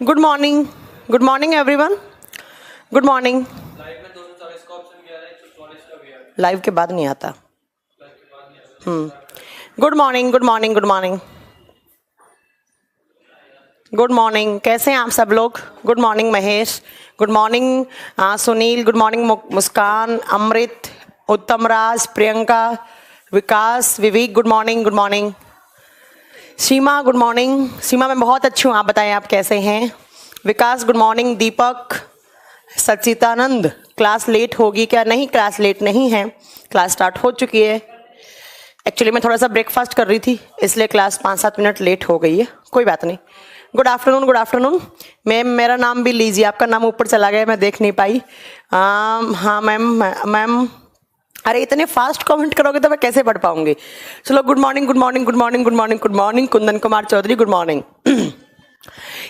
Good morning, good morning everyone, good morning. Live के बाद नहीं आता। Good morning, good morning, good morning, good morning. कैसे हैं आप सब लोग? Good morning Mahesh, good morning Sunil, good morning Muskan, Amrit, Uttam Raj, Priyanka, Vikas, Vivek, good morning, good morning. Seema, good morning. Seema मैं बहुत अच्छी हूँ, आप बताएं आप कैसे हैं? Vikas, good morning. Deepak, Sachitanand, class late होगी क्या? नहीं, क्लास लेट नहीं है, क्लास स्टार्ट हो चुकी है। एक्चुअली मैं थोड़ा सा ब्रेकफास्ट कर रही थी, इसलिए क्लास 5-7 मिनट लेट हो गई है, कोई बात नहीं। Good afternoon, good afternoon ma'am. मेरा नाम भी लीजिए, आपका नाम ऊपर चला गया, मैं देख नहीं पाई। हाँ मैम अरे इतने फास्ट कमेंट करोगे तो मैं कैसे पढ़ पाऊंगी? चलो, good morning, good morning, good morning, good morning, good morning. Kundan Kumar Chaudhary, good morning.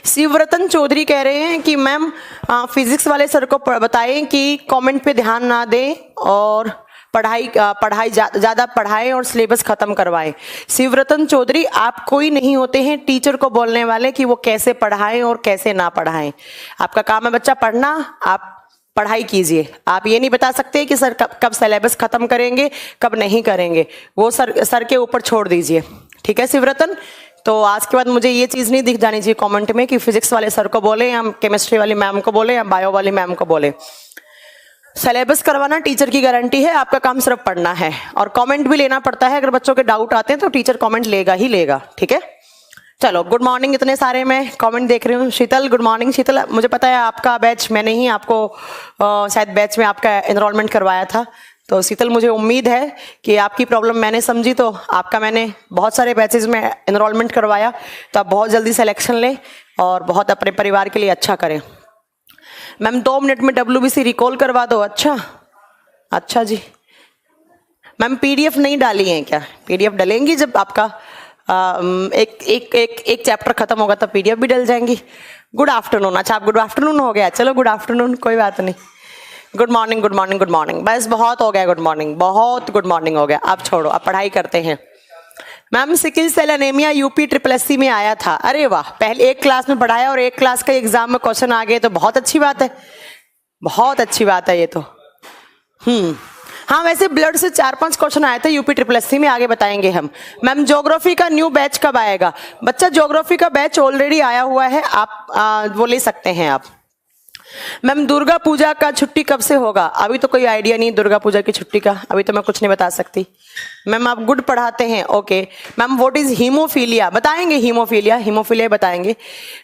Shivratan Chaudhary कह रहे हैं कि मैम फिजिक्स वाले सर को बताएं कि कमेंट पे ध्यान ना दें और पढ़ाई ज़्यादा पढ़ाएं और सिलेबस खत्म करवाएं। शिवरतन चौधरी, आप कोई नहीं होते हैं टीचर को बोलने वाले कि वो कैसे पढ़ाएं और कैसे ना पढ़ाएं। आपका काम है बच्चा पढ़ना, आप पढ़ाई कीजिए। आप ये नहीं बता सकते कि सर कब सिलेबस खत्म करेंगे, कब नहीं करेंगे, वो सर के ऊपर छोड़ दीजिए, ठीक है शिवरतन? तो आज के बाद मुझे ये चीज़ नहीं दिख जानी चाहिए कमेंट में कि फिजिक्स वाले सर को बोले या केमिस्ट्री वाली मैम को बोले या बायो वाली मैम को बोले। सिलेबस करवाना टीचर की गारंटी है, आपका काम सिर्फ पढ़ना है। और कमेंट भी लेना पड़ता है, अगर बच्चों के डाउट आते हैं तो टीचर कमेंट लेगा ही लेगा, ठीक है? चलो, गुड मॉर्निंग। इतने सारे मैं कमेंट देख रही हूँ। शीतल, गुड मॉर्निंग। शीतल, मुझे पता है आपका बैच, मैंने ही आपको शायद बैच में आपका एनरोलमेंट करवाया था। तो शीतल, मुझे उम्मीद है कि आपकी प्रॉब्लम मैंने समझी, तो आपका मैंने बहुत सारे बैचेज में एनरोलमेंट करवाया, तो आप बहुत जल्दी सिलेक्शन लें और बहुत अपने परिवार के लिए अच्छा करें। मैम 2 मिनट में WBC रिकॉल करवा दो। अच्छा जी मैम, PDF नहीं डाली है क्या? PDF डलेंगी जब आपका एक चैप्टर खत्म होगा तब PDF भी डल जाएंगी। Good afternoon. अच्छा, आप गुड आफ्टरनून हो गया, चलो गुड आफ्टरनून, कोई बात नहीं। Good morning, good morning, good morning. बस बहुत हो गया गुड मॉर्निंग, बहुत गुड मॉर्निंग हो गया। आप छोड़ो, आप पढ़ाई करते हैं। Ma'am sickle cell anaemia UP SSSC में आया था। अरे वाह, पहले एक क्लास में पढ़ाया और एक क्लास का एग्जाम में क्वेश्चन आ गए, तो बहुत अच्छी बात है, बहुत अच्छी बात है ये तो। हाँ, वैसे ब्लड से 4-5 क्वेश्चन आए थे UP SSSC में, आगे बताएंगे हम। मैम ज्योग्राफी का न्यू बैच कब आएगा? बच्चा ज्योग्राफी का बैच ऑलरेडी आया हुआ है, आप वो ले सकते हैं आप। मैम दुर्गा पूजा का छुट्टी कब से होगा? अभी तो कोई आइडिया नहीं दुर्गा पूजा की छुट्टी का, अभी तो मैं कुछ नहीं बता सकती। मैम आप गुड पढ़ाते हैं, okay. Ma'am what is haemophilia? बताएंगे हीमोफीलिया बताएंगे।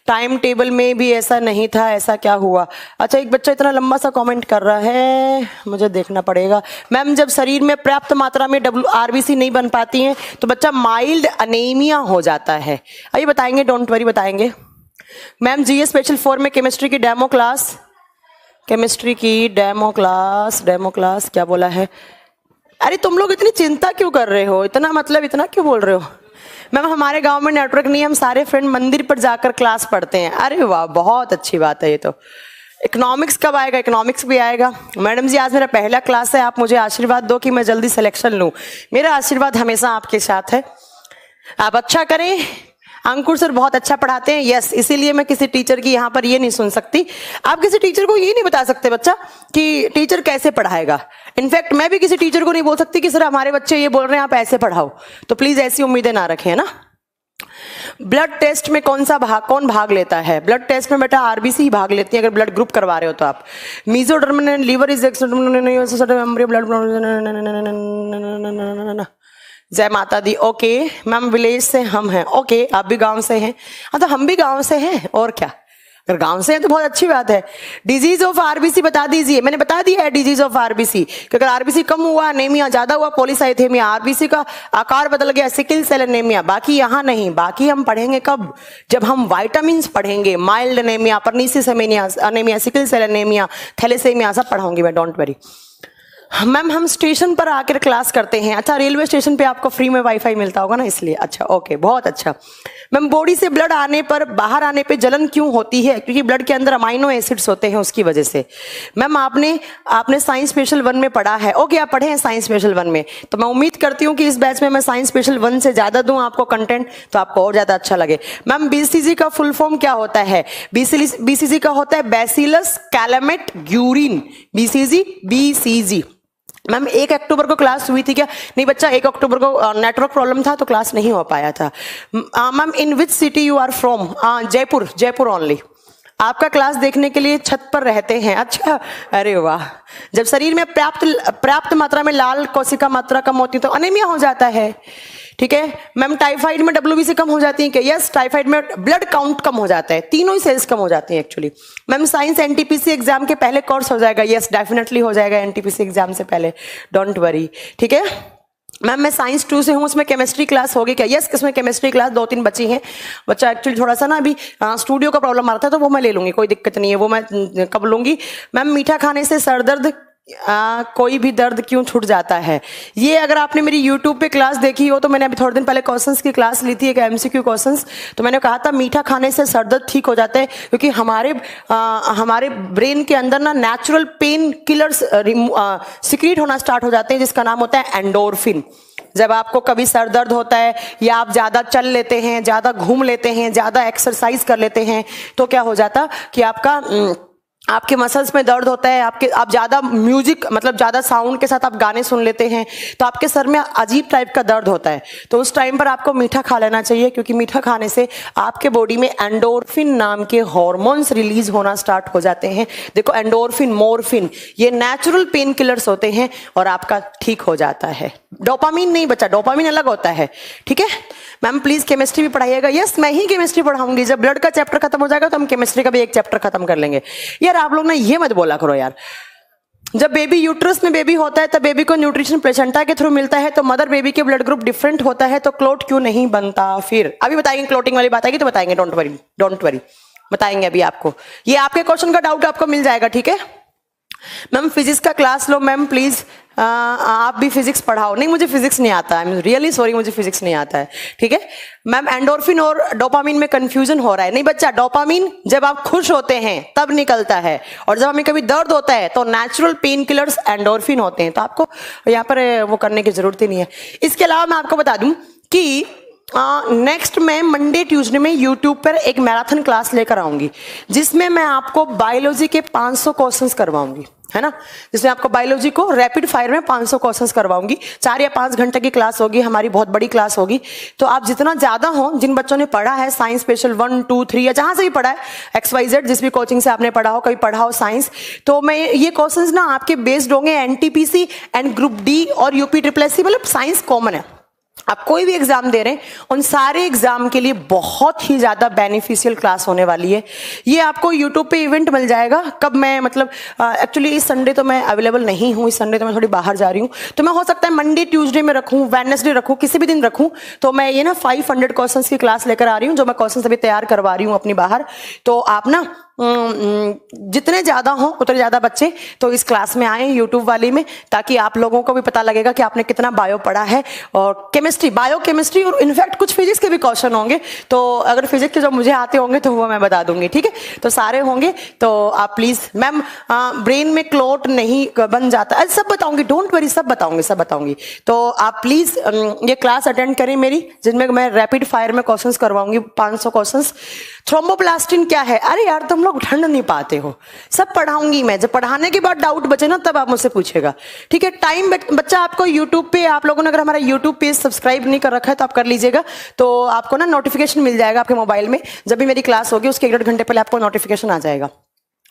टाइम टेबल में भी ऐसा नहीं था, ऐसा क्या हुआ? अच्छा, एक बच्चा इतना लंबा सा कमेंट कर रहा है, मुझे देखना पड़ेगा। मैम जब शरीर में पर्याप्त मात्रा में RBC नहीं बन पाती हैं तो बच्चा माइल्ड अनीमिया हो जाता है। आइए बताएंगे, डोंट वरी, बताएंगे। मैम GS स्पेशल 4 में केमिस्ट्री की डेमो क्लास क्या बोला है? अरे तुम लोग इतनी चिंता क्यों कर रहे हो, इतना क्यों बोल रहे हो? मैम हमारे गांव में नेटवर्क नहीं है, हम सारे फ्रेंड मंदिर पर जाकर क्लास पढ़ते हैं। अरे वाह, बहुत अच्छी बात है ये तो। इकोनॉमिक्स कब आएगा? इकोनॉमिक्स भी आएगा। मैडम जी आज मेरा पहला क्लास है, आप मुझे आशीर्वाद दो कि मैं जल्दी सिलेक्शन लूँ। मेरा आशीर्वाद हमेशा आपके साथ है, आप अच्छा करें। अंकुर सर बहुत अच्छा पढ़ाते हैं, यस, इसीलिए मैं किसी टीचर की यहाँ पर ये नहीं सुन सकती। आप किसी टीचर को ये नहीं बता सकते बच्चा कि टीचर कैसे पढ़ाएगा। इनफैक्ट मैं भी किसी टीचर को नहीं बोल सकती कि सर हमारे बच्चे ये बोल रहे हैं आप ऐसे पढ़ाओ, तो प्लीज ऐसी उम्मीदें ना रखें, है ना। ब्लड टेस्ट में कौन भाग लेता है? ब्लड टेस्ट में बेटा RBC ही भाग लेती है, अगर ब्लड ग्रुप करवा रहे हो तो आप। मीजोडर्मिनल लीवर इज जय माता दी। ओके मैम, विलेज से हम हैं, ओके आप भी गांव से हैं? हाँ, तो हम भी गांव से हैं, और क्या, अगर गांव से हैं तो बहुत अच्छी बात है। डिजीज ऑफ RBC बता दीजिए। मैंने बता दिया है डिजीज ऑफ RBC, कि अगर RBC कम हुआ, एनीमिया ज्यादा हुआ, पॉलीसाइथेमिया, RBC का आकार बदल गया, सिकिल सेल एनीमिया। बाकी यहाँ नहीं, बाकी हम पढ़ेंगे कब? जब हम वाइटामिन पढ़ेंगे, mild anaemia, pernicious anaemia, sickle cell anaemia, thalassaemia, सब पढ़ाऊंगी मैं, डोंट वरी। मैम हम स्टेशन पर आकर क्लास करते हैं। अच्छा, रेलवे स्टेशन पे आपको फ्री में वाईफाई मिलता होगा ना, इसलिए। अच्छा, ओके, बहुत अच्छा। मैम बॉडी से ब्लड आने पर, बाहर आने पे जलन क्यों होती है? क्योंकि ब्लड के अंदर अमाइनो एसिड्स होते हैं, उसकी वजह से। मैम आपने साइंस स्पेशल 1 में पढ़ा है। ओके, आप पढ़े हैं साइंस स्पेशल 1 में, तो मैं उम्मीद करती हूँ कि इस बैच में मैं साइंस स्पेशल 1 से ज्यादा दूं आपको कंटेंट, तो आपको और ज्यादा अच्छा लगे। मैम बीसीजी का फुल फॉर्म क्या होता है? बीसीजी का होता है बैसिलस कैलामेट ग्यूरिन। बीसीजी। मैम 1 अक्टूबर को क्लास हुई थी क्या? नहीं बच्चा, 1 अक्टूबर को नेटवर्क प्रॉब्लम था तो क्लास नहीं हो पाया था। Ma'am in which city you are from? Jaipur only. आपका क्लास देखने के लिए छत पर रहते हैं। अच्छा, अरे वाह। जब शरीर में पर्याप्त मात्रा में लाल कोशिका मात्रा कम होती है तो अनीमिया हो जाता है। ठीक है मैम, टाइफाइड में WBC कम हो जाती है क्या? यस, टाइफाइड में ब्लड काउंट कम हो जाता है, तीनों ही सेल्स कम हो जाती हैं actually. Ma'am science NTPC exam के पहले कोर्स हो जाएगा? यस, डेफिनेटली हो जाएगा NTPC एग्जाम से पहले, डोंट वरी। ठीक है मैम, मैं साइंस 2 से हूँ, उसमें केमिस्ट्री क्लास होगी क्या? यस, इसमें केमिस्ट्री क्लास 2-3 बची हैं। बच्चा एक्चुअली थोड़ा सा ना अभी स्टूडियो का प्रॉब्लम आ रहा था, तो वो मैं ले लूंगी, कोई दिक्कत नहीं है, वो मैं कब लूंगी। मैम मीठा खाने से सर दर्द, कोई भी दर्द क्यों छूट जाता है? ये अगर आपने मेरी YouTube पे क्लास देखी हो तो मैंने अभी थोड़े दिन पहले क्वेश्चंस की क्लास ली थी, एक MCQ क्वेश्चंस, तो मैंने कहा था मीठा खाने से सर दर्द ठीक हो जाता है, क्योंकि हमारे ब्रेन के अंदर ना नेचुरल पेन किलर्स सिक्रीट होना स्टार्ट हो जाते हैं, जिसका नाम होता है एंडोर्फिन। जब आपको कभी सर दर्द होता है या आप ज्यादा चल लेते हैं, ज्यादा घूम लेते हैं, ज्यादा एक्सरसाइज कर लेते हैं, तो क्या हो जाता कि आपके मसल्स में दर्द होता है, आप ज्यादा म्यूजिक मतलब ज्यादा साउंड के साथ आप गाने सुन लेते हैं, तो आपके सर में अजीब टाइप का दर्द होता है। तो उस टाइम पर आपको मीठा खा लेना चाहिए, क्योंकि मीठा खाने से आपके बॉडी में एंडोर्फिन नाम के हॉर्मोन्स रिलीज होना स्टार्ट हो जाते हैं। देखो, एंडोर्फिन, मोरफिन, ये नेचुरल पेन किलर्स होते हैं और आपका ठीक हो जाता है। डोपामीन नहीं बच्चा, डोपामीन अलग होता है। ठीक है मैम, प्लीज केमिस्ट्री भी पढ़ाइएगा। यस, मैं ही केमिस्ट्री पढ़ाऊंगी। जब ब्लड का चैप्टर खत्म हो जाएगा तो हम केमिस्ट्री का भी एक चैप्टर खत्म कर लेंगे। यार आप लोग ना ये मत बोला करो यार। जब बेबी यूट्रस में बेबी होता है तब बेबी को न्यूट्रिशन प्लेसेंटा के थ्रू मिलता है, तो मदर बेबी के ब्लड ग्रुप डिफरेंट होता है, तो क्लोट क्यों नहीं बनता? फिर अभी बताएंगे, क्लोटिंग वाली बात आएगी तो बताएंगे, डोंट वरी बताएंगे अभी आपको। ये आपके क्वेश्चन का डाउट आपको मिल जाएगा। ठीक है मैम, फिजिक्स का क्लास लो मैम प्लीज, आप भी फिजिक्स पढ़ाओ। नहीं, मुझे फिजिक्स नहीं आता है, आई एम रियली सॉरी, मुझे फिजिक्स नहीं आता है। ठीक है मैम, एंडोर्फिन और डोपामीन में कंफ्यूजन हो रहा है। नहीं बच्चा, डोपामीन जब आप खुश होते हैं तब निकलता है, और जब हमें कभी दर्द होता है तो नेचुरल पेन किलर्स एंडोर्फिन होते हैं, तो आपको यहाँ पर वो करने की जरूरत ही नहीं है। इसके अलावा मैं आपको बता दूं कि नेक्स्ट मैं मंडे ट्यूसडे में यूट्यूब पर एक मैराथन क्लास लेकर आऊंगी, जिसमें मैं आपको बायोलॉजी के 500 क्वेश्चंस करवाऊंगी, है ना, जिसमें आपको बायोलॉजी को रैपिड फायर में 500 क्वेश्चंस करवाऊंगी। 4 या 5 घंटे की क्लास होगी, हमारी बहुत बड़ी क्लास होगी। तो आप जितना ज्यादा हो, जिन बच्चों ने पढ़ा है साइंस स्पेशल 1, 2, 3 या जहां से भी पढ़ा है, XYZ जिस भी कोचिंग से आपने पढ़ा हो, कभी पढ़ा हो साइंस, तो मैं ये क्वेश्चंस ना आपके बेस्ड होंगे NTPC एंड ग्रुप D और UPSSC, मतलब साइंस कॉमन है। आप कोई भी एग्जाम दे रहे हैं, उन सारे एग्जाम के लिए बहुत ही ज्यादा बेनिफिशियल क्लास होने वाली है। ये आपको यूट्यूब पे इवेंट मिल जाएगा। कब मैं मतलब एक्चुअली इस संडे तो मैं अवेलेबल नहीं हूँ, इस संडे तो मैं थोड़ी बाहर जा रही हूँ, तो मैं हो सकता है मंडे ट्यूसडे में रखूँ, वेडनेसडे रखूँ, किसी भी दिन रखूँ। तो मैं ये ना 500 क्वेश्चंस की क्लास लेकर आ रही हूँ, जो मैं क्वेश्चंस अभी तैयार करवा रही हूँ अपनी बाहर। तो आप ना जितने ज्यादा हो उतने ज्यादा बच्चे तो इस क्लास में आए यूट्यूब वाली में, ताकि आप लोगों को भी पता लगेगा कि आपने कितना बायो पढ़ा है, और केमिस्ट्री, बायो केमिस्ट्री, और इनफैक्ट कुछ फिजिक्स के भी क्वेश्चन होंगे। तो अगर फिजिक्स के जो मुझे आते होंगे तो वो मैं बता दूंगी। ठीक है, तो सारे होंगे, तो आप प्लीज मैम ब्रेन में क्लोट नहीं बन जाता, सब बताऊंगी, डोंट वरी, सब बताऊंगी। तो आप प्लीज ये क्लास अटेंड करें मेरी, जिनमें मैं रैपिड फायर में क्वेश्चंस करवाऊंगी, 500 क्वेश्चंस। थ्रोम्बोप्लास्टिन क्या है? अरे यार तुम लोग ठंड नहीं पाते हो, सब पढ़ाऊंगी मैं। जब पढ़ाने के बाद डाउट बचे ना, तब आप मुझसे पूछेगा। ठीक है, टाइम बच्चा आपको यूट्यूब पे, आप लोगों ने अगर हमारा यूट्यूब पेज सब्सक्राइब नहीं कर रखा है तो आप कर लीजिएगा, तो आपको ना नोटिफिकेशन मिल जाएगा आपके मोबाइल में। जब भी मेरी क्लास होगी उसके 1-1.5 घंटे पहले आपको नोटिफिकेशन आ जाएगा।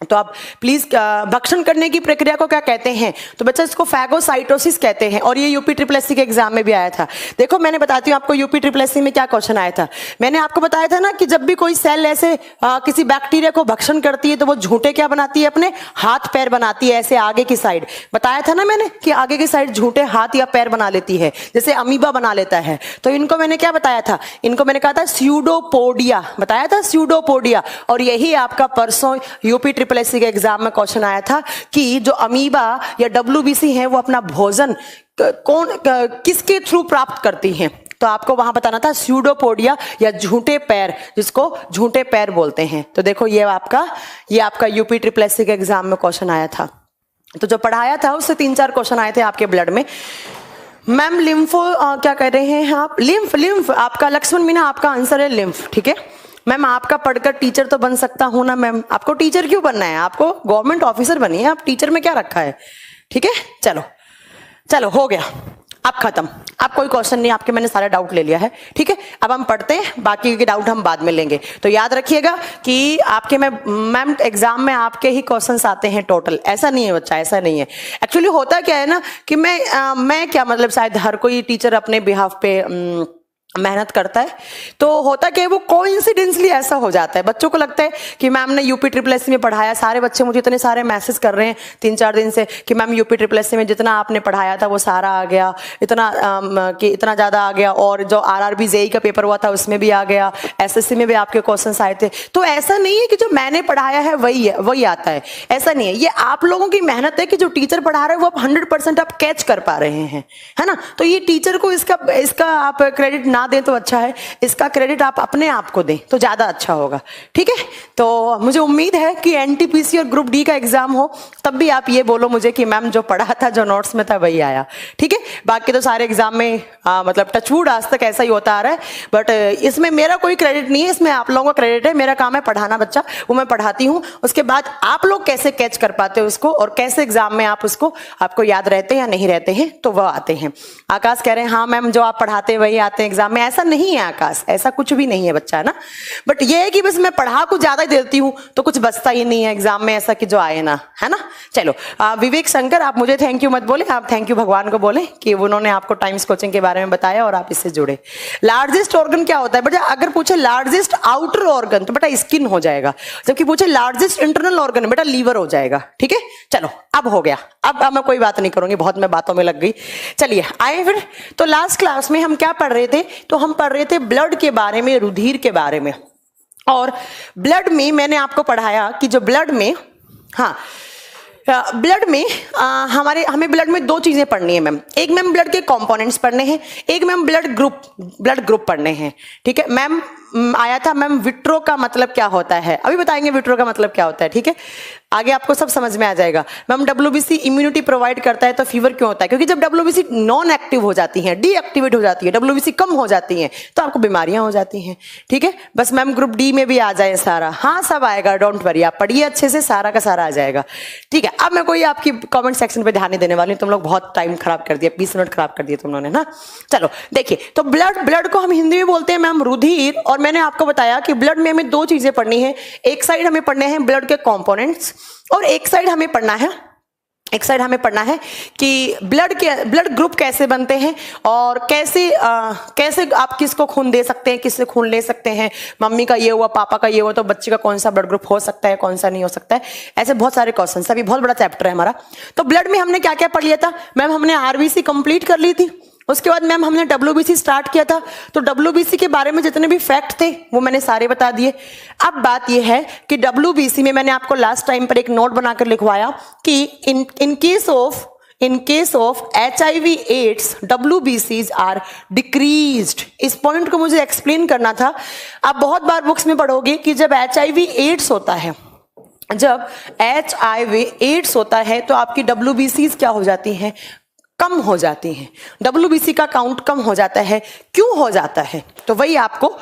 तो आप प्लीज, भक्षण करने की प्रक्रिया को क्या कहते हैं? तो बच्चा इसको फैगोसाइटोसिस कहते हैं, और ये UPSSC के एग्जाम में भी आया था। देखो मैंने बताती हूँ आपको UPSSC में क्या क्वेश्चन आया था। मैंने आपको बताया था ना कि जब भी कोई सेल ऐसे किसी बैक्टीरिया को भक्षण करती है तो वो झूठे क्या बनाती है? अपने हाथ पैर बनाती है, ऐसे आगे की साइड। बताया था ना मैंने कि आगे की साइड झूठे हाथ या पैर बना लेती है, जैसे अमीबा बना लेता है। तो इनको मैंने क्या बताया था? इनको मैंने कहा था स्यूडोपोडिया, बताया था स्यूडोपोडिया। और यही आपका परसों UPSSC SSC के एग्जाम में क्वेश्चन आया था कि जो अमीबा या WBC है वो अपना भोजन किसके थ्रू प्राप्त करती हैं, तो आपको वहां बताना था स्यूडोपोडिया या झूठे पैर, जिसको झूठे पैर बोलते हैं। तो देखो ये आपका UP SSC के एग्जाम में क्वेश्चन आया था। तो जो पढ़ाया था उससे 3-4 क्वेश्चन आए थे आपके ब्लड में। मैम लिम्फो क्या कह रहे हैं आप? लिम्फ आपका लक्ष्मण मीना, आपका आंसर है लिम्फ। ठीक है मैम, आपका पढ़कर टीचर तो बन सकता हूं ना मैम। आपको टीचर क्यों बनना है? आपको गवर्नमेंट ऑफिसर बनिए, आप टीचर में क्या रखा है? ठीक है चलो हो गया, अब खत्म। अब कोई क्वेश्चन नहीं, आपके मैंने सारे डाउट ले लिया है। ठीक है, अब हम पढ़ते हैं, बाकी के डाउट हम बाद में लेंगे। तो याद रखिएगा कि आपके मैम एग्जाम में आपके ही क्वेश्चंस आते हैं टोटल, ऐसा नहीं है बच्चा, ऐसा नहीं है। एक्चुअली होता क्या है ना कि मैं क्या मतलब, शायद हर कोई टीचर अपने बिहाफ पे मेहनत करता है, तो होता क्या है वो कोइंसिडेंसली ऐसा हो जाता है। बच्चों को लगता है कि मैम ने UP SSC में पढ़ाया, सारे बच्चे मुझे इतने सारे मैसेज कर रहे हैं 3-4 दिन से कि मैम UP SSC में जितना आपने पढ़ाया था वो सारा आ गया, इतना ज्यादा आ गया, और जो RRB JEE का पेपर हुआ था उसमें भी आ गया, SSC में भी आपके क्वेश्चंस आए थे। तो ऐसा नहीं है कि जो मैंने पढ़ाया है वही आता है, ऐसा नहीं है। ये आप लोगों की मेहनत है कि जो टीचर पढ़ा रहे हैं वो आप 100% आप कैच कर पा रहे हैं, है ना। तो ये टीचर को इसका आप क्रेडिट ना दें तो अच्छा है, इसका क्रेडिट आप अपने आप को दें तो ज्यादा अच्छा होगा। ठीक है, तो मुझे उम्मीद है कि NTPC और ग्रुप D का एग्जाम हो तब भी आप ये बोलो मुझे कि मैम जो पढ़ा था, जो नोट्स में था वही आया। ठीक है, बाकी तो सारे एग्जाम में मतलब टचवुड आज तक ऐसा ही होता आ रहा है, बट इसमें मेरा कोई क्रेडिट नहीं है, इसमें आप लोगों का क्रेडिट है। मेरा काम है पढ़ाना बच्चा, वो मैं पढ़ाती हूँ। उसके बाद आप लोग कैसे कैच कर पाते हो उसको, और कैसे एग्जाम में आपको याद रहते हैं या नहीं रहते हैं, तो वह आते हैं। आकाश कह रहे हैं हाँ मैम जो आप पढ़ाते हैं वही आते हैं एग्जाम में। ऐसा नहीं है आकाश, ऐसा कुछ भी नहीं है बच्चा, है ना। बट ये है कि बस मैं पढ़ा कुछ ज्यादा ही देती हूँ तो कुछ बचता ही नहीं है एग्जाम में ऐसा कि जो आए ना, है ना। चलो विवेक शंकर, आप मुझे थैंक यू मत बोले, आप थैंक यू भगवान को बोले कि उन्होंने आपको टाइम्स कोचिंग के बारे में बताया और आप इससे जुड़े। लार्जेस्ट ऑर्गन क्या होता है बेटा? अगर पूछे लार्जेस्ट आउटर ऑर्गन तो बेटा स्किन हो जाएगा, जबकि पूछे लार्जेस्ट इंटरनल ऑर्गन बेटा लीवर हो जाएगा। ठीक है, चलो अब हो गया, अब मैं कोई बात नहीं करूंगी, बहुत मैं बातों में लग गई। चलिए आए फिर। तो लास्ट क्लास में हम क्या पढ़ रहे थे? तो हम पढ़ रहे थे ब्लड के बारे में, रुधिर के बारे में। और ब्लड में मैंने आपको पढ़ाया कि जो ब्लड में हमें ब्लड में 2 चीजें पढ़नी है मैम। एक मैम ब्लड के कंपोनेंट्स पढ़ने हैं, एक मैम ब्लड ग्रुप पढ़ने हैं। ठीक है मैम, आया था मैम विट्रो का मतलब क्या होता है, अभी बताएंगे विट्रो का मतलब क्या होता है। ठीक है, आगे आपको सब समझ में आ जाएगा। मैम WBC इम्यूनिटी प्रोवाइड करता है, तो फीवर क्यों होता है? क्योंकि जब WBC नॉन एक्टिव हो जाती है, डीएक्टिवेट हो जाती है, WBC कम हो जाती है, तो आपको बीमारियां हो जाती हैं। ठीक है, बस मैम ग्रुप D में भी आ जाए सारा, हाँ सब आएगा, डोंट वरी, आप पढ़िए अच्छे से, सारा का सारा आ जाएगा। ठीक है, अब मैं कोई आपकी कमेंट सेक्शन पे ध्यान नहीं देने वाली, तुम लोग बहुत टाइम खराब कर दिया, 20 मिनट खराब कर दिए तुम लोगों ने ना। चलो देखिए, तो ब्लड को हम हिंदी में बोलते हैं मैम रुधिर। और मैंने आपको बताया कि ब्लड में हमें 2 चीजें पढ़नी है, एक साइड हमें पढ़ने हैं ब्लड के कंपोनेंट्स, और एक साइड हमें पढ़ना है कि ब्लड ग्रुप कैसे बनते हैं, और कैसे आप किसको खून दे सकते हैं, किससे खून ले सकते हैं। मम्मी का ये हुआ, पापा का ये हुआ, तो बच्चे का कौन सा ब्लड ग्रुप हो सकता है, कौन सा नहीं हो सकता है। ऐसे बहुत सारे क्वेश्चन, अभी बहुत बड़ा चैप्टर है हमारा। तो ब्लड में हमने क्या क्या पढ़ लिया था मैम? हमने RBC कंप्लीट कर ली थी, उसके बाद मैम हमने WBC स्टार्ट किया था। तो WBC के बारे में जितने भी फैक्ट थे वो मैंने सारे बता दिए। अब बात ये है कि WBC में मैंने आपको लास्ट टाइम पर एक नोट बनाकर लिखवाया कि in case of HIV/AIDS WBCs are decreased. इस पॉइंट को मुझे एक्सप्लेन करना था। आप बहुत बार बुक्स में पढ़ोगे कि जब HIV/AIDS होता है तो आपकी WBCs क्या हो जाती हैं? कम हो जाती हैं। WBC का काउंट कम हो जाता है। क्यों हो जाता है? तो वही आपको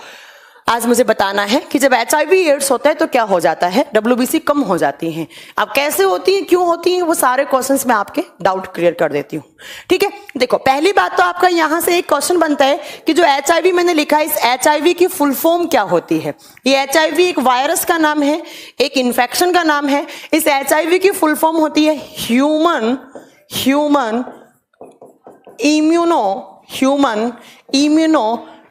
आज मुझे बताना है कि जब HIV/AIDS होता है तो क्या हो जाता है, WBC कम हो जाती हैं। अब कैसे होती हैं, क्यों होती हैं, वो सारे क्वेश्चंस में आपके डाउट क्लियर कर देती हूँ। ठीक है, देखो पहली बात तो आपका यहां से एक क्वेश्चन बनता है कि जो HIV मैंने लिखा है, इस HIV की फुल फॉर्म क्या होती है। ये HIV एक वायरस का नाम है, एक इन्फेक्शन का नाम है। इस HIV की फुल फॉर्म होती है ह्यूमन इम्यूनो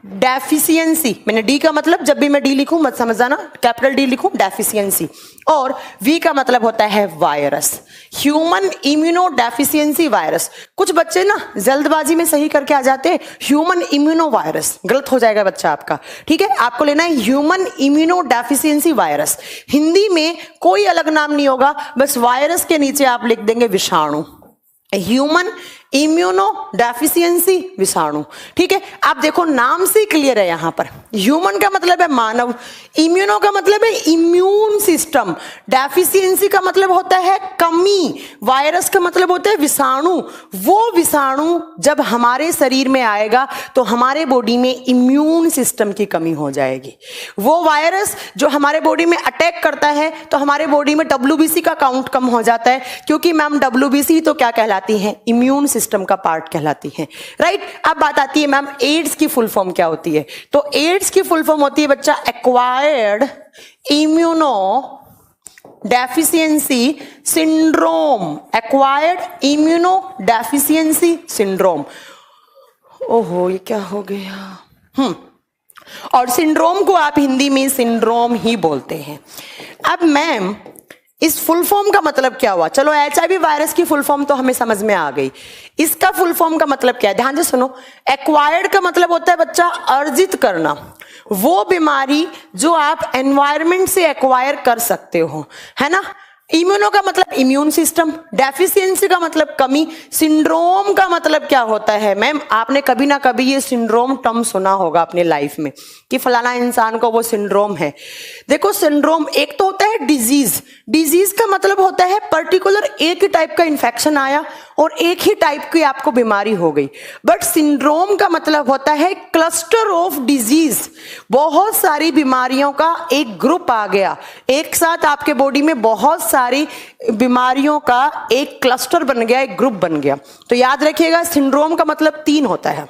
डेफिशिएंसी, मैंने डी का मतलब जब भी मैं डी लिखूं मत समझ जाना, कैपिटल डी लिखूं डेफिशिएंसी, और वी का मतलब होता है virus, human immuno deficiency virus. कुछ बच्चे ना जल्दबाजी में सही करके आ जाते हैं ह्यूमन इम्यूनो वायरस, गलत हो जाएगा बच्चा आपका, ठीक है। आपको लेना है human immuno deficiency virus. Hindi में कोई अलग नाम नहीं होगा, बस वायरस के नीचे आप लिख देंगे विषाणु, ह्यूमन इम्यूनो डेफिशिएंसी विषाणु, ठीक है। आप देखो नाम से क्लियर है, यहां पर ह्यूमन का मतलब है मानव, इम्यूनो का मतलब है इम्यून सिस्टम, डेफिशिएंसी का मतलब होता है कमी, वायरस का मतलब होता है विषाणु। वो विषाणु जब हमारे शरीर में आएगा तो हमारे बॉडी में इम्यून सिस्टम की कमी हो जाएगी। वो वायरस जो हमारे बॉडी में अटैक करता है तो हमारे बॉडी में WBC का काउंट कम हो जाता है, क्योंकि मैम WBC तो क्या कहलाती है, इम्यून सिस्टम का पार्ट कहलाती है, राइट। अब बात आती है मैम एड्स की फुल फॉर्म क्या होती है, तो एड्स की फुल फॉर्म होती है बच्चा acquired immuno deficiency syndrome, acquired immuno deficiency syndrome. ओहो ये क्या हो गया, और सिंड्रोम को आप हिंदी में सिंड्रोम ही बोलते हैं। अब मैम इस फुल फॉर्म का मतलब क्या हुआ, चलो HIV वायरस की फुल फॉर्म तो हमें समझ में आ गई, इसका फुल फॉर्म का मतलब क्या है, ध्यान से सुनो। एक्वायर्ड का मतलब होता है बच्चा अर्जित करना, वो बीमारी जो आप एनवायरमेंट से एक्वायर कर सकते हो, है ना। इम्यूनो का मतलब इम्यून सिस्टम, डेफिशिएंसी का मतलब कमी, सिंड्रोम का मतलब क्या होता है मैम, आपने कभी ना कभी ये सिंड्रोम टर्म सुना होगा अपने लाइफ में कि फलाना इंसान को वो सिंड्रोम है। देखो सिंड्रोम एक तो होता है डिजीज, डिजीज का मतलब होता है पर्टिकुलर एक ही टाइप का इंफेक्शन आया और एक ही टाइप की आपको बीमारी हो गई, बट सिंड्रोम का मतलब होता है क्लस्टर ऑफ डिजीज, बहुत सारी बीमारियों का एक ग्रुप आ गया, एक साथ आपके बॉडी में बहुत सारी बीमारियों का एक क्लस्टर बन गया, एक ग्रुप बन गया। तो याद रखिएगा सिंड्रोम का मतलब 3 होता है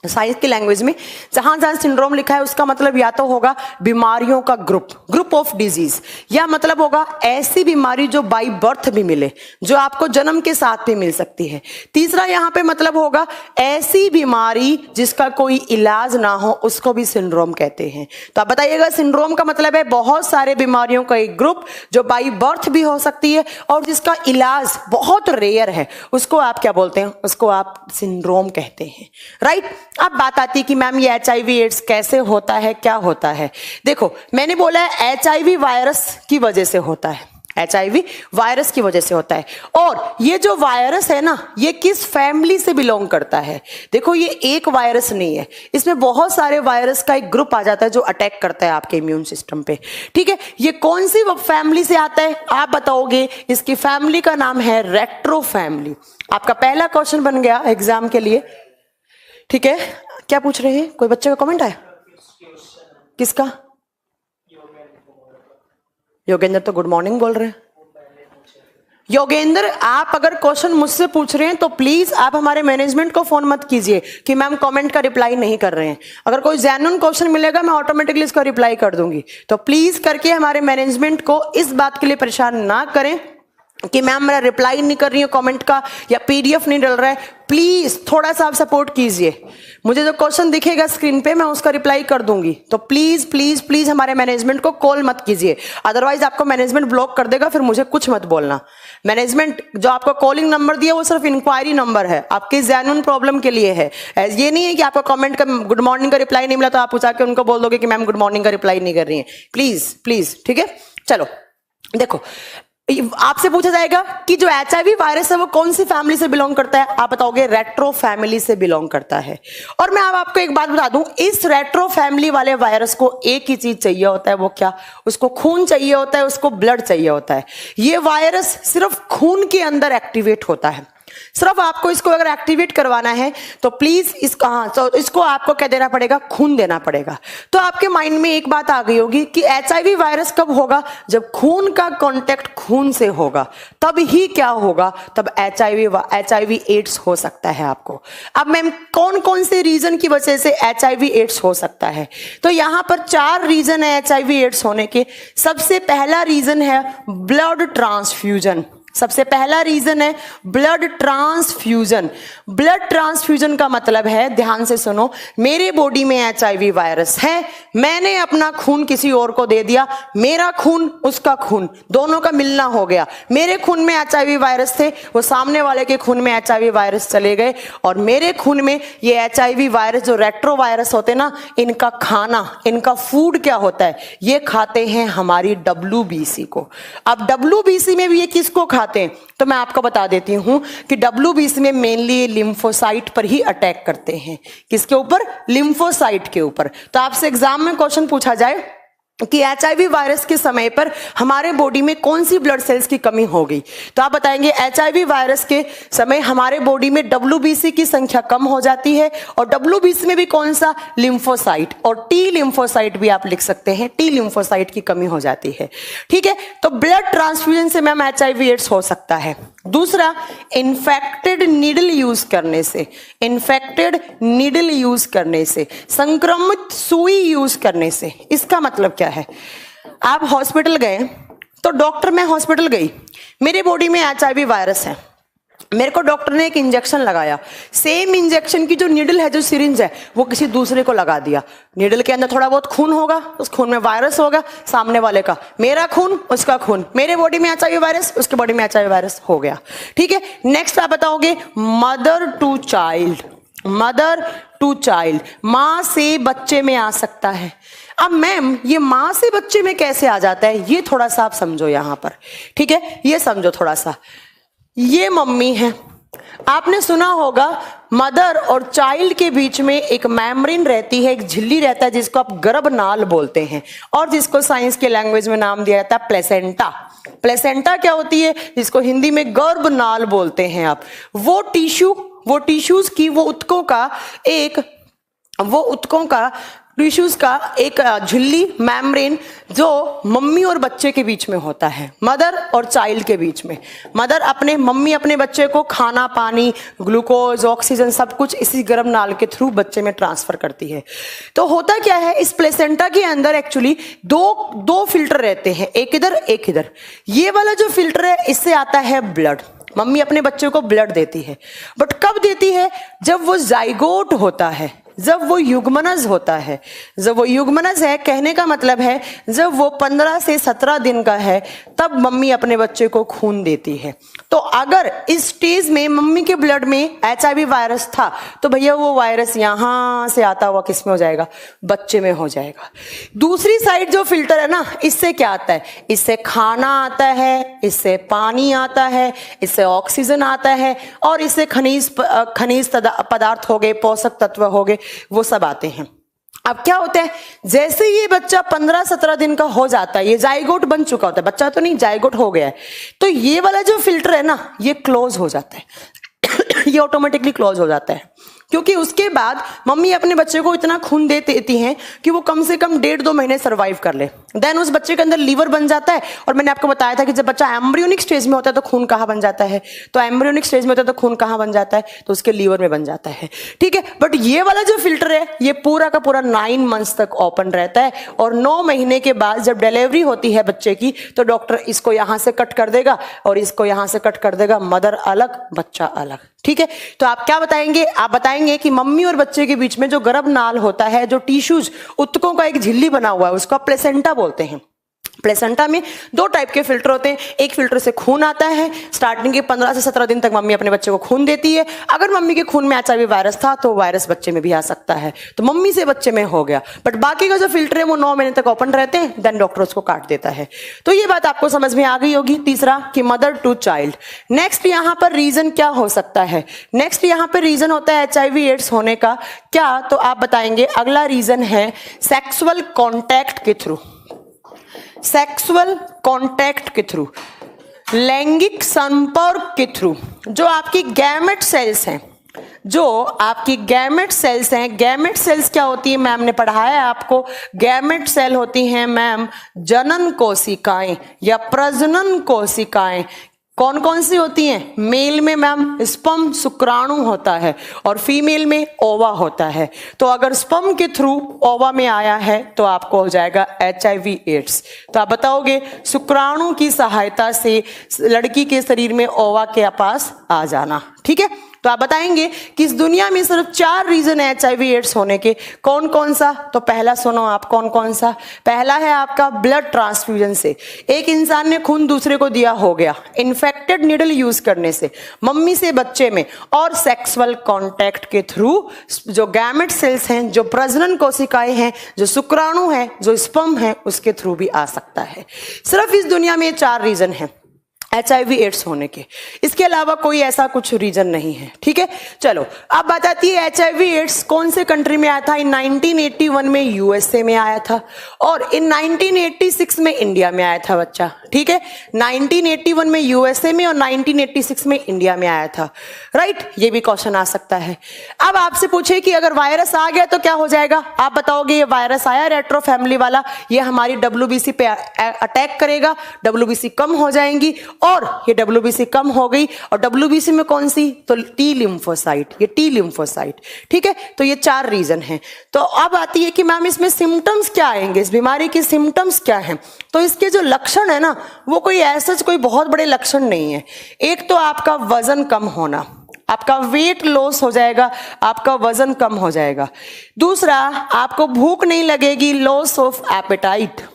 साइंस की लैंग्वेज में, जहां जहां सिंड्रोम लिखा है उसका मतलब या तो होगा बीमारियों का ग्रुप, ग्रुप ऑफ डिजीज, या मतलब होगा ऐसी बीमारी जो बाय बर्थ भी मिले, जो आपको जन्म के साथ भी मिल सकती है। तीसरा यहां पे मतलब होगा ऐसी बीमारी जिसका कोई इलाज ना हो, उसको भी सिंड्रोम कहते हैं। तो आप बताइएगा सिंड्रोम का मतलब है बहुत सारे बीमारियों का एक ग्रुप जो बाय बर्थ भी हो सकती है और जिसका इलाज बहुत रेयर है, उसको आप क्या बोलते हैं, उसको आप सिंड्रोम कहते हैं, राइट। अब बात आती है कि मैम ये HIV एड्स कैसे होता है, क्या होता है। देखो मैंने बोला है HIV वायरस की वजह से होता है, HIV वायरस की वजह से होता है। और ये जो वायरस है ना, ये किस फैमिली से बिलोंग करता है, देखो ये एक वायरस नहीं है, इसमें बहुत सारे वायरस का एक ग्रुप आ जाता है जो अटैक करता है आपके इम्यून सिस्टम पे, ठीक है। ये कौन सी फैमिली से आता है आप बताओगे, इसकी फैमिली का नाम है रेट्रो फैमिली। आपका पहला क्वेश्चन बन गया एग्जाम के लिए, ठीक है। क्या पूछ रहे हैं, कोई बच्चे का कमेंट आया, किसका, योगेंद्र तो गुड मॉर्निंग बोल रहे हैं। योगेंद्र आप अगर क्वेश्चन मुझसे पूछ रहे हैं तो प्लीज आप हमारे मैनेजमेंट को फोन मत कीजिए कि मैम कमेंट का रिप्लाई नहीं कर रहे हैं। अगर कोई जेन्युइन क्वेश्चन मिलेगा मैं ऑटोमेटिकली इसका रिप्लाई कर दूंगी, तो प्लीज करके हमारे मैनेजमेंट को इस बात के लिए परेशान ना करें कि मैम मेरा रिप्लाई नहीं कर रही हूँ कमेंट का या PDF नहीं डल रहा है। प्लीज थोड़ा सा आप सपोर्ट कीजिए, मुझे जो क्वेश्चन दिखेगा स्क्रीन पे मैं उसका रिप्लाई कर दूंगी, तो प्लीज प्लीज प्लीज हमारे मैनेजमेंट को कॉल मत कीजिए, अदरवाइज आपको मैनेजमेंट ब्लॉक कर देगा, फिर मुझे कुछ मत बोलना। मैनेजमेंट जो आपको कॉलिंग नंबर दिया वो सिर्फ इंक्वायरी नंबर है, आपके जेन्युइन प्रॉब्लम के लिए है। ये नहीं है कि आपको कमेंट का गुड मॉर्निंग का रिप्लाई नहीं मिला तो आप जाके उनको बोल दोगे कि मैम गुड मॉर्निंग का रिप्लाई नहीं कर रही है। प्लीज प्लीज, ठीक है। चलो देखो आपसे पूछा जाएगा कि जो HIV वायरस है वो कौन सी फैमिली से बिलोंग करता है, आप बताओगे रेट्रो फैमिली से बिलोंग करता है। और मैं अब आपको एक बात बता दूं, इस रेट्रो फैमिली वाले वायरस को एक ही चीज चाहिए होता है, वो क्या, उसको खून चाहिए होता है, उसको ब्लड चाहिए होता है। ये वायरस सिर्फ खून के अंदर एक्टिवेट होता है, सिर्फ आपको इसको अगर एक्टिवेट करवाना है तो प्लीज इसको आपको क्या देना पड़ेगा, खून देना पड़ेगा। तो आपके माइंड में एक बात आ गई होगी कि HIV वायरस कब होगा, जब खून का कांटेक्ट खून से होगा, तब ही क्या होगा, तब HIV एड्स हो सकता है आपको। अब मैम कौन कौन से रीजन की वजह से HIV एड्स हो सकता है, तो यहां पर 4 रीजन है HIV एड्स होने के। सबसे पहला रीजन है ब्लड ट्रांसफ्यूजन। सबसे पहला रीजन है ब्लड ट्रांसफ्यूजन। ब्लड ट्रांसफ्यूजन का मतलब है, ध्यान से सुनो, मेरे बॉडी में HIV वायरस है, मैंने अपना खून किसी और को दे दिया, मेरा खून उसका खून दोनों का मिलना हो गया। मेरे खून में HIV वायरस थे, वो सामने वाले के खून में HIV वायरस चले गए, और मेरे खून में ये HIV वायरस जो रेट्रो वायरस होते ना, इनका खाना, इनका फूड क्या होता है, ये खाते हैं हमारी WBC को। अब WBC में भी ये किसको खाते हैं, तो मैं आपको बता देती हूं कि WBC में मेनली लिम्फोसाइट पर ही अटैक करते हैं। किसके ऊपर? लिम्फोसाइट के ऊपर। तो आपसे एग्जाम में क्वेश्चन पूछा जाए कि HIV वायरस के समय पर हमारे बॉडी में कौन सी ब्लड सेल्स की कमी हो गई, तो आप बताएंगे HIV वायरस के समय हमारे बॉडी में WBC की संख्या कम हो जाती है, और WBC में भी कौन सा? लिम्फोसाइट, और T लिम्फोसाइट भी आप लिख सकते हैं, T लिम्फोसाइट की कमी हो जाती है। ठीक है, तो ब्लड ट्रांसफ्यूजन से मैम HIV एड्स हो सकता है। दूसरा, इन्फेक्टेड नीडल यूज करने से, इन्फेक्टेड नीडल यूज करने से, संक्रमित सुई यूज करने से। इसका मतलब क्या है? आप हॉस्पिटल गए, तो डॉक्टर, मैं हॉस्पिटल गई, मेरे बॉडी में HIV वायरस है, मेरे को डॉक्टर ने एक इंजेक्शन लगाया, सेम इंजेक्शन की जो नीडल है, जो सिरिंज है, वो किसी दूसरे को लगा दिया। नीडल के अंदर थोड़ा बहुत खून होगा, उस खून में वायरस होगा, सामने वाले का, मेरा खून उसका खून, मेरे बॉडी में HIV वायरस, उसके बॉडी में HIV वायरस हो गया। ठीक है, नेक्स्ट आप बताओगे mother to child. Mother to child, मां से बच्चे में आ सकता है। अब मैम ये मां से बच्चे में कैसे आ जाता है, ये थोड़ा सा आप समझो यहां पर। ठीक है, ये समझो थोड़ा सा। ये मम्मी है, आपने सुना होगा मदर और चाइल्ड के बीच में एक मेम्ब्रेन रहती है, एक झिल्ली रहता है, जिसको आप गर्भनाल बोलते हैं, और जिसको साइंस के लैंग्वेज में नाम दिया जाता है प्लेसेंटा। प्लेसेंटा क्या होती है, जिसको हिंदी में गर्भनाल बोलते हैं आप। वो टिश्यूज की, वो उत्तकों का एक झिल्ली, मेम्ब्रेन, जो मम्मी और बच्चे के बीच में होता है, मदर और चाइल्ड के बीच में। मम्मी अपने बच्चे को खाना, पानी, ग्लूकोज, ऑक्सीजन सब कुछ इसी गर्भनाल के थ्रू बच्चे में ट्रांसफर करती है। तो होता क्या है, इस प्लेसेंटा के अंदर एक्चुअली दो फिल्टर रहते हैं, एक इधर एक इधर। ये वाला जो फिल्टर है, इससे आता है ब्लड, मम्मी अपने बच्चे को ब्लड देती है, बट कब देती है? जब वो जाइगोट होता है, जब वो युग्मनज होता है। जब वो युग्मनज है, कहने का मतलब है जब वो 15 से 17 दिन का है, तब मम्मी अपने बच्चे को खून देती है। तो अगर इस स्टेज में मम्मी के ब्लड में HIV वायरस था, तो भैया वो वायरस यहां से आता हुआ किस में हो जाएगा? बच्चे में हो जाएगा। दूसरी साइड जो फिल्टर है ना, इससे क्या आता है? इससे खाना आता है, इससे पानी आता है, इससे ऑक्सीजन आता है, और इससे खनिज पदार्थ हो गए, पोषक तत्व हो गए, वो सब आते हैं। अब क्या होता है, जैसे ये बच्चा 15-17 दिन का हो जाता है, ये जाइगोट बन चुका होता है, बच्चा तो नहीं, जाइगोट हो गया है, तो ये वाला जो फिल्टर है ना, ये क्लोज हो जाता है ये ऑटोमेटिकली क्लोज हो जाता है, क्योंकि उसके बाद मम्मी अपने बच्चे को इतना खून दे देती हैं कि वो कम से कम 1.5-2 महीने सर्वाइव कर ले। देन उस बच्चे के अंदर लीवर बन जाता है, और मैंने आपको बताया था कि जब बच्चा एम्ब्रियोनिक स्टेज में होता है तो खून कहाँ बन जाता है, तो एम्ब्रियोनिक स्टेज में होता है तो खून कहाँ बन जाता है, तो उसके लीवर में बन जाता है। ठीक है, बट ये वाला जो फिल्टर है, ये पूरा का पूरा 9 मंथ्स तक ओपन रहता है, और 9 महीने के बाद जब डिलीवरी होती है बच्चे की, तो डॉक्टर इसको यहां से कट कर देगा और इसको यहां से कट कर देगा, मदर अलग, बच्चा अलग। ठीक है, तो आप क्या बताएंगे? आप बताएंगे कि मम्मी और बच्चे के बीच में जो गर्भनाल होता है, जो टिश्यूज, उत्तकों का एक झिल्ली बना हुआ है, उसको प्लेसेंटा बोलते हैं। प्लेसेंटा में 2 टाइप के फिल्टर होते हैं। एक फिल्टर से खून आता है, स्टार्टिंग के 15 से 17 दिन तक मम्मी अपने बच्चे को खून देती है। अगर मम्मी के खून में HIV वायरस था, तो वायरस बच्चे में भी आ सकता है, तो मम्मी से बच्चे में हो गया। बट बाकी का जो फिल्टर है वो 9 महीने तक ओपन रहते हैं, देन डॉक्टर उसको काट देता है। तो ये बात आपको समझ में आ गई होगी। तीसरा कि मदर टू चाइल्ड। नेक्स्ट यहाँ पर रीजन क्या हो सकता है? नेक्स्ट यहाँ पर रीजन होता है HIV एड्स होने का क्या, तो आप बताएंगे अगला रीजन है सेक्सुअल कॉन्टैक्ट के थ्रू। सेक्सुअल कॉन्टैक्ट के थ्रू, लैंगिक संपर्क के थ्रू, जो आपकी गैमेट सेल्स हैं, जो आपकी गैमेट सेल्स हैं। गैमेट सेल्स क्या होती है? मैम ने पढ़ाया है आपको। गैमेट सेल होती हैं मैम जनन कोशिकाएं या प्रजनन कोशिकाएं। कौन कौन सी होती हैं? मेल में मैम स्पर्म शुक्राणु होता है और फीमेल में ओवा होता है। तो अगर स्पर्म के थ्रू ओवा में आया है तो आपको हो जाएगा HIV एड्स। तो आप बताओगे शुक्राणु की सहायता से लड़की के शरीर में ओवा के पास आ जाना। ठीक है, तो आप बताएंगे कि इस दुनिया में सिर्फ 4 रीजन है HIV एड्स होने के। कौन कौन सा? तो पहला सुनो आप, कौन कौन सा? पहला है आपका ब्लड ट्रांसफ्यूजन से, एक इंसान ने खून दूसरे को दिया हो गया, इन्फेक्टेड नीडल यूज करने से, मम्मी से बच्चे में, और सेक्सुअल कांटेक्ट के थ्रू जो गैमेट सेल्स हैं, जो प्रजनन कोशिकाएं हैं, जो शुक्राणु है, जो स्पर्म है, उसके थ्रू भी आ सकता है। सिर्फ इस दुनिया में 4 रीजन है HIV एड्स होने के, इसके अलावा कोई ऐसा कुछ रीजन नहीं है। ठीक है, चलो अब बात आती है HIV एड्स कौन से कंट्री में आया था? इन 1981 में USA में आया था और इन 1986 में इंडिया में आया था बच्चा। ठीक है, 1981 में USA में और 1986 में इंडिया में आया था। राइट, ये भी क्वेश्चन आ सकता है। अब आपसे पूछे कि अगर वायरस आ गया तो क्या हो जाएगा? आप बताओगे ये वायरस आया रेट्रो फैमिली वाला, ये हमारी WBC पे अटैक करेगा, WBC कम हो जाएंगी, और ये WBC कम हो गई और WBC में कौन सी? तो T लिम्फोसाइट, ये T लिम्फोसाइट। ठीक है, तो ये 4 रीजन हैं। तो अब आती है कि मैम इसमें सिम्टम्स क्या आएंगे, इस बीमारी के सिम्टम्स क्या हैं? तो इसके जो लक्षण है ना, वो कोई ऐसा कोई बहुत बड़े लक्षण नहीं है। एक तो आपका वजन कम होना, आपका वेट लॉस हो जाएगा, आपका वजन कम हो जाएगा। दूसरा, आपको भूख नहीं लगेगी, loss of appetite,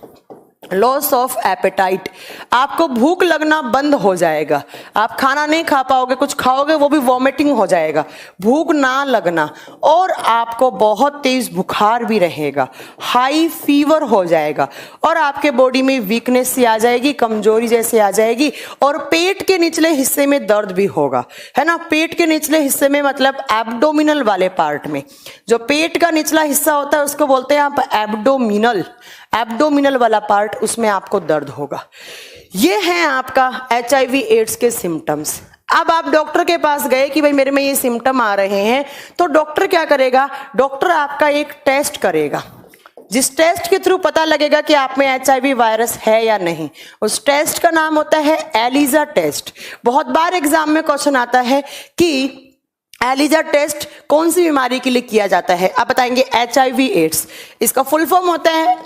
loss of appetite, आपको भूख लगना बंद हो जाएगा, आप खाना नहीं खा पाओगे, कुछ खाओगे वो भी वॉमिटिंग हो जाएगा, भूख ना लगना, और आपको बहुत तेज बुखार भी रहेगा, हाई फीवर हो जाएगा, और आपके बॉडी में वीकनेस सी आ जाएगी, कमजोरी जैसे आ जाएगी, और पेट के निचले हिस्से में दर्द भी होगा, है ना। पेट के निचले हिस्से में मतलब एब्डोमिनल वाले पार्ट में, जो पेट का निचला हिस्सा होता है उसको बोलते हैं आप एब्डोमिनल, एब्डोमिनल वाला पार्ट, उसमें आपको दर्द होगा। ये है आपका HIV एड्स के सिम्टम्स। अब आप डॉक्टर के पास गए कि भाई मेरे में ये सिम्टम आ रहे हैं, तो डॉक्टर क्या करेगा? डॉक्टर आपका एक टेस्ट करेगा, जिस टेस्ट के थ्रू पता लगेगा कि आप में HIV वायरस है या नहीं। उस टेस्ट का नाम होता है एलिजा टेस्ट। बहुत बार एग्जाम में क्वेश्चन आता है कि एलिजा टेस्ट कौन सी बीमारी के लिए किया जाता है? आप बताएंगे HIV एड्स। इसका फुल फॉर्म होता है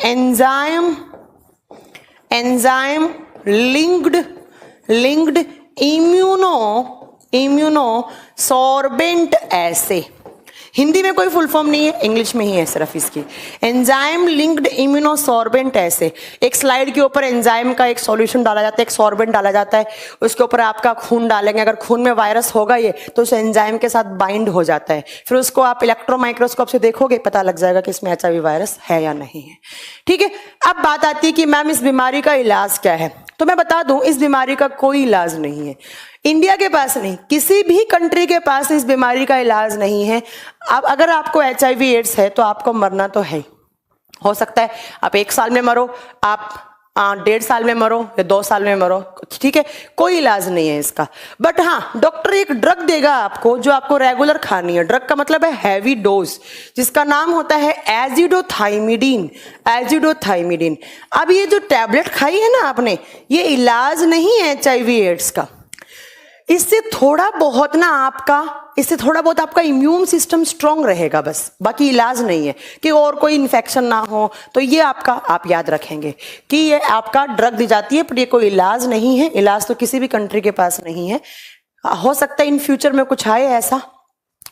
एंजाइम लिंक्ड इम्यूनो सॉर्बेंट एसे। हिंदी में कोई फुल फॉर्म नहीं है, इंग्लिश में ही है सिर्फ इसकी, एंजाइम लिंक्ड इम्यूनोसॉर्बेंट ऐसे। एक स्लाइड के ऊपर एंजाइम का एक सॉल्यूशन डाला जाता है, एक सॉर्बेंट डाला जाता है, उसके ऊपर आपका खून डालेंगे, अगर खून में वायरस होगा ये तो उस एंजाइम के साथ बाइंड हो जाता है, फिर उसको आप इलेक्ट्रो माइक्रोस्कोप से देखोगे, पता लग जाएगा कि इसमें HIV वायरस है या नहीं है। ठीक है, अब बात आती है कि मैम इस बीमारी का इलाज क्या है? तो मैं बता दूं, इस बीमारी का कोई इलाज नहीं है, इंडिया के पास नहीं, किसी भी कंट्री के पास इस बीमारी का इलाज नहीं है। अब अगर आपको HIV एड्स है तो आपको मरना तो है, हो सकता है आप 1 साल में मरो, आप 1.5 साल में मरो या 2 साल में मरो, ठीक है, कोई इलाज नहीं है इसका। बट हाँ, डॉक्टर एक ड्रग देगा आपको जो आपको रेगुलर खानी है। ड्रग का मतलब है हैवी डोज, जिसका नाम होता है एजिडोथाइमिडीन। अब ये जो टैबलेट खाई है ना आपने, ये इलाज नहीं है HIV एड्स का। इससे थोड़ा बहुत आपका इम्यून सिस्टम स्ट्रांग रहेगा बस, बाकी इलाज नहीं है कि और कोई इन्फेक्शन ना हो। तो ये आपका, आप याद रखेंगे कि ये आपका ड्रग दी जाती है, पर ये कोई इलाज नहीं है। इलाज तो किसी भी कंट्री के पास नहीं है, हो सकता है इन फ्यूचर में कुछ आए ऐसा,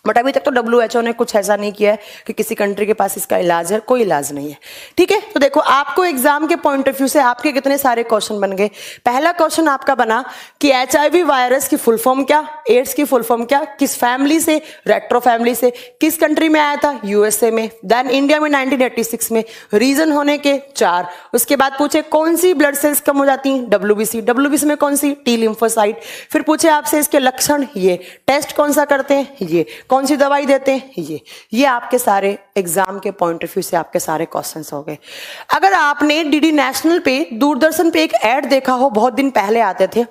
बट अभी तक तो WHO ने कुछ ऐसा नहीं किया है कि किसी कंट्री के पास इसका इलाज है, कोई इलाज नहीं है। ठीक है, तो देखो आपको एग्जाम के पॉइंट ऑफ व्यू से आपके कितने सारे क्वेश्चन बन गए। पहला क्वेश्चन आपका बना कि HIV वायरस की फुल फॉर्म क्या, एड्स की फुल फॉर्म क्या, किस फैमिली से, रेट्रो फैमिली से, किस कंट्री में आया था, USA में, देन इंडिया में 1986 में, रीजन होने के 4। उसके बाद पूछे कौन सी ब्लड सेल्स कम हो जाती हैं, WBC में कौन सी, T लिम्फोसाइट। फिर पूछे आपसे इसके लक्षण, ये टेस्ट कौन सा करते हैं, ये कौन सी दवाई देते हैं, ये आपके सारे एग्जाम के पॉइंट ऑफ व्यू से आपके सारे क्वेश्चंस हो गए। अगर आपने DD नेशनल पे, दूरदर्शन पे एक ऐड देखा हो, बहुत दिन पहले आते थे,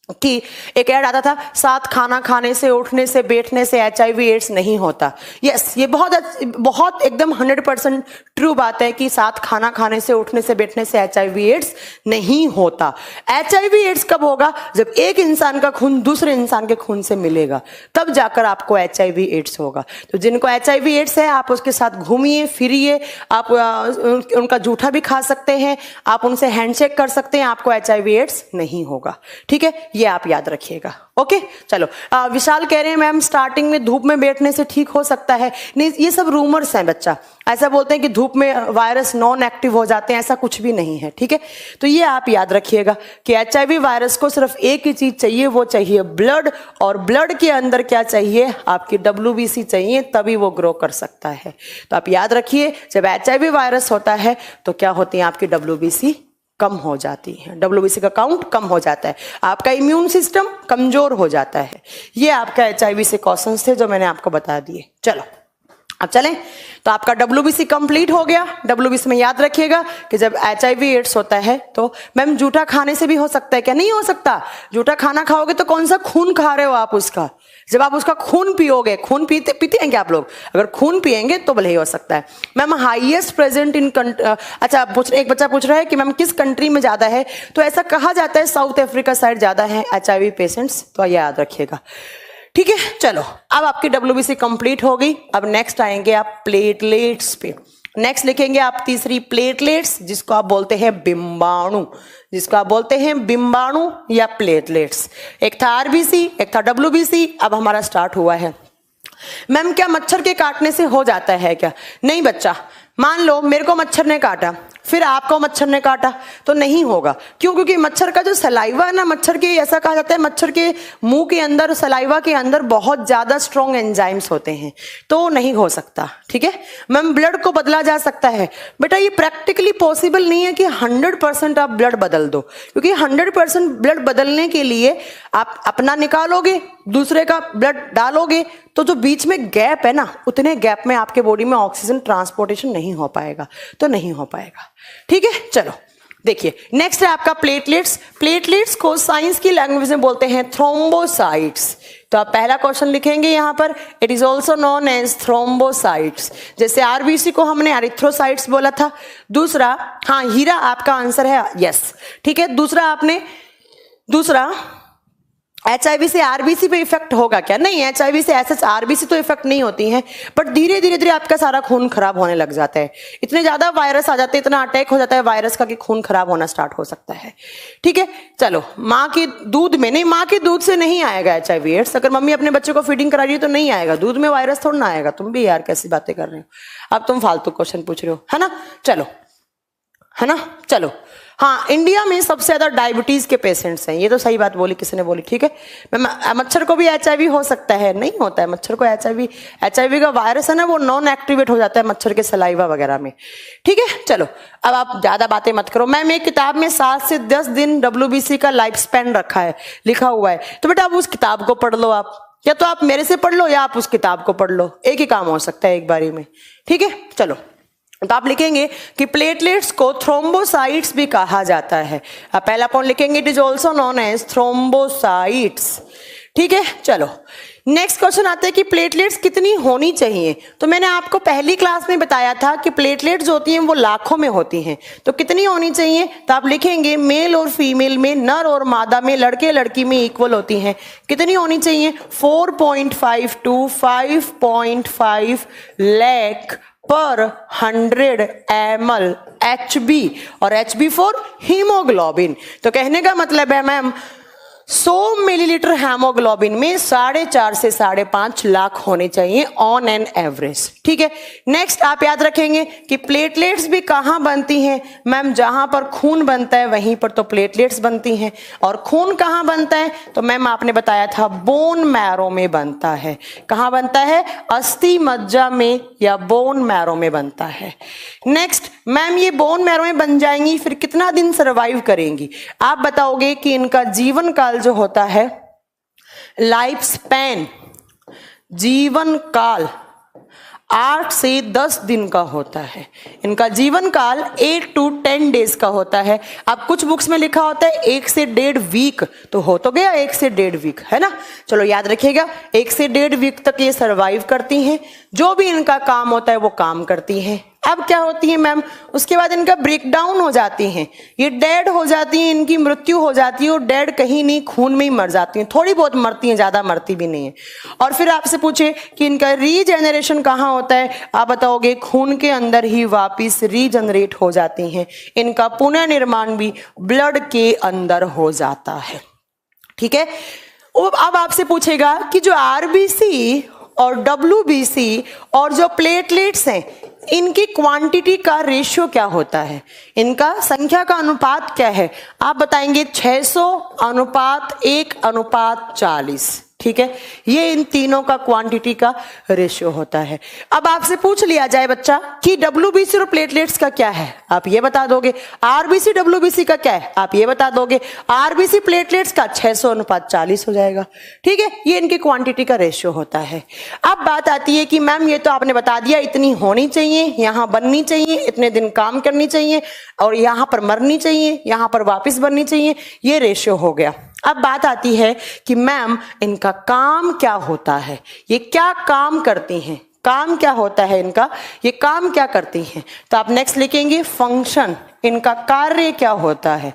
कि एक ऐड आता था, साथ खाना खाने से, उठने से, बैठने से HIV एड्स नहीं होता। यस, ये बहुत एकदम 100% ट्रू बात है कि साथ खाना खाने से, उठने से, बैठने से HIV एड्स नहीं होता। HIV एड्स कब होगा? जब एक इंसान का खून दूसरे इंसान के खून से मिलेगा, तब जाकर आपको HIV एड्स होगा। तो जिनको HIV एड्स है, आप उसके साथ घूमिए फिरिए, आप उनका जूठा भी खा सकते हैं, आप उनसे हैंडशेक कर सकते हैं, आपको HIV एड्स नहीं होगा। ठीक है, ये आप याद रखिएगा। ओके, चलो। विशाल कह रहे हैं मैम स्टार्टिंग में धूप में बैठने से ठीक हो सकता है। नहीं, ये सब रूमर्स हैं बच्चा। ऐसा बोलते हैं कि धूप में वायरस नॉन एक्टिव हो जाते हैं, ऐसा कुछ भी नहीं है। ठीक है, तो ये आप याद रखिएगा कि HIV वायरस को सिर्फ एक ही चीज चाहिए, वो चाहिए ब्लड, और ब्लड के अंदर क्या चाहिए? आपकी WBC चाहिए, तभी वो ग्रो कर सकता है। तो आप याद रखिए, जब HIV वायरस होता है तो क्या होती है? आपकी WBC कम हो जाती है, WBC का काउंट कम हो जाता है, आपका इम्यून सिस्टम कमजोर हो जाता है। ये आपका HIV से क्वेश्चंस थे जो मैंने आपको बता दिए। चलो अब चलें, तो आपका WBC कंप्लीट हो गया। WBC में याद रखिएगा कि जब HIV एड्स होता है तो मैम जूठा खाने से भी हो सकता है क्या? नहीं हो सकता। जूठा खाना खाओगे तो कौन सा खून खा रहे हो आप उसका? जब आप उसका खून पियोगे, खून पीते हैं क्या आप लोग? अगर खून पिएंगे तो भले ही हो सकता है। मैम हाईएस्ट प्रेजेंट इन अच्छा, एक बच्चा पूछ रहा है कि मैम किस कंट्री में ज्यादा है? तो ऐसा कहा जाता है साउथ अफ्रीका साइड ज्यादा है HIV पेशेंट्स, तो याद रखिएगा। ठीक है, चलो अब आपकी WBC कंप्लीट हो गई। अब नेक्स्ट आएंगे आप प्लेटलेट्स पे। नेक्स्ट लिखेंगे आप तीसरी प्लेटलेट्स, जिसको आप बोलते हैं बिंबाणु, जिसको आप बोलते हैं बिंबाणु या प्लेटलेट्स। एक था RBC, एक था WBC, अब हमारा स्टार्ट हुआ है। मैम क्या मच्छर के काटने से हो जाता है क्या? नहीं बच्चा, मान लो मेरे को मच्छर ने काटा, फिर आपको मच्छर ने काटा, तो नहीं होगा। क्यों? क्योंकि मच्छर का जो सलाइवा है ना, मच्छर के, ऐसा कहा जाता है मच्छर के मुंह के अंदर, सलाइवा के अंदर बहुत ज्यादा स्ट्रॉन्ग एंजाइम्स होते हैं, तो नहीं हो सकता। ठीक है मैम, ब्लड को बदला जा सकता है। बेटा ये प्रैक्टिकली पॉसिबल नहीं है कि 100% आप ब्लड बदल दो, क्योंकि 100% ब्लड बदलने के लिए आप अपना निकालोगे, दूसरे का ब्लड डालोगे, तो जो बीच में गैप है ना, उतने गैप में आपके बॉडी में ऑक्सीजन ट्रांसपोर्टेशन नहीं हो पाएगा, तो नहीं हो पाएगा। ठीक है, चलो देखिए नेक्स्ट है आपका प्लेटलेट्स। प्लेटलेट्स को साइंस की लैंग्वेज में बोलते हैं थ्रोम्बोसाइट्स। तो आप पहला क्वेश्चन लिखेंगे यहां पर, it is also known as thrombocytes. जैसे RBC को हमने एरिथ्रोसाइट्स बोला था। दूसरा, हाँ हीरा आपका आंसर है यस। ठीक है, दूसरा HIV से RBC पे इफेक्ट होगा क्या? नहीं, HIV से ऐसा RBC तो इफेक्ट नहीं होती है, बट धीरे धीरे आपका सारा खून खराब होने लग जाता है। इतने ज्यादा वायरस आ जाते हैं, इतना अटैक हो जाता है वायरस का कि खून खराब होना स्टार्ट हो सकता है। ठीक है, चलो माँ के दूध में नहीं, माँ के दूध से नहीं आएगा HIV एड्स। अगर मम्मी अपने बच्चे को फीडिंग करा रही है तो नहीं आएगा, दूध में वायरस थोड़ा ना आएगा। तुम भी यार कैसी बातें कर रहे हो, अब तुम फालतू क्वेश्चन पूछ रहे हो, है ना? चलो हाँ, इंडिया में सबसे ज्यादा डायबिटीज के पेशेंट्स हैं, ये तो सही बात बोली किसी ने बोली। ठीक है, मच्छर को भी HIV हो सकता है? नहीं होता है मच्छर को HIV का वायरस है ना, वो नॉन एक्टिवेट हो जाता है मच्छर के सलाइवा वगैरह में। ठीक है, चलो अब आप ज्यादा बातें मत करो। मैम एक किताब में 7 से 10 दिन WBC का लाइफ स्पैन लिखा हुआ है, तो बेटा आप उस किताब को पढ़ लो। आप या तो आप मेरे से पढ़ लो या आप उस किताब को पढ़ लो, एक ही काम हो सकता है एक बारी में। ठीक है, चलो तो आप लिखेंगे कि प्लेटलेट्स को थ्रोम्बोसाइट्स भी कहा जाता है। आप पहला पॉइंट लिखेंगे, it is also known as thrombocytes. ठीक है, चलो नेक्स्ट क्वेश्चन आता है कि प्लेटलेट्स कितनी होनी चाहिए। तो मैंने आपको पहली क्लास में बताया था कि प्लेटलेट्स जो होती हैं वो लाखों में होती हैं, तो कितनी होनी चाहिए? तो आप लिखेंगे मेल और फीमेल में, नर और मादा में, लड़के लड़की में इक्वल होती हैं। कितनी होनी चाहिए? 4.5 to 5.5 लाख पर 100 ml HB, और HB फॉर हीमोग्लोबिन। तो कहने का मतलब है मैम 100 मिलीलीटर हेमोग्लोबिन में 4.5 से 5.5 लाख होने चाहिए ऑन एन एवरेज। ठीक है, नेक्स्ट आप याद रखेंगे कि प्लेटलेट्स भी कहाँ बनती हैं? मैम जहां पर खून बनता है वहीं पर तो प्लेटलेट्स बनती हैं। और खून कहाँ बनता है? तो मैम आपने बताया था बोन मैरो में बनता है। कहाँ बनता है? अस्थि मज्जा में या बोन मैरो में बनता है। नेक्स्ट मैम ये बोन मैरो में बन जाएंगी, फिर कितना दिन सर्वाइव करेंगी? आप बताओगे कि इनका जीवन काल जो होता है, लाइफ स्पैन, जीवन काल 8 से 10 दिन का होता है। इनका जीवन काल 8 to 10 डेज का होता है। अब कुछ बुक्स में लिखा होता है 1 से 1.5 वीक, तो हो तो गया 1 से 1.5 वीक, है ना। चलो याद रखिएगा 1 से 1.5 वीक तक ये सरवाइव करती हैं, जो भी इनका काम होता है वो काम करती हैं। अब क्या होती है मैम, उसके बाद इनका ब्रेकडाउन हो जाती हैं, ये डेड हो जाती हैं, इनकी मृत्यु हो जाती है। और डेड कहीं नहीं, खून में ही मर जाती हैं, थोड़ी बहुत मरती हैं, ज्यादा मरती भी नहीं है। और फिर आपसे पूछे कि इनका रीजेनरेशन कहाँ होता है, आप बताओगे खून के अंदर ही वापिस रीजनरेट हो जाती हैं। इनका पुनर्निर्माण भी ब्लड के अंदर हो जाता है, ठीक है। अब आपसे पूछेगा कि जो आरबीसी और डब्ल्यूबीसी और जो प्लेटलेट्स हैं, इनकी क्वांटिटी का रेशियो क्या होता है, इनका संख्या का अनुपात क्या है। आप बताएंगे 600:1:40, ठीक है। ये इन तीनों का क्वांटिटी का रेशियो होता है। अब आपसे पूछ लिया जाए बच्चा कि डब्ल्यूबीसी और प्लेटलेट्स का क्या है, आप ये बता दोगे। आरबीसी डब्ल्यूबीसी का क्या है, आप ये बता दोगे। आरबीसी प्लेटलेट्स का 600:40 हो जाएगा, ठीक है। ये इनकी क्वांटिटी का रेशियो होता है। अब बात आती है कि मैम ये तो आपने बता दिया, इतनी होनी चाहिए, यहां बननी चाहिए, इतने दिन काम करनी चाहिए, और यहां पर मरनी चाहिए, यहां पर वापिस बननी चाहिए, ये रेशियो हो गया। अब बात आती है कि मैम इनका काम क्या होता है, ये क्या काम करती हैं, काम क्या होता है इनका, ये काम क्या करती हैं। तो आप नेक्स्ट लिखेंगे फंक्शन, इनका कार्य क्या होता है।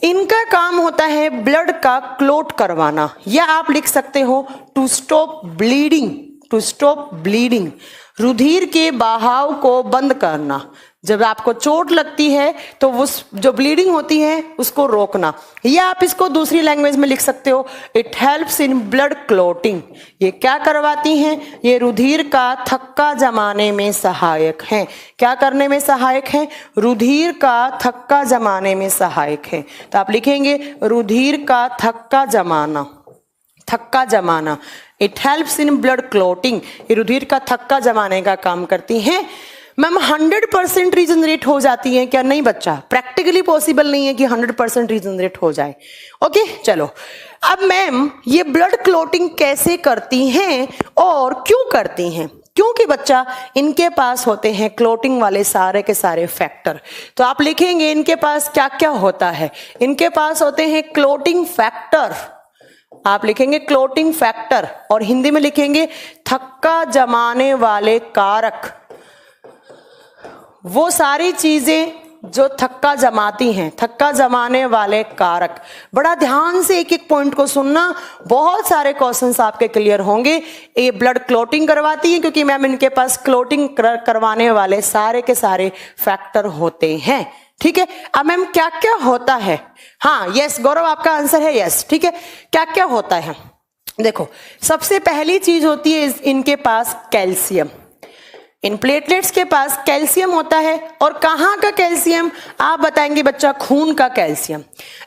इनका काम होता है ब्लड का क्लोट करवाना, या आप लिख सकते हो to stop bleeding, to stop bleeding, रुधिर के बहाव को बंद करना। जब आपको चोट लगती है तो उस जो ब्लीडिंग होती है उसको रोकना, या आप इसको दूसरी लैंग्वेज में लिख सकते हो it helps in blood clotting. ये क्या करवाती हैं, ये रुधिर का थक्का जमाने में सहायक हैं। क्या करने में सहायक हैं, रुधिर का थक्का जमाने में सहायक है। तो आप लिखेंगे रुधिर का थक्का जमाना, थक्का जमाना, it helps in blood clotting, ये रुधिर का थक्का जमाने का काम करती हैं। मैम 100% रीजनरेट हो जाती है क्या, नहीं बच्चा, प्रैक्टिकली पॉसिबल नहीं है कि 100% रीजनरेट हो जाए। ओके चलो, अब मैम ये ब्लड क्लोटिंग कैसे करती हैं और क्यों करती हैं, क्योंकि बच्चा इनके पास होते हैं क्लोटिंग वाले सारे के सारे फैक्टर। तो आप लिखेंगे इनके पास क्या क्या होता है, इनके पास होते हैं क्लोटिंग फैक्टर, आप लिखेंगे क्लोटिंग फैक्टर, और हिंदी में लिखेंगे थक्का जमाने वाले कारक। वो सारी चीजें जो थक्का जमाती हैं, थक्का जमाने वाले कारक। बड़ा ध्यान से एक एक पॉइंट को सुनना, बहुत सारे क्वेश्चंस आपके क्लियर होंगे। ये ब्लड क्लोटिंग करवाती है क्योंकि मैम इनके पास क्लोटिंग करवाने वाले सारे के सारे फैक्टर होते हैं, ठीक है। अब मैम क्या क्या होता है, हाँ यस गौरव आपका आंसर है यस, ठीक है। क्या क्या होता है, देखो सबसे पहली चीज होती है इनके पास कैल्शियम। इन प्लेटलेट्स के पास कैल्शियम होता है, और कहाँ का कैल्शियम, आप बताएंगे बच्चा खून का कैल्शियम।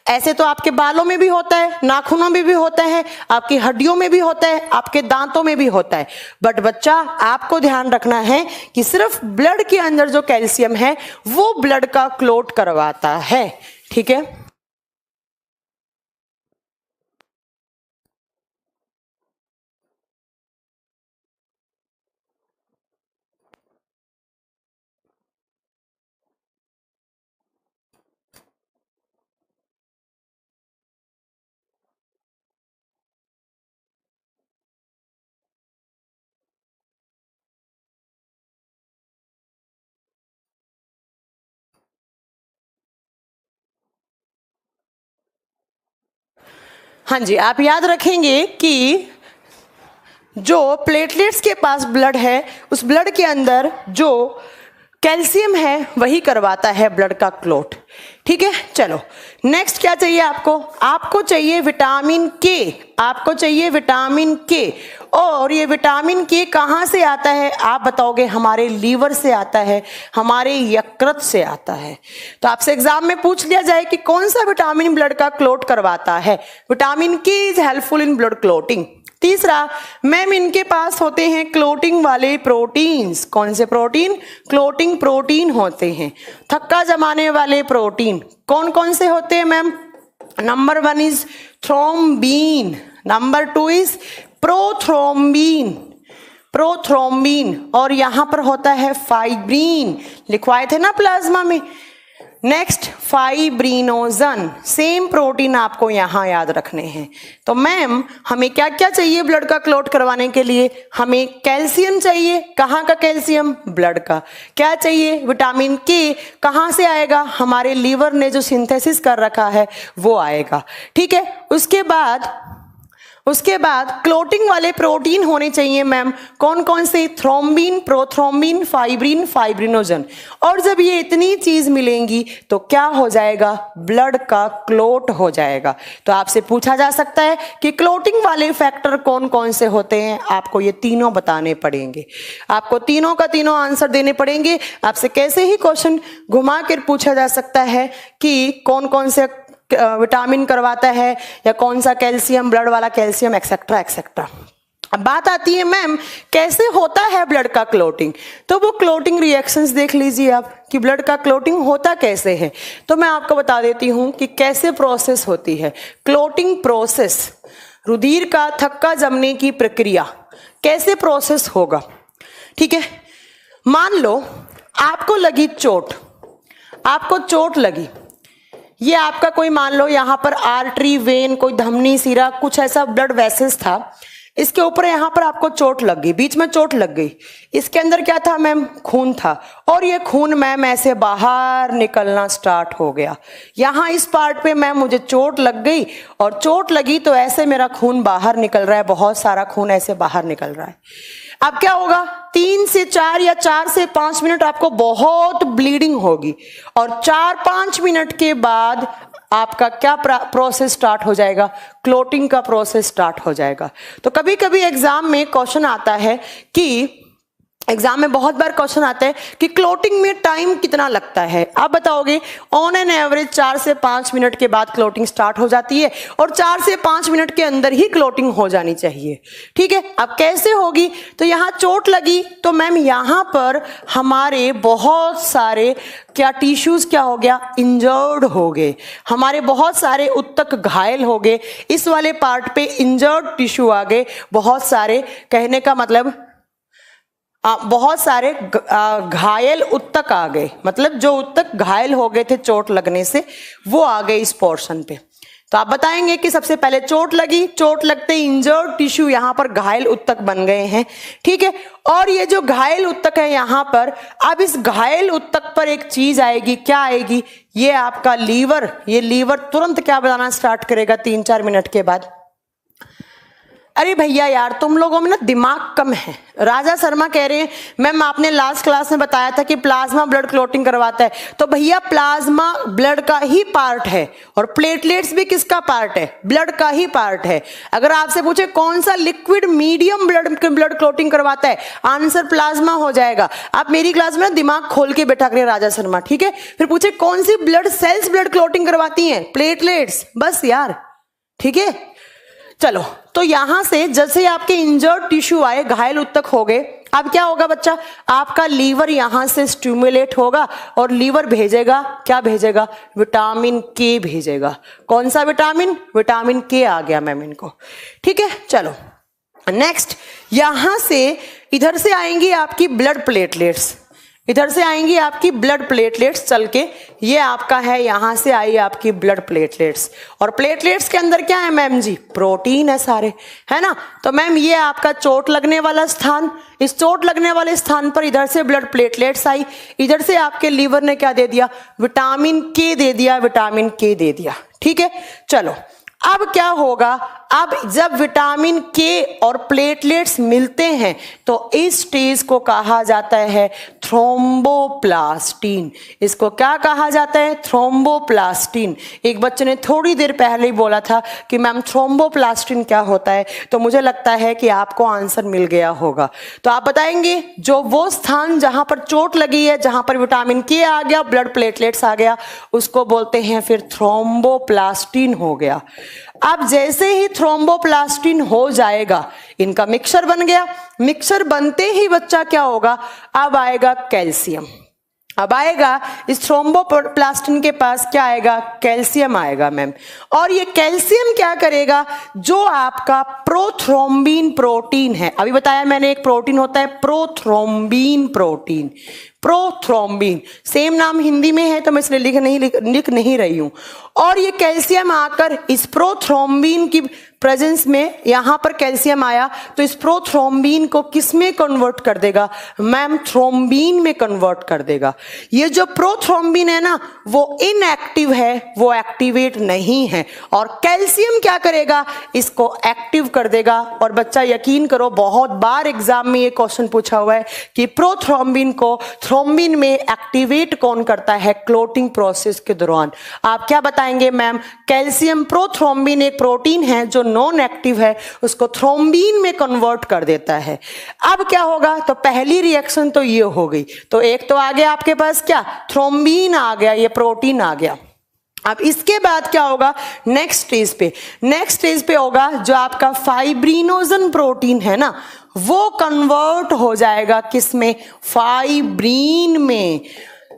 ऐसे तो आपके बालों में भी होता है, नाखूनों में भी होता है, आपकी हड्डियों में भी होता है, आपके दांतों में भी होता है, बट बच्चा आपको ध्यान रखना है कि सिर्फ ब्लड के अंदर जो कैल्शियम है वो ब्लड का क्लोट करवाता है, ठीक है। हाँ जी, आप याद रखेंगे कि जो प्लेटलेट्स के पास ब्लड है उस ब्लड के अंदर जो कैल्शियम है वही करवाता है ब्लड का क्लोट, ठीक है। चलो नेक्स्ट क्या चाहिए आपको, आपको चाहिए विटामिन के, आपको चाहिए विटामिन के। और ये विटामिन के कहाँ से आता है, आप बताओगे हमारे लीवर से आता है, हमारे यकृत से आता है। तो आपसे एग्जाम में पूछ लिया जाए कि कौन सा विटामिन ब्लड का क्लोट करवाता है, विटामिन के is helpful in blood clotting. तीसरा मैम इनके पास होते हैं क्लोटिंग वाले प्रोटीन्स, कौन से प्रोटीन, क्लोटिंग प्रोटीन होते हैं, थक्का जमाने वाले प्रोटीन। कौन कौन से होते हैं ma'am, number 1 is thrombin, number 2 is prothrombin, prothrombin, और यहां पर होता है फाइब्रिन, लिखवाए थे ना प्लाज्मा में। नेक्स्ट फाइब्रिनोजन, सेम प्रोटीन आपको यहां याद रखने हैं। तो मैम हमें क्या क्या चाहिए ब्लड का क्लॉट करवाने के लिए? हमें कैल्शियम चाहिए, कहाँ का कैल्शियम? ब्लड का। क्या चाहिए? विटामिन के, कहाँ से आएगा? हमारे लीवर ने जो सिंथेसिस कर रखा है वो आएगा, ठीक है। उसके बाद क्लोटिंग वाले प्रोटीन होने चाहिए मैम, कौन कौन से? Thrombin, prothrombin, fibrin, fibrinogen. और जब ये इतनी चीज मिलेंगी तो क्या हो जाएगा? ब्लड का क्लोट हो जाएगा। तो आपसे पूछा जा सकता है कि क्लोटिंग वाले फैक्टर कौन कौन से होते हैं, आपको ये तीनों बताने पड़ेंगे, आपको तीनों का तीनों आंसर देने पड़ेंगे। आपसे कैसे ही क्वेश्चन घुमा कर पूछा जा सकता है कि कौन कौन से विटामिन करवाता है, या कौन सा कैल्शियम, ब्लड वाला कैल्शियम, एक्सेट्रा एक्सेट्रा। अब बात आती है मैम कैसे होता है ब्लड का क्लोटिंग। तो वो क्लोटिंग रिएक्शंस देख लीजिए आप कि ब्लड का क्लोटिंग होता कैसे है। तो मैं आपको बता देती हूं कि कैसे प्रोसेस होती है क्लोटिंग प्रोसेस। रुधिर का थक्का जमने की प्रक्रिया कैसे प्रोसेस होगा, ठीक है। मान लो आपको लगी चोट, आपको चोट लगी, ये आपका कोई मान लो यहां पर आर्टरी, वेन, कोई धमनी, सिरा, कुछ ऐसा ब्लड वेसल्स था, इसके ऊपर यहां पर आपको चोट लग गई, बीच में चोट लग गई। इसके अंदर क्या था मैम? खून था, और ये खून मैम ऐसे बाहर निकलना स्टार्ट हो गया। यहां इस पार्ट पे मैम मुझे चोट लग गई, और चोट लगी तो ऐसे मेरा खून बाहर निकल रहा है, बहुत सारा खून ऐसे बाहर निकल रहा है। अब क्या होगा? 3 से 4 या 4 से 5 मिनट आपको बहुत ब्लीडिंग होगी, और 4-5 मिनट के बाद आपका क्या प्रोसेस स्टार्ट हो जाएगा? क्लोटिंग का प्रोसेस स्टार्ट हो जाएगा। तो कभी कभी एग्जाम में क्वेश्चन आता है कि एग्जाम में बहुत बार क्वेश्चन आता है कि क्लोटिंग में टाइम कितना लगता है। आप बताओगे ऑन एन एवरेज 4 से 5 मिनट के बाद क्लोटिंग स्टार्ट हो जाती है, और 4 से 5 मिनट के अंदर ही क्लोटिंग हो जानी चाहिए, ठीक है। अब कैसे होगी? तो यहां चोट लगी तो मैम यहां पर हमारे बहुत सारे क्या टिश्यूज क्या हो गया? इंजर्ड हो गए, हमारे बहुत सारे उत्तक घायल हो गए, इस वाले पार्ट पे इंजर्ड टिश्यू आ गए, बहुत सारे, कहने का मतलब बहुत सारे घायल उत्तक आ गए, मतलब जो उत्तक घायल हो गए थे चोट लगने से वो आ गए इस पोर्शन पे। तो आप बताएंगे कि सबसे पहले चोट लगी, चोट लगते इंजर्ड टिश्यू यहां पर घायल उत्तक बन गए हैं, ठीक है। और ये जो घायल उत्तक है यहां पर, अब इस घायल उत्तक पर एक चीज आएगी, क्या आएगी? ये आपका लीवर। ये लीवर तुरंत क्या बनाना स्टार्ट करेगा 3-4 मिनट के बाद? अरे भैया यार तुम लोगों में ना दिमाग कम है। राजा शर्मा कह रहे हैं मैम आपने लास्ट क्लास में बताया था कि प्लाज्मा ब्लड क्लोटिंग करवाता है। तो भैया प्लाज्मा ब्लड का ही पार्ट है, और प्लेटलेट्स भी किसका पार्ट है? ब्लड का ही पार्ट है। अगर आपसे पूछे कौन सा लिक्विड मीडियम ब्लड क्लोटिंग करवाता है, आंसर प्लाज्मा हो जाएगा। आप मेरी क्लास में ना दिमाग खोल के बैठा करिए राजा शर्मा, ठीक है। फिर पूछे कौन सी ब्लड सेल्स ब्लड क्लोटिंग करवाती हैं? प्लेटलेट्स, बस यार, ठीक है। चलो, तो यहां से जैसे आपके इंजर्ड टिश्यू आए, घायल उत्तक हो गए, अब क्या होगा बच्चा? आपका लीवर यहां से स्टिमुलेट होगा, और लीवर भेजेगा, क्या भेजेगा? विटामिन के भेजेगा। कौन सा विटामिन? विटामिन के आ गया मैम इनको, ठीक है। चलो नेक्स्ट, यहां से इधर से आएंगी आपकी ब्लड प्लेटलेट्स, इधर से आएंगी आपकी ब्लड प्लेटलेट्स चल के, ये आपका है, यहां से आई आपकी ब्लड प्लेटलेट्स, और प्लेटलेट्स के अंदर क्या है मैम जी? प्रोटीन है सारे, है ना। तो मैम ये आपका चोट लगने वाला स्थान, इस चोट लगने वाले स्थान पर इधर से ब्लड प्लेटलेट्स आई, इधर से आपके लीवर ने क्या दे दिया? विटामिन के दे दिया, विटामिन के दे दिया, ठीक है। चलो अब क्या होगा? अब जब विटामिन के और प्लेटलेट्स मिलते हैं तो इस स्टेज को कहा जाता है थ्रोम्बोप्लास्टिन। इसको क्या कहा जाता है? थ्रोम्बोप्लास्टिन। एक बच्चे ने थोड़ी देर पहले ही बोला था कि मैम थ्रोम्बोप्लास्टिन क्या होता है, तो मुझे लगता है कि आपको आंसर मिल गया होगा। तो आप बताएंगे जो वो स्थान जहां पर चोट लगी है, जहां पर विटामिन के आ गया, ब्लड प्लेटलेट्स आ गया, उसको बोलते हैं फिर थ्रोम्बोप्लास्टिन हो गया। अब जैसे ही थ्रोम्बोप्लास्टिन हो जाएगा, इनका मिक्सचर बन गया, मिक्सचर बनते ही बच्चा क्या होगा? अब आएगा कैल्शियम, अब आएगा इस थ्रोम्बोप्लास्टिन के पास क्या आएगा, कैल्शियम आएगा मैम। और ये कैल्शियम क्या करेगा, जो आपका प्रोथ्रोम्बिन प्रोटीन है, अभी बताया मैंने एक प्रोटीन होता है प्रोथ्रोम्बिन प्रोटीन, प्रोथ्रोम्बिन सेम नाम हिंदी में है तो मैं इसलिए लिख नहीं रही हूं। और ये कैल्शियम आकर इस प्रोथ्रोम्बिन की प्रेजेंस में यहां पर कैल्शियम आया तो इस प्रोथ्रोम्बिन को किस में कन्वर्ट कर देगा मैम, थ्रोम्बिन में कन्वर्ट कर देगा। ये जो प्रोथ्रोम्बिन है ना वो इनएक्टिव है, वो एक्टिवेट नहीं है, और कैल्शियम क्या करेगा, इसको एक्टिव कर देगा। और बच्चा यकीन करो बहुत बार एग्जाम में ये क्वेश्चन पूछा हुआ है कि प्रोथ्रोम्बिन को थ्रोम्बिन में एक्टिवेट कौन करता है क्लोटिंग प्रोसेस के दौरान। आप क्या बताएंगे मैम, कैल्शियम प्रोथ्रोम्बिन एक प्रोटीन है जो नॉन एक्टिव है, उसको थ्रोम्बिन में कन्वर्ट कर देता है। अब क्या होगा, तो पहली रिएक्शन तो ये हो गई, तो एक तो आ गया आपके पास क्या, थ्रोम्बिन आ गया, ये प्रोटीन आ गया। अब इसके बाद क्या होगा, नेक्स्ट स्टेज पे होगा जो आपका फाइब्रिनोजन प्रोटीन है ना, वो कन्वर्ट हो जाएगा किसमें, फाइब्रिन में।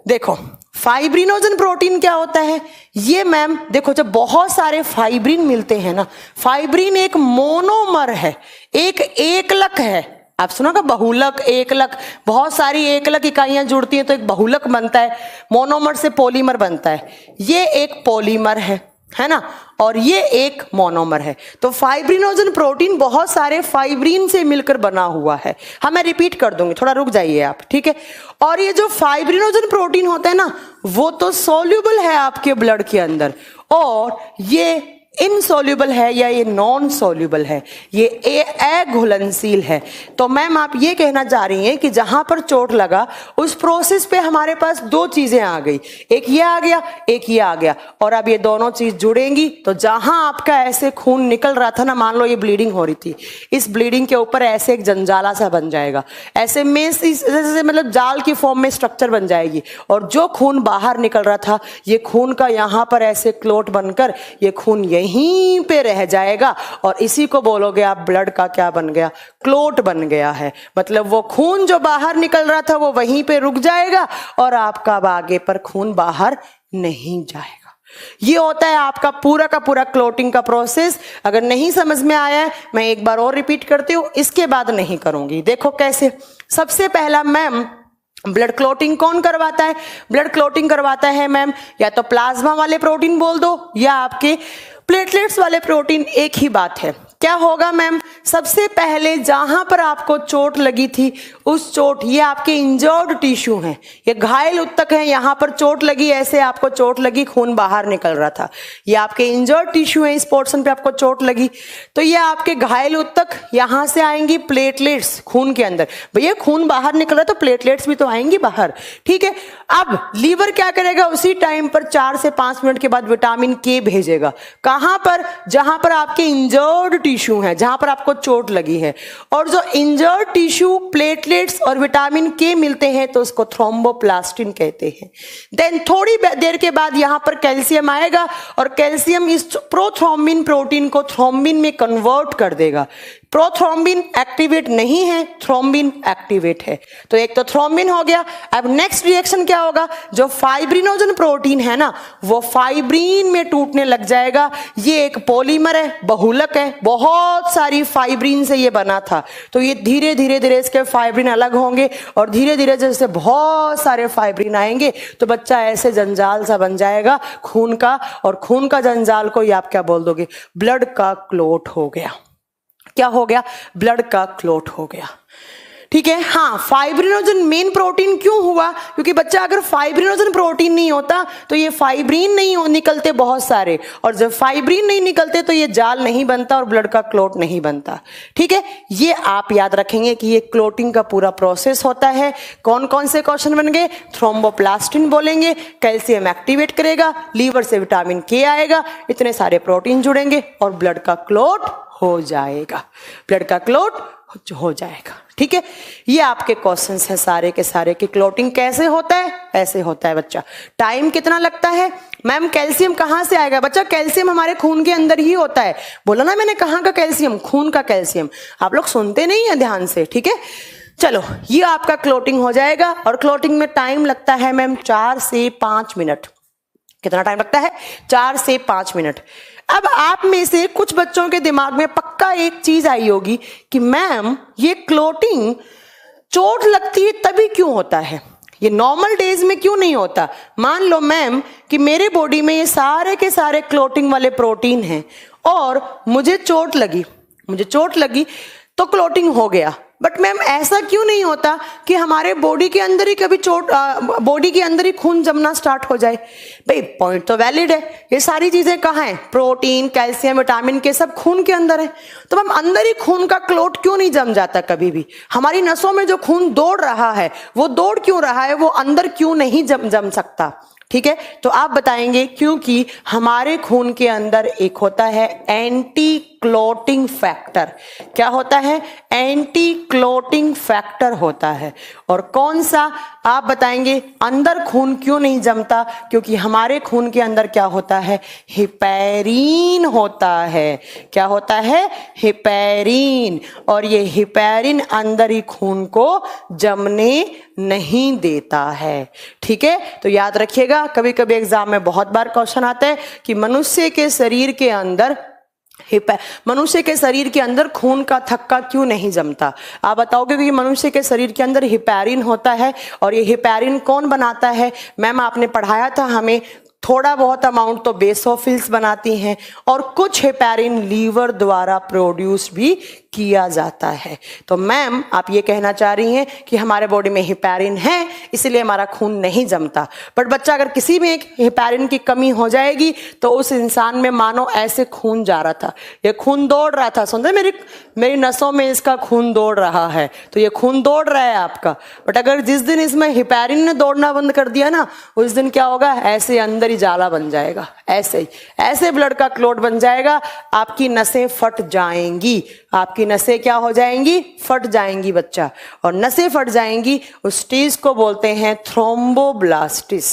देखो फाइब्रिनोजन प्रोटीन क्या होता है, ये मैम देखो जब बहुत सारे फाइब्रिन मिलते हैं ना, फाइब्रिन एक मोनोमर है, एक एकलक है। आप सुनोगा बहुलक, एकलक, बहुत सारी एकलक इकाइयां जुड़ती हैं तो एक बहुलक बनता है, मोनोमर से पॉलीमर बनता है। ये एक पॉलीमर है ना, और ये एक मोनोमर है। तो फाइब्रिनोजन प्रोटीन बहुत सारे फाइब्रिन से मिलकर बना हुआ है। हाँ मैं रिपीट कर दूंगी, थोड़ा रुक जाइए आप, ठीक है। और ये जो फाइब्रिनोजन प्रोटीन होता है ना, वो तो सोल्यूबल है आपके ब्लड के अंदर, और ये इनसोल्यूबल है या ये नॉन सोल्यूबल है, ये अघुलनशील है। तो मैम आप ये कहना चाह रही हैं कि जहां पर चोट लगा उस प्रोसेस पे हमारे पास दो चीजें आ गई, एक ये आ गया, एक ये आ गया, और अब ये दोनों चीज जुड़ेंगी तो जहां आपका ऐसे खून निकल रहा था ना, मान लो ये ब्लीडिंग हो रही थी, इस ब्लीडिंग के ऊपर ऐसे एक जंजाला सा बन जाएगा, ऐसे में जैसे मतलब जाल की फॉर्म में स्ट्रक्चर बन जाएगी, और जो खून बाहर निकल रहा था ये खून का यहां पर ऐसे क्लोट बनकर ये खून यहीं पे रह जाएगा, और इसी को बोलोगे आप ब्लड का क्या बन गया, क्लोट बन गया है। मतलब वो खून जो बाहर निकल रहा था वो वहीं पे रुक जाएगा, और आपका अब आगे पर खून बाहर नहीं जाएगा। ये होता है आपका पूरा का पूरा क्लोटिंग का प्रोसेस। अगर नहीं समझ में आया है मैं एक बार और रिपीट करती हूं, इसके बाद नहीं करूंगी। देखो कैसे, सबसे पहला मैम ब्लड क्लोटिंग कौन करवाता है, ब्लड क्लोटिंग करवाता है मैम या तो प्लाज्मा वाले प्रोटीन बोल दो या आपके प्लेटलेट्स वाले प्रोटीन, एक ही बात है। क्या होगा मैम, सबसे पहले जहां पर आपको चोट लगी थी उस चोट, ये आपके इंजर्ड टिश्यू हैं, ये घायल उत्तक हैं, यहां पर चोट लगी, ऐसे आपको चोट लगी, खून बाहर निकल रहा था, ये आपके इंजर्ड टिश्यू हैं, इस पोर्शन पे आपको चोट लगी, तो ये आपके घायल उत्तक, यहां से आएंगी प्लेटलेट्स खून के अंदर। भैया खून बाहर निकल रहा है तो प्लेटलेट्स भी तो आएंगी बाहर, ठीक है। अब लीवर क्या करेगा, उसी टाइम पर 4 से 5 मिनट के बाद विटामिन के भेजेगा, कहां पर, जहां पर आपके इंजर्ड टिश्यू है, जहां पर आपको चोट लगी है, और जो इंजर्ड टिश्यू प्लेटलेट्स और विटामिन के मिलते हैं तो उसको थ्रोम्बोप्लास्टिन कहते हैं। देन थोड़ी देर के बाद यहां पर कैल्शियम आएगा, और कैल्शियम इस प्रोथ्रोम्बिन प्रोटीन को थ्रोम्बिन में कन्वर्ट कर देगा। प्रोथ्रोम्बिन एक्टिवेट नहीं है, थ्रोम्बिन एक्टिवेट है, तो एक तो थ्रोम्बिन हो गया। अब नेक्स्ट रिएक्शन क्या होगा, जो फाइब्रिनोजन प्रोटीन है ना वो फाइब्रिन में टूटने लग जाएगा। ये एक पॉलीमर है, बहुलक है, बहुत सारी फाइब्रिन से ये बना था, तो ये धीरे धीरे धीरे इसके फाइब्रिन अलग होंगे, और धीरे धीरे जैसे बहुत सारे फाइब्रिन आएंगे तो बच्चा ऐसे जंजाल सा बन जाएगा खून का, और खून का जंजाल को ये आप क्या बोल दोगे, ब्लड का क्लोट हो गया। क्या हो गया, ब्लड का क्लोट हो गया, ठीक है। हाँ, फाइब्रिनोजन मेन प्रोटीन क्यों हुआ, क्योंकि बच्चा अगर फाइब्रिनोजन प्रोटीन नहीं होता तो ये फाइब्रिन नहीं निकलते बहुत सारे, और जब फाइब्रिन नहीं निकलते तो ये जाल नहीं बनता और ब्लड का क्लोट नहीं बनता, ठीक है। ये आप याद रखेंगे कि ये क्लोटिंग का पूरा प्रोसेस होता है। कौन कौन से क्वेश्चन बन गए, थ्रोम्बोप्लास्टिन बोलेंगे, कैल्शियम एक्टिवेट करेगा, लीवर से विटामिन के आएगा, इतने सारे प्रोटीन जुड़ेंगे और ब्लड का क्लोट हो जाएगा, ब्लड का क्लोट हो जाएगा, ठीक है। ये आपके क्वेश्चंस हैं सारे के सारे कि क्लोटिंग कैसे होता है, ऐसे होता है बच्चा। टाइम कितना लगता है मैम, कैल्शियम कहां से आएगा बच्चा, कैल्शियम हमारे खून के अंदर ही होता है। बोला ना मैंने, कहां का कैल्शियम, खून का कैल्शियम। आप लोग सुनते नहीं है ध्यान से, ठीक है। चलो ये आपका क्लोटिंग हो जाएगा और क्लोटिंग में टाइम लगता है मैम 4 से 5 मिनट। कितना टाइम लगता है? 4 से 5 मिनट। अब आप में से कुछ बच्चों के दिमाग में पक्का एक चीज आई होगी कि मैम ये क्लोटिंग चोट लगती है तभी क्यों होता है, ये नॉर्मल डेज में क्यों नहीं होता? मान लो मैम कि मेरे बॉडी में ये सारे के सारे क्लोटिंग वाले प्रोटीन हैं और मुझे चोट लगी तो क्लोटिंग हो गया, बट मैम ऐसा क्यों नहीं होता कि हमारे बॉडी के अंदर ही कभी बॉडी के अंदर ही खून जमना स्टार्ट हो जाए? भाई पॉइंट तो वैलिड है, ये सारी चीजें कहाँ हैं? प्रोटीन, कैल्शियम, विटामिन के सब खून के अंदर है, तो मैम अंदर ही खून का क्लोट क्यों नहीं जम जाता कभी भी? हमारी नसों में जो खून दौड़ रहा है वो दौड़ क्यों रहा है, वो अंदर क्यों नहीं जम सकता? ठीक है, तो आप बताएंगे क्योंकि हमारे खून के अंदर एक होता है एंटी क्लोटिंग फैक्टर। क्या होता है? एंटी क्लोटिंग फैक्टर होता है। और कौन सा आप बताएंगे? अंदर खून क्यों नहीं जमता? क्योंकि हमारे खून के अंदर क्या होता है? हिपैरिन होता है। क्या होता है? हिपैरिन। और ये हिपैरिन अंदर ही खून को जमने नहीं देता है। ठीक है, तो याद रखिएगा, कभी कभी एग्जाम में बहुत बार क्वेश्चन आता है कि मनुष्य के शरीर के अंदर खून का थक्का क्यों नहीं जमता? आप बताओगे कि मनुष्य के शरीर के अंदर हिपैरिन होता है, और ये हिपैरिन कौन बनाता है? मैम आपने पढ़ाया था हमें, थोड़ा बहुत अमाउंट तो बेसोफिल्स बनाती हैं और कुछ हेपैरिन लीवर द्वारा प्रोड्यूस भी किया जाता है। तो मैम आप ये कहना चाह रही हैं कि हमारे बॉडी में हेपैरिन है इसलिए हमारा खून नहीं जमता। बट बच्चा अगर किसी में एक हेपैरिन की कमी हो जाएगी तो उस इंसान में मानो ऐसे खून जा रहा था, ये खून दौड़ रहा था, सुन रहे मेरी नसों में इसका खून दौड़ रहा है, तो ये खून दौड़ रहा है आपका। बट अगर जिस दिन इसमें हेपैरिन ने दौड़ना बंद कर दिया ना, उस दिन क्या होगा? ऐसे अंदर ही जाला बन जाएगा, ऐसे ब्लड का क्लोट बन जाएगा, आपकी नसें फट जाएंगी। आपकी नसें क्या हो जाएंगी? फट जाएंगी बच्चा। और नसें फट जाएंगी, उस स्टेज को बोलते हैं थ्रोम्बोब्लास्टिस।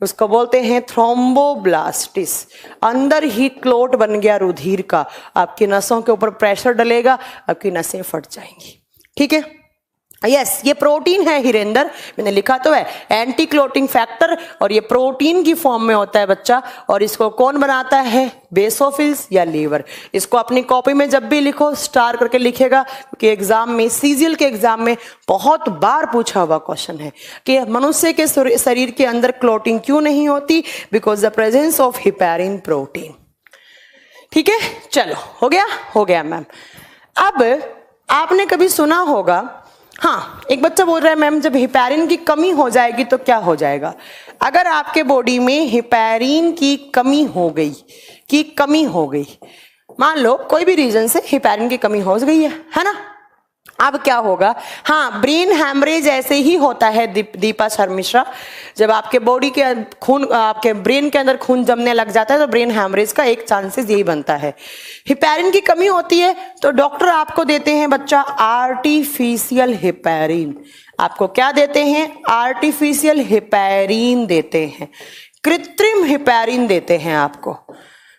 उसको बोलते हैं थ्रोम्बोब्लास्टिस। अंदर ही क्लोट बन गया रुधिर का, आपकी नसों के ऊपर प्रेशर डलेगा, आपकी नसें फट जाएंगी। ठीक है, यस, ये प्रोटीन है हिरेंद्र, मैंने लिखा तो है एंटी क्लोटिंग फैक्टर, और ये प्रोटीन की फॉर्म में होता है बच्चा। और इसको कौन बनाता है? बेसोफिल्स या लीवर। इसको अपनी कॉपी में जब भी लिखो स्टार करके लिखेगा, क्योंकि एग्जाम में, सीजीएल के एग्जाम में बहुत बार पूछा हुआ क्वेश्चन है कि मनुष्य के शरीर के अंदर क्लोटिंग क्यों नहीं होती? Because the presence of heparin protein. ठीक है, चलो हो गया मैम। अब आपने कभी सुना होगा, हाँ, एक बच्चा बोल रहा है मैम जब हिपैरिन की कमी हो जाएगी तो क्या हो जाएगा? अगर आपके बॉडी में हिपैरिन की कमी हो गई, मान लो कोई भी रीजन से हिपैरिन की कमी हो गई है ना, अब क्या होगा? हाँ, ब्रेन हैमरेज ऐसे ही होता है दीपा शर्मिश्रा। जब आपके बॉडी के खून, आपके ब्रेन के अंदर खून जमने लग जाता है तो ब्रेन हैमरेज का एक चांसेस यही बनता है। हिपैरिन की कमी होती है तो डॉक्टर आपको देते हैं बच्चा आर्टिफिशियल हिपैरिन। आपको क्या देते हैं? आर्टिफिशियल हिपैरिन देते हैं, कृत्रिम हिपैरिन देते हैं आपको।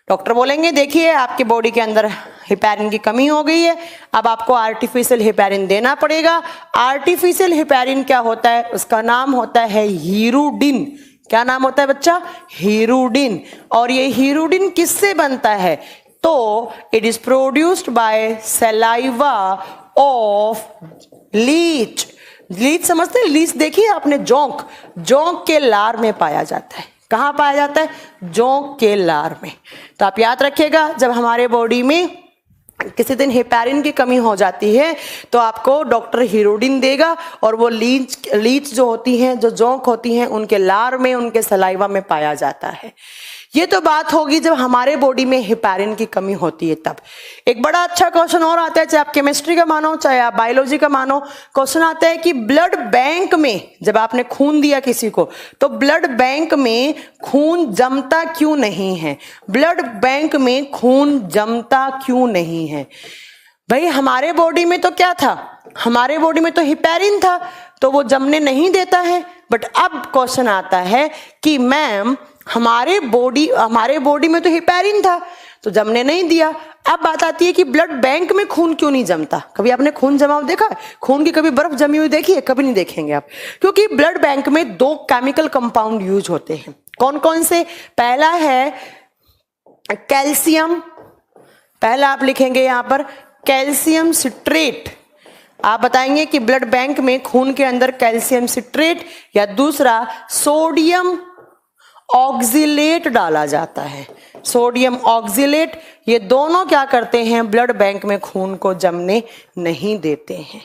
डॉक्टर बोलेंगे देखिए आपके बॉडी के अंदर हिपैरिन की कमी हो गई है, अब आपको आर्टिफिशियल हिपैरिन देना पड़ेगा। आर्टिफिशियल हिपैरिन क्या होता है? उसका नाम होता है हीरुडिन। क्या नाम होता है बच्चा? हीरुडिन। और ये हीरुडिन किससे बनता है? तो it is produced by saliva of leech. Leech समझते हैं? लीच देखिए आपने, जोंक के लार में पाया जाता है। कहाँ पाया जाता है? जोंक के लार में। तो आप याद रखिएगा, जब हमारे बॉडी में किसी दिन हिपैरिन की कमी हो जाती है तो आपको डॉक्टर हीरोडिन देगा, और वो लीच जो होती हैं, जो जोंक होती हैं, उनके लार में, उनके सलाइवा में पाया जाता है। ये तो बात होगी जब हमारे बॉडी में हिपैरिन की कमी होती है तब। एक बड़ा अच्छा क्वेश्चन और आता है, चाहे आप केमिस्ट्री का मानो चाहे आप बायोलॉजी का मानो, क्वेश्चन आता है कि ब्लड बैंक में जब आपने खून दिया किसी को तो ब्लड बैंक में खून जमता क्यों नहीं है? ब्लड बैंक में खून जमता क्यों नहीं है? भाई हमारे बॉडी में तो क्या था? हमारे बॉडी में तो हिपैरिन था, तो वो जमने नहीं देता है। बट अब क्वेश्चन आता है कि मैम हमारे बॉडी में तो हिपैरिन था, तो तो जमने नहीं दिया। अब बात आती है कि ब्लड बैंक में खून क्यों नहीं जमता। कभी आपने खून जमा देखा है? खून की कभी बर्फ जमी हुई देखी है? कभी नहीं देखेंगे आप, क्योंकि ब्लड बैंक में 2 केमिकल कंपाउंड यूज होते हैं। कौन कौन से? पहला है कैल्शियम, पहला आप लिखेंगे यहां पर कैल्शियम सिट्रेट। आप बताएंगे कि ब्लड बैंक में खून के अंदर कैल्शियम सिट्रेट या दूसरा सोडियम ऑक्जिलेट डाला जाता है। सोडियम ऑक्जिलेट, ये दोनों क्या करते हैं? ब्लड बैंक में खून को जमने नहीं देते हैं।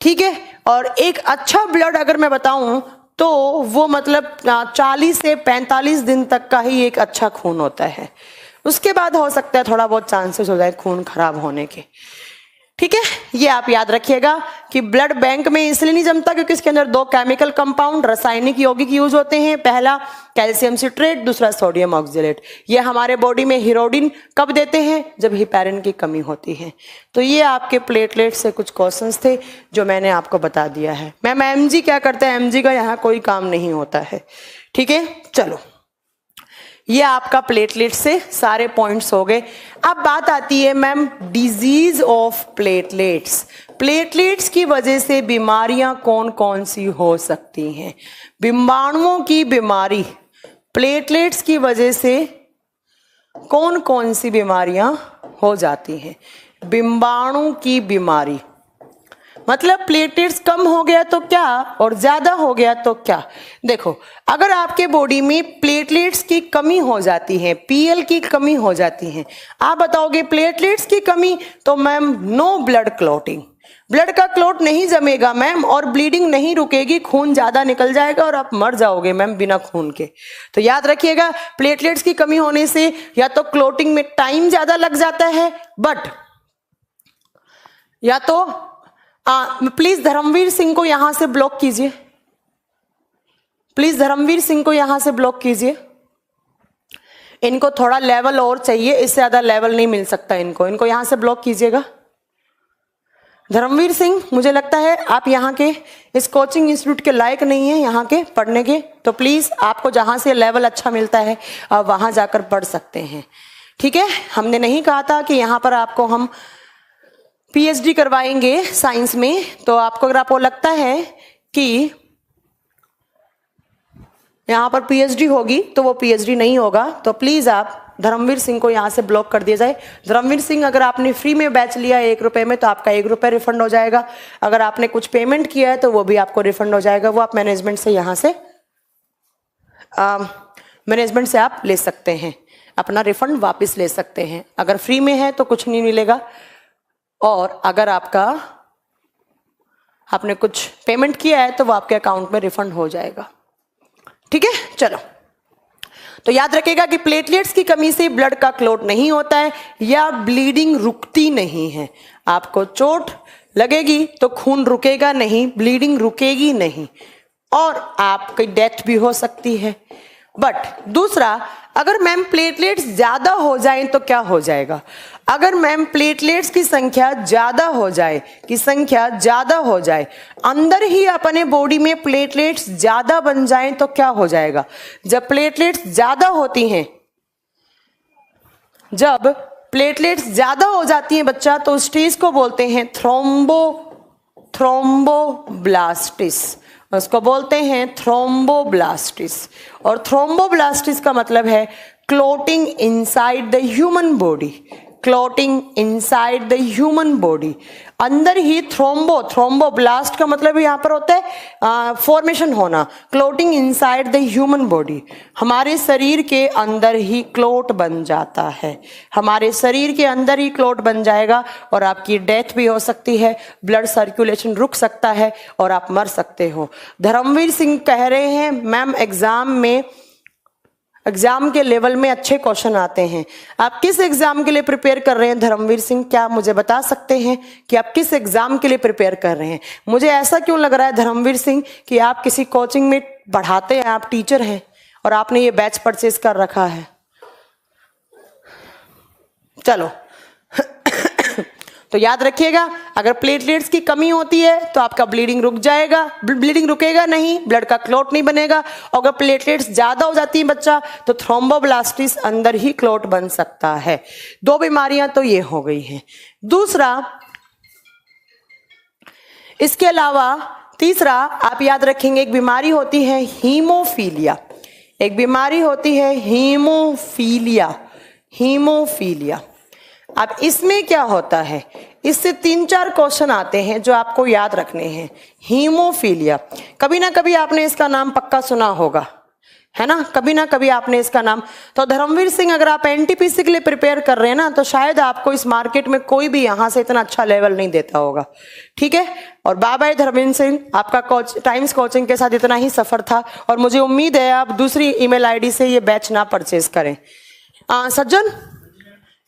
ठीक है। और एक अच्छा ब्लड अगर मैं बताऊं तो वो मतलब 40 से 45 दिन तक का ही एक अच्छा खून होता है। उसके बाद हो सकता है थोड़ा बहुत चांसेस हो जाए खून खराब होने के। ठीक है, ये आप याद रखिएगा कि ब्लड बैंक में इसलिए नहीं जमता क्योंकि इसके अंदर 2 केमिकल कंपाउंड रासायनिक यौगिक यूज होते हैं। पहला कैल्शियम सिट्रेट, दूसरा सोडियम ऑक्जिलेट। ये हमारे बॉडी में हीरोडिन कब देते हैं? जब हिपैरिन की कमी होती है। तो ये आपके प्लेटलेट से कुछ क्वेश्चंस थे जो मैंने आपको बता दिया है। मैम एमजी क्या करता है? एमजी का यहाँ कोई काम नहीं होता है। ठीक है, चलो ये आपका प्लेटलेट से सारे पॉइंट्स हो गए। अब बात आती है ma'am disease of platelets. Platelets की वजह से बीमारियां कौन कौन सी हो सकती हैं? बीमाणुओं की बीमारी प्लेटलेट्स की वजह से कौन कौन सी बीमारियां हो जाती हैं? बीमाणु की बीमारी मतलब प्लेटलेट्स कम हो गया तो क्या और ज्यादा हो गया तो क्या? देखो, अगर आपके बॉडी में प्लेटलेट्स की कमी हो जाती है, पीएल की कमी हो जाती है, आप बताओगे प्लेटलेट्स की कमी, तो ma'am no blood clotting, blood का क्लॉट नहीं जमेगा मैम और ब्लीडिंग नहीं रुकेगी, खून ज्यादा निकल जाएगा और आप मर जाओगे मैम बिना खून के। तो याद रखिएगा प्लेटलेट्स की कमी होने से या तो क्लॉटिंग में टाइम ज्यादा लग जाता है, बट या तो प्लीज धर्मवीर सिंह को यहां से ब्लॉक कीजिए, प्लीज धर्मवीर सिंह को यहां से ब्लॉक कीजिए। इनको थोड़ा लेवल और चाहिए, इससे ज्यादा लेवल नहीं मिल सकता इनको यहां से ब्लॉक कीजिएगा। धर्मवीर सिंह, मुझे लगता है आप यहाँ के इस कोचिंग इंस्टीट्यूट के लायक नहीं है यहाँ के पढ़ने के, तो प्लीज आपको जहां से लेवल अच्छा मिलता है आप वहां जाकर पढ़ सकते हैं। ठीक है, हमने नहीं कहा था कि यहाँ पर आपको हम पीएचडी करवाएंगे साइंस में, तो आपको अगर आपको लगता है कि यहां पर पीएचडी होगी तो वो पीएचडी नहीं होगा, तो प्लीज आप धर्मवीर सिंह को यहां से ब्लॉक कर दिया जाए। धर्मवीर सिंह, अगर आपने फ्री में बैच लिया है 1 रुपए में तो आपका 1 रुपए रिफंड हो जाएगा। अगर आपने कुछ पेमेंट किया है तो वो भी आपको रिफंड हो जाएगा। वो आप मैनेजमेंट से यहां से मैनेजमेंट से आप ले सकते हैं, अपना रिफंड वापस ले सकते हैं। अगर फ्री में है तो कुछ नहीं मिलेगा, और अगर आपने कुछ पेमेंट किया है तो वो आपके अकाउंट में रिफंड हो जाएगा। ठीक है, चलो तो याद रखिएगा कि प्लेटलेट्स की कमी से ब्लड का क्लॉट नहीं होता है या ब्लीडिंग रुकती नहीं है। आपको चोट लगेगी तो खून रुकेगा नहीं, ब्लीडिंग रुकेगी नहीं और आपकी डेथ भी हो सकती है। बट दूसरा, अगर मैम प्लेटलेट्स ज्यादा हो जाएं तो क्या हो जाएगा? अगर मैम प्लेटलेट्स की संख्या ज्यादा हो जाए, अंदर ही अपने बॉडी में प्लेटलेट्स ज्यादा बन जाएं तो क्या हो जाएगा? जब प्लेटलेट्स ज्यादा हो जाती हैं बच्चा, तो स्टेज को बोलते हैं थ्रोम्बोब्लास्टिस, उसको बोलते हैं थ्रोम्बोब्लास्टिस। और थ्रोम्बोब्लास्टिस का मतलब है clotting inside the human body, clotting inside the human body. अंदर ही थ्रोम्बोब्लास्ट का मतलब यहाँ पर होता है फॉर्मेशन होना, clotting inside the human body. हमारे शरीर के अंदर ही क्लॉट बन जाता है, हमारे शरीर के अंदर ही क्लॉट बन जाएगा और आपकी डेथ भी हो सकती है, ब्लड सर्कुलेशन रुक सकता है और आप मर सकते हो। धर्मवीर सिंह कह रहे हैं मैम एग्जाम के लेवल में अच्छे क्वेश्चन आते हैं। आप किस एग्जाम के लिए प्रिपेयर कर रहे हैं धर्मवीर सिंह? क्या आप मुझे बता सकते हैं कि आप किस एग्जाम के लिए प्रिपेयर कर रहे हैं? मुझे ऐसा क्यों लग रहा है धर्मवीर सिंह कि आप किसी कोचिंग में पढ़ाते हैं, आप टीचर हैं और आपने ये बैच परचेज कर रखा है। चलो तो याद रखिएगा, अगर प्लेटलेट्स की कमी होती है तो आपका ब्लीडिंग रुक जाएगा, ब्लीडिंग रुकेगा नहीं, ब्लड का क्लॉट नहीं बनेगा। अगर प्लेटलेट्स ज्यादा हो जाती है बच्चा तो थ्रोम्बोब्लास्टिस अंदर ही क्लॉट बन सकता है। 2 बीमारियां तो ये हो गई हैं। दूसरा, इसके अलावा तीसरा आप याद रखेंगे, एक बीमारी होती है हीमोफीलिया। एक बीमारी होती है हीमोफीलिया। हीमोफीलिया, अब इसमें क्या होता है, इससे 3-4 क्वेश्चन आते हैं जो आपको याद रखने हैं। हीमोफीलिया, कभी ना कभी आपने इसका नाम पक्का सुना होगा, है ना, कभी ना कभी आपने इसका नाम। तो धर्मवीर सिंह, अगर आप एनटीपीसी के लिए प्रिपेयर कर रहे हैं ना, तो शायद आपको इस मार्केट में कोई भी यहां से इतना अच्छा लेवल नहीं देता होगा, ठीक है। और बाय बाय धर्मवीर सिंह, आपका टाइम्स कोचिंग के साथ इतना ही सफर था, और मुझे उम्मीद है आप दूसरी ईमेल आईडी से ये बैच ना परचेज करें। सज्जन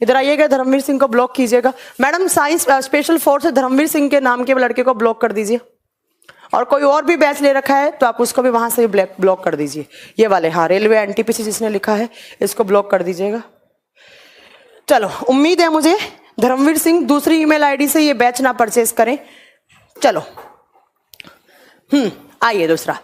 इधर आइएगा, धर्मवीर सिंह को ब्लॉक कीजिएगा। मैडम साइंस स्पेशल फोर्स से धर्मवीर सिंह के नाम के लड़के को ब्लॉक कर दीजिए, और कोई और भी बैच ले रखा है तो आप उसको भी वहां से ब्लॉक कर दीजिए। ये वाले, हाँ, रेलवे एनटीपीसी जिसने लिखा है इसको ब्लॉक कर दीजिएगा। चलो, उम्मीद है मुझे धर्मवीर सिंह दूसरी ईमेल आईडी से ये बैच ना परचेज करें। चलो, आइए दूसरा,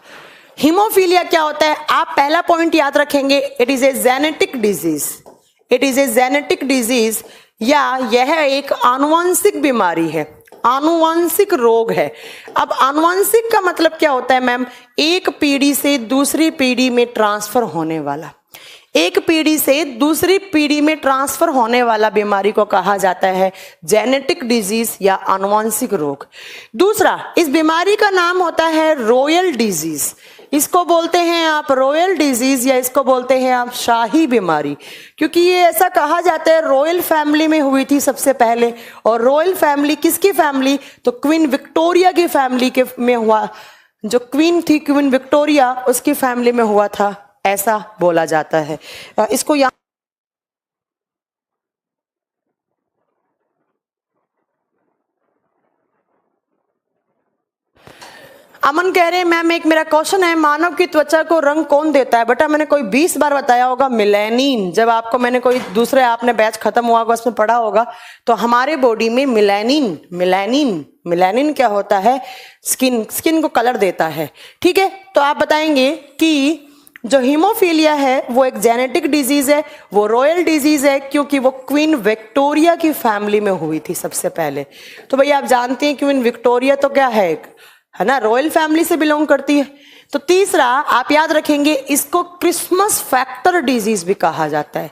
हीमोफीलिया क्या होता है। आप पहला पॉइंट याद रखेंगे, it is a genetic disease. It is a genetic disease, या यह एक आनुवंशिक बीमारी है, आनुवंशिक रोग है। अब आनुवंशिक का मतलब क्या होता है मैम, एक पीढ़ी से दूसरी पीढ़ी में ट्रांसफर होने वाला। एक पीढ़ी से दूसरी पीढ़ी में ट्रांसफर होने वाला बीमारी को कहा जाता है जेनेटिक डिजीज या आनुवंशिक रोग। दूसरा, इस बीमारी का नाम होता है रॉयल डिजीज। इसको बोलते हैं आप रॉयल डिजीज, या इसको बोलते हैं आप शाही बीमारी, क्योंकि ये ऐसा कहा जाता है रॉयल फैमिली में हुई थी सबसे पहले। और रॉयल फैमिली किसकी फैमिली, तो क्वीन विक्टोरिया की फैमिली के में हुआ। जो क्वीन थी क्वीन विक्टोरिया, उसकी फैमिली में हुआ था, ऐसा बोला जाता है। इसको यहाँ अमन कह रहे हैं मैम एक मेरा क्वेश्चन है, मानव की त्वचा को रंग कौन देता है। बेटा मैंने कोई 20 बार बताया होगा, मिलेनिन। जब आपको मैंने कोई दूसरे आपने बैच खत्म हुआ होगा उसमें पढ़ा होगा, तो हमारे बॉडी में मिलेनिन मिलेनिन मिलेनिन क्या होता है, स्किन को कलर देता है, ठीक है। तो आप बताएंगे कि जो हीमोफीलिया है वो एक जेनेटिक डिजीज है, वो रॉयल डिजीज है, क्योंकि वो क्वीन विक्टोरिया की फैमिली में हुई थी सबसे पहले। तो भैया आप जानते हैं क्वीन विक्टोरिया तो क्या है ना, रॉयल फैमिली से बिलोंग करती है। तो तीसरा आप याद रखेंगे, इसको क्रिसमस फैक्टर डिजीज भी कहा जाता है।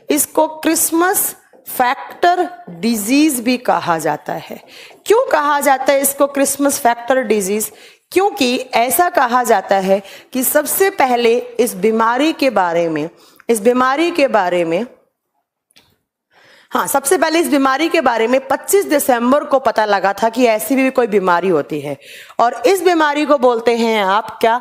इसको क्रिसमस फैक्टर डिजीज भी कहा जाता है। क्यों कहा जाता है इसको क्रिसमस फैक्टर डिजीज, क्योंकि ऐसा कहा जाता है कि सबसे पहले इस बीमारी के बारे में सबसे पहले इस बीमारी के बारे में 25 दिसंबर को पता लगा था कि ऐसी भी कोई बीमारी होती है, और इस बीमारी को बोलते हैं आप क्या,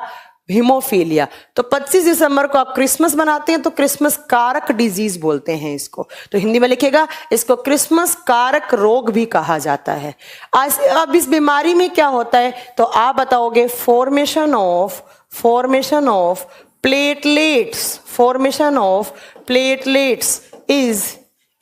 हीमोफीलिया। तो 25 दिसंबर को आप क्रिसमस मनाते हैं तो क्रिसमस कारक डिजीज बोलते हैं इसको। तो हिंदी में लिखेगा, इसको क्रिसमस कारक रोग भी कहा जाता है। अब इस बीमारी में क्या होता है, तो आप बताओगे formation of platelets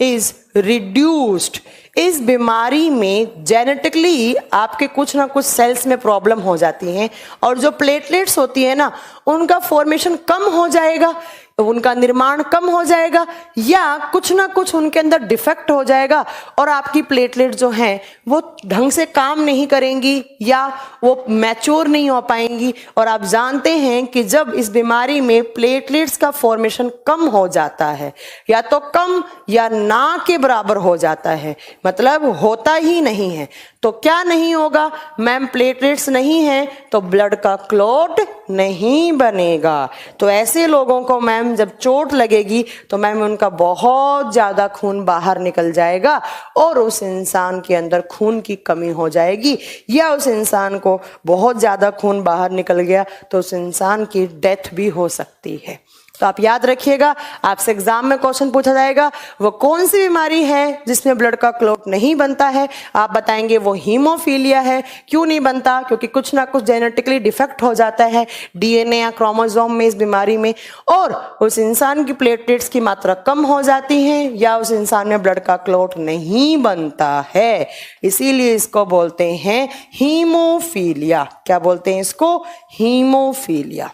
is reduced. इस बीमारी में जेनेटिकली आपके कुछ ना कुछ सेल्स में प्रॉब्लम हो जाती हैं, और जो प्लेटलेट्स होती है ना, उनका फॉर्मेशन कम हो जाएगा, उनका निर्माण कम हो जाएगा, या कुछ ना कुछ उनके अंदर डिफेक्ट हो जाएगा, और आपकी प्लेटलेट जो हैं वो ढंग से काम नहीं करेंगी, या वो मैच्योर नहीं हो पाएंगी। और आप जानते हैं कि जब इस बीमारी में प्लेटलेट्स का फॉर्मेशन कम हो जाता है, या तो कम या ना के बराबर हो जाता है, मतलब होता ही नहीं है, तो क्या नहीं होगा मैम, प्लेटलेट्स नहीं है तो ब्लड का क्लॉट नहीं बनेगा। तो ऐसे लोगों को मैम जब चोट लगेगी तो मैम उनका बहुत ज्यादा खून बाहर निकल जाएगा, और उस इंसान के अंदर खून की कमी हो जाएगी, या उस इंसान को बहुत ज्यादा खून बाहर निकल गया तो उस इंसान की डेथ भी हो सकती है। तो आप याद रखिएगा, आपसे एग्जाम में क्वेश्चन पूछा जाएगा वो कौन सी बीमारी है जिसमें ब्लड का क्लॉट नहीं बनता है, आप बताएंगे वो हीमोफीलिया है। क्यों नहीं बनता? क्योंकि कुछ ना कुछ जेनेटिकली डिफेक्ट हो जाता है डीएनए या क्रोमोसोम में इस बीमारी में, और उस इंसान की प्लेटलेट्स की मात्रा कम हो जाती है या उस इंसान में ब्लड का क्लॉट नहीं बनता है, इसीलिए इसको बोलते हैं हीमोफीलिया। क्या बोलते हैं इसको? हीमोफीलिया।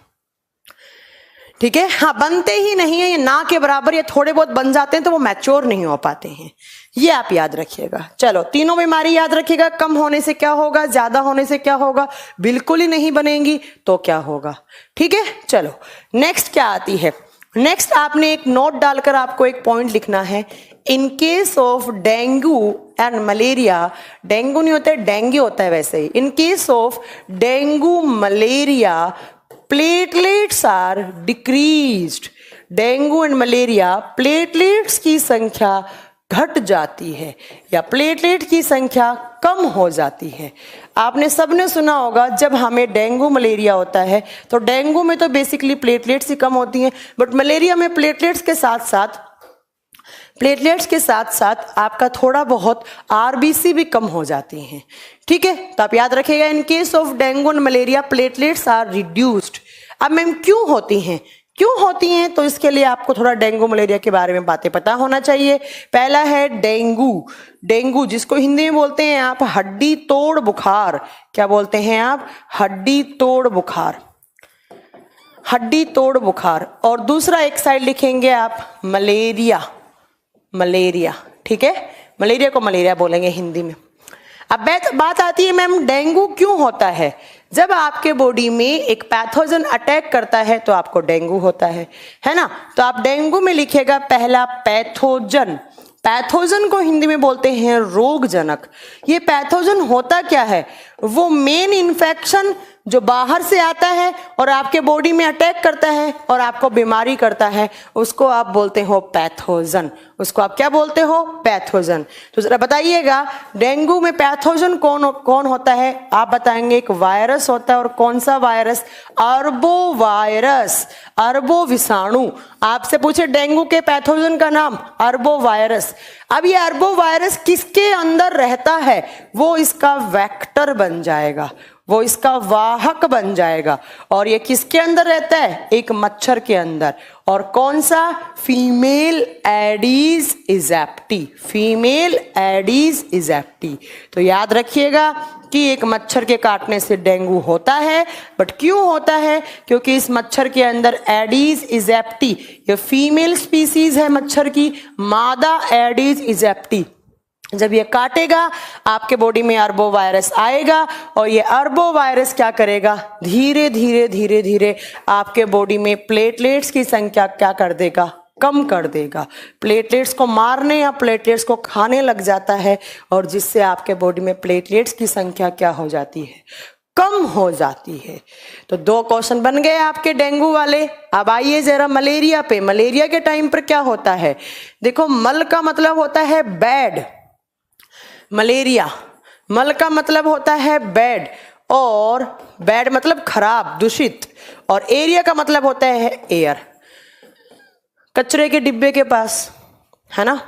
ठीक है, हाँ, बनते ही नहीं है, ये ना के बराबर, ये थोड़े बहुत बन जाते हैं तो वो मैच्योर नहीं हो पाते हैं, ये आप याद रखिएगा। चलो, तीनों बीमारी याद रखिएगा। कम होने से क्या होगा, ज्यादा होने से क्या होगा, बिल्कुल ही नहीं बनेंगी तो क्या होगा। ठीक है, चलो नेक्स्ट क्या आती है। नेक्स्ट आपने एक नोट डालकर आपको एक पॉइंट लिखना है। In case of dengue and malaria, dengue नहीं होता है, डेंगू होता है वैसे ही। In case of dengue malaria platelets are decreased. Dengue and malaria platelets की संख्या घट जाती है या प्लेटलेट की संख्या कम हो जाती है। आपने सबने सुना होगा जब हमें डेंगू मलेरिया होता है तो डेंगू में तो बेसिकली प्लेटलेट्स ही कम होती हैं, बट मलेरिया में प्लेटलेट्स के साथ साथ आपका थोड़ा बहुत आरबीसी भी कम हो जाती हैं। ठीक है, तो आप याद रखिएगा, in case of dengue and malaria platelets are reduced. अब मैम क्यों होती हैं, तो इसके लिए आपको थोड़ा डेंगू मलेरिया के बारे में बातें पता होना चाहिए। पहला है डेंगू जिसको हिंदी में बोलते हैं आप हड्डी तोड़ बुखार। क्या बोलते हैं आप? हड्डी तोड़ बुखार। और दूसरा एक साइड लिखेंगे आप मलेरिया। ठीक है, मलेरिया को मलेरिया बोलेंगे हिंदी में। अब बात आती है मैम डेंगू क्यों होता है। जब आपके बॉडी में एक पैथोजन अटैक करता है तो आपको डेंगू होता है ना। तो आप डेंगू में लिखिएगा पहला पैथोजन। पैथोजन को हिंदी में बोलते हैं रोगजनक। ये पैथोजन होता क्या है? वो मेन इन्फेक्शन जो बाहर से आता है और आपके बॉडी में अटैक करता है और आपको बीमारी करता है, उसको आप बोलते हो पैथोजन। उसको आप क्या बोलते हो? पैथोजन। तो जरा बताइएगा डेंगू में पैथोजन कौन होता है? आप बताएंगे एक वायरस होता है। और कौन सा वायरस? अरबो वायरस, अरबो विषाणु। आपसे पूछे डेंगू के पैथोजन का नाम, अरबो वायरस। अब ये अरबो वायरस किसके अंदर रहता है? वो इसका वेक्टर बन जाएगा, वो इसका वाहक बन जाएगा। और ये किसके अंदर रहता है? एक मच्छर के अंदर। और कौन सा? Female Aedes aegypti. Female Aedes aegypti. तो याद रखिएगा कि एक मच्छर के काटने से डेंगू होता है, बट क्यों होता है? क्योंकि इस मच्छर के अंदर एडीज इजेप्टी, ये फीमेल स्पीसीज है मच्छर की, मादा एडीज इजेप्टी। जब ये काटेगा आपके बॉडी में अरबो वायरस आएगा और ये अरबो वायरस क्या करेगा? धीरे धीरे आपके बॉडी में प्लेटलेट्स की संख्या क्या कर देगा? कम कर देगा। प्लेटलेट्स को मारने या प्लेटलेट्स को खाने लग जाता है और जिससे आपके बॉडी में प्लेटलेट्स की संख्या क्या हो जाती है? कम हो जाती है। तो 2 क्वेश्चन बन गए आपके डेंगू वाले। अब आइए जरा मलेरिया पे। मलेरिया के टाइम पर क्या होता है? देखो, मल का मतलब होता है बैड। मलेरिया, मल का मतलब होता है बैड, और बैड मतलब खराब, दूषित, और एरिया का मतलब होता है एयर। कचरे के डिब्बे के पास, है ना,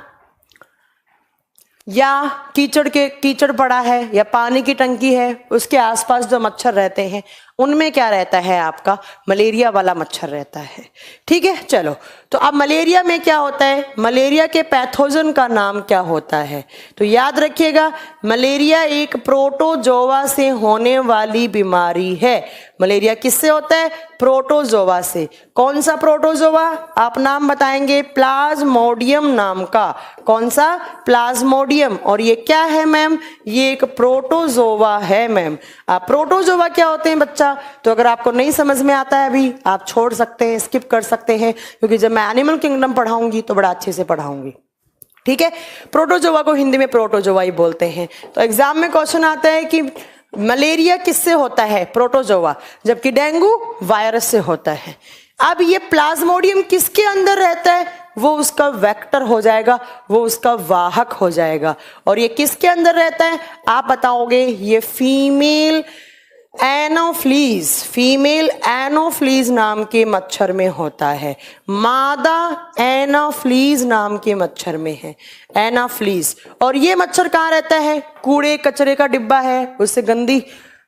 या कीचड़ पड़ा है या पानी की टंकी है, उसके आसपास जो मच्छर रहते हैं उनमें क्या रहता है? आपका मलेरिया वाला मच्छर रहता है। ठीक है, चलो, तो अब मलेरिया में क्या होता है? मलेरिया के पैथोजन का नाम क्या होता है? तो याद रखिएगा, मलेरिया एक प्रोटोजोआ से होने वाली बीमारी है। मलेरिया किससे होता है? प्रोटोजोआ से। कौन सा प्रोटोजोआ? आप नाम बताएंगे, प्लाज्मोडियम नाम का। कौन सा? प्लाज्मोडियम। और ये क्या है मैम? ये एक प्रोटोजोआ है मैम। प्रोटोजोआ क्या होते हैं बच्चा? तो अगर आपको नहीं समझ में आता है अभी, आप छोड़ सकते हैं, स्किप कर सकते हैं, क्योंकि जब मैं एनिमल किंगडम पढ़ाऊंगी तो बड़ा अच्छे से पढ़ाऊंगी। ठीक है, प्रोटोजोआ को हिंदी में प्रोटोजोआ ही बोलते हैं। तो एग्जाम में क्वेश्चन आता है कि मलेरिया किससे होता है? प्रोटोजोआ, जबकि डेंगू वायरस से होता है। अब ये प्लाज्मोडियम किसके अंदर रहता है? वो उसका वेक्टर हो जाएगा, वो उसका वाहक हो जाएगा। और ये किसके अंदर रहता है? आप बताओगे। ये फीमेल एनोफ्लीज, फीमेल एनोफ्लीज नाम के मच्छर में होता है, मादा एनोफ्लीज नाम के मच्छर में है, एनोफ्लीज। और ये मच्छर कहाँ रहता है? कूड़े कचरे का डिब्बा है, उससे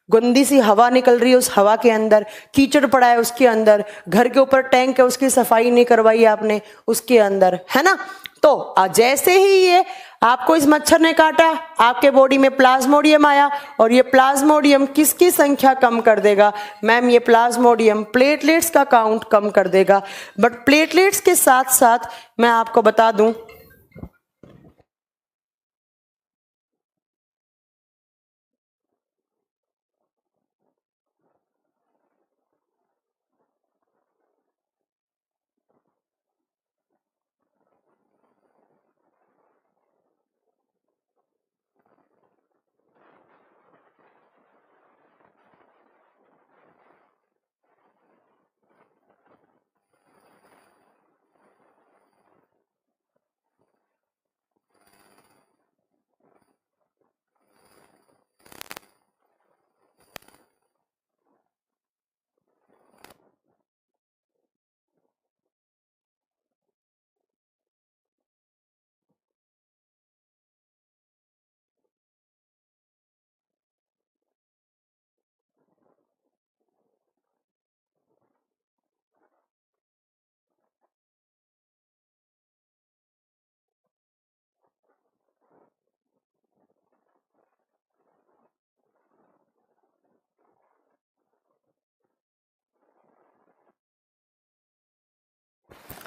गंदी सी हवा निकल रही है, उस हवा के अंदर कीचड़ पड़ा है, उसके अंदर घर के ऊपर टैंक है, उसकी सफाई नहीं करवाई आपने, उसके अंदर, है ना। तो जैसे ही ये आपको इस मच्छर ने काटा, आपके बॉडी में प्लाज्मोडियम आया, और ये प्लाज्मोडियम किसकी संख्या कम कर देगा? मैम ये प्लाज्मोडियम प्लेटलेट्स का काउंट कम कर देगा। बट प्लेटलेट्स के साथ साथ मैं आपको बता दूं,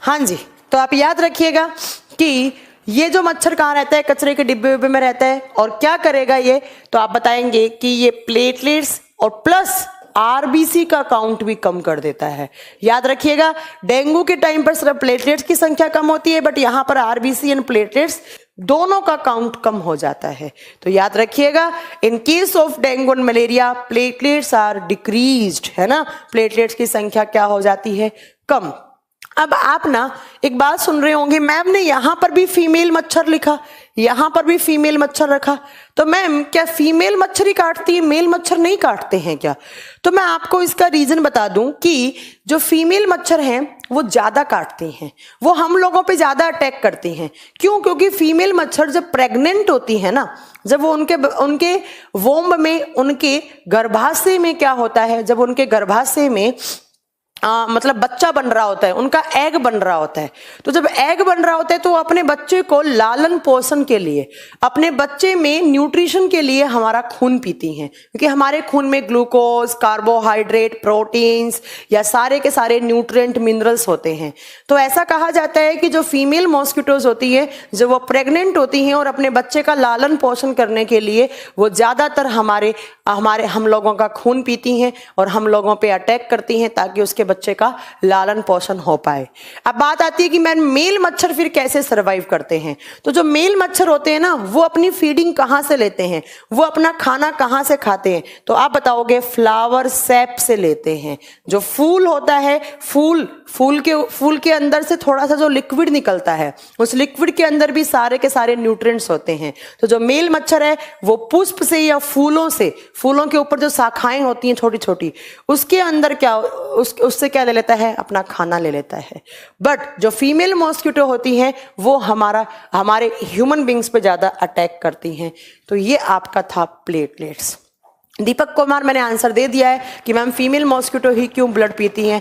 हाँ जी, तो आप याद रखिएगा कि ये जो मच्छर कहाँ रहता है? कचरे के डिब्बे विब्बे में रहता है। और क्या करेगा ये? तो आप बताएंगे कि ये प्लेटलेट्स और प्लस आरबीसी का काउंट भी कम कर देता है। याद रखिएगा, डेंगू के टाइम पर सिर्फ प्लेटलेट्स की संख्या कम होती है, बट यहाँ पर आरबीसी एंड प्लेटलेट्स दोनों का काउंट कम हो जाता है। तो याद रखिएगा, in case of dengue and malaria platelets are decreased, है ना, प्लेटलेट्स की संख्या क्या हो जाती है? कम। अब आप ना एक बात सुन रहे होंगे, मैम ने यहां पर भी फीमेल मच्छर लिखा, यहां पर भी फीमेल मच्छर रखा, तो मैम क्या फीमेल मच्छर ही काटती है, मेल मच्छर नहीं काटते हैं क्या? तो मैं आपको इसका रीजन बता दूं कि जो फीमेल मच्छर हैं वो ज्यादा काटते हैं, वो हम लोगों पे ज्यादा अटैक करती हैं। क्यों? क्योंकि फीमेल मच्छर जब प्रेग्नेंट होती है ना, जब वो उनके वोम्ब में, उनके गर्भाशय में क्या होता है, जब उनके गर्भाशय में मतलब बच्चा बन रहा होता है, उनका एग बन रहा होता है, तो जब एग बन रहा होता है तो अपने बच्चे को लालन पोषण के लिए, अपने बच्चे में न्यूट्रिशन के लिए हमारा खून पीती हैं, क्योंकि हमारे खून में ग्लूकोज, कार्बोहाइड्रेट, प्रोटीन्स या सारे के सारे न्यूट्रिएंट, मिनरल्स होते हैं। तो ऐसा कहा जाता है कि जो फीमेल मॉस्किटोज होती है, जब वो प्रेग्नेंट होती हैं और अपने बच्चे का लालन पोषण करने के लिए वो ज्यादातर हम लोगों का खून पीती हैं और हम लोगों पे अटैक करती हैं, ताकि उसके बच्चे का लालन पोषण हो पाए। अब बात आती है कि मैम मेल मच्छर फिर कैसे सरवाइव करते हैं? तो जो मेल मच्छर होते हैं ना, वो अपनी फीडिंग कहां से लेते हैं, वो अपना खाना कहां से खाते हैं? तो आप बताओगे फ्लावर सैप से लेते हैं। जो फूल होता है, फूल के अंदर से थोड़ा सा जो लिक्विड निकलता है, उस लिक्विड के अंदर भी सारे के सारे न्यूट्रिएंट्स होते हैं। तो जो मेल मच्छर है वो पुष्प से या फूलों से, फूलों के ऊपर जो शाखाएं होती हैं छोटी छोटी, उसके अंदर क्या उससे क्या ले लेता है? अपना खाना ले लेता है। बट जो फीमेल मॉस्किटो होती हैं वो हमारे ह्यूमन बींग्स पे ज्यादा अटैक करती हैं। तो ये आपका था प्लेटलेट्स। दीपक कुमार मैंने आंसर दे दिया है कि मैम फीमेल मॉस्किटो ही क्यों ब्लड पीती हैं?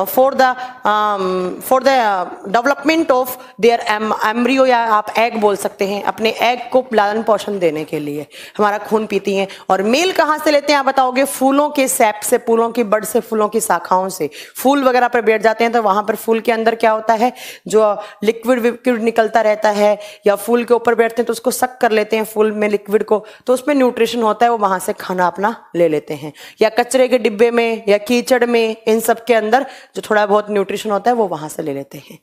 For the development of their embryo, या आप एग बोल सकते हैं, अपने एग को लालन पोषण देने के लिए हमारा खून पीती हैं। और मेल कहाँ से लेते हैं आप बताओगे? फूलों के सैप से, फूलों की बड से, फूलों की शाखाओं से। फूल वगैरह पर बैठ जाते हैं तो वहां पर फूल के अंदर क्या होता है, जो लिक्विड निकलता रहता है, या फूल के ऊपर बैठते हैं तो उसको सक कर लेते हैं फूल में लिक्विड को, तो उसमें न्यूट्रिशन होता है, वो वहां से खाना अपना ले लेते हैं। या कचरे के डिब्बे में या कीचड़ में, इन सब के अंदर जो थोड़ा बहुत न्यूट्रिशन होता है वो वहां से ले लेते हैं।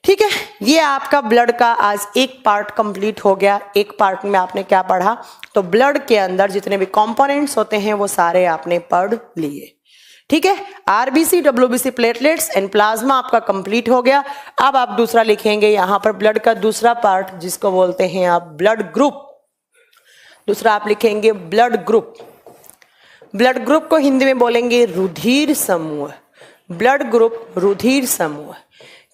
ठीक है, ये आपका ब्लड का आज एक पार्ट कंप्लीट हो गया। एक पार्ट में आपने क्या पढ़ा? तो ब्लड के अंदर जितने भी कंपोनेंट्स होते हैं वो सारे आपने पढ़ लिए। ठीक है, RBC, WBC, platelets and plasma आपका कंप्लीट हो गया। अब आप दूसरा लिखेंगे यहां पर ब्लड का दूसरा पार्ट, जिसको बोलते हैं आप ब्लड ग्रुप। दूसरा आप लिखेंगे ब्लड ग्रुप। ब्लड ग्रुप को हिंदी में बोलेंगे रुधिर समूह। ब्लड ग्रुप रुधिर समूह।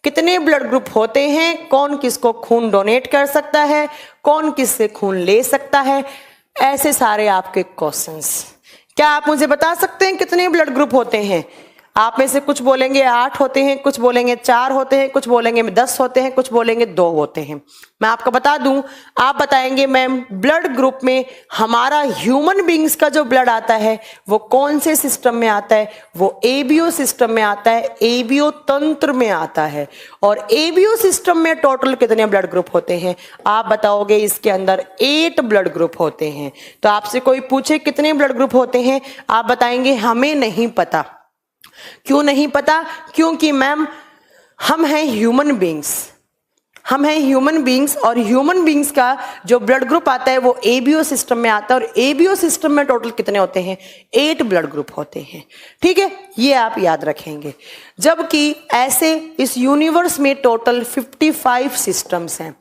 कितने ब्लड ग्रुप होते हैं, कौन किसको खून डोनेट कर सकता है, कौन किससे खून ले सकता है, ऐसे सारे आपके क्वेश्चंस। क्या आप मुझे बता सकते हैं कितने ब्लड ग्रुप होते हैं? आप में से कुछ बोलेंगे 8 होते हैं, कुछ बोलेंगे 4 होते हैं, कुछ बोलेंगे 10 होते हैं, कुछ बोलेंगे 2 होते हैं। मैं आपको बता दूं, आप बताएंगे मैम ब्लड ग्रुप में हमारा ह्यूमन बींग्स का जो ब्लड आता है वो कौन से सिस्टम में आता है? वो एबीओ सिस्टम में आता है, एबीओ तंत्र में आता है। और एबीओ सिस्टम में टोटल कितने ब्लड ग्रुप होते हैं? आप बताओगे इसके अंदर 8 ब्लड ग्रुप होते हैं। तो आपसे कोई पूछे कितने ब्लड ग्रुप होते हैं, आप बताएंगे हमें नहीं पता। क्यों नहीं पता? क्योंकि मैम हम हैं ह्यूमन बींग्स, हम हैं ह्यूमन बींग्स, और ह्यूमन बींग्स का जो ब्लड ग्रुप आता है वो एबीओ सिस्टम में आता है। और एबीओ सिस्टम में टोटल कितने होते हैं? 8 ब्लड ग्रुप होते हैं। ठीक है, ये आप याद रखेंगे। जबकि ऐसे इस यूनिवर्स में टोटल 55 सिस्टम्स हैं।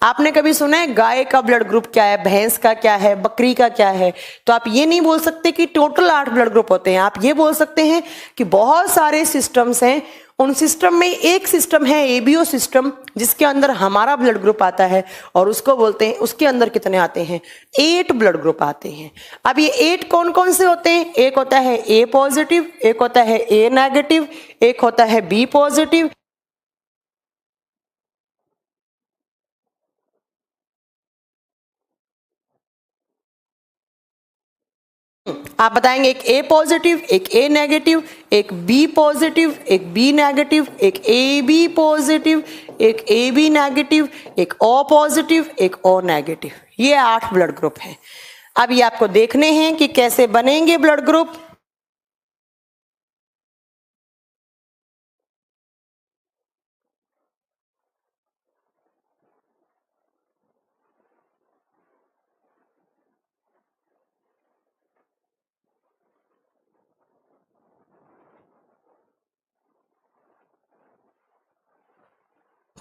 आपने कभी सुना है गाय का ब्लड ग्रुप क्या है, भैंस का क्या है, बकरी का क्या है? तो आप ये नहीं बोल सकते कि टोटल 8 ब्लड ग्रुप होते हैं। आप ये बोल सकते हैं कि बहुत सारे सिस्टम्स हैं, उन सिस्टम में एक सिस्टम है एबीओ सिस्टम, जिसके अंदर हमारा ब्लड ग्रुप आता है, और उसको बोलते हैं, उसके अंदर कितने आते हैं? 8 ब्लड ग्रुप आते हैं। अब ये 8 कौन कौन से होते हैं? एक होता है ए पॉजिटिव, एक होता है ए नेगेटिव, एक होता है बी पॉजिटिव, आप बताएंगे एक ए पॉजिटिव, एक ए नेगेटिव, एक बी पॉजिटिव, एक बी नेगेटिव, एक ए बी पॉजिटिव, एक ए बी नेगेटिव, एक ओ पॉजिटिव, एक ओ नेगेटिव। ये 8 ब्लड ग्रुप हैं। अब ये आपको देखने हैं कि कैसे बनेंगे ब्लड ग्रुप।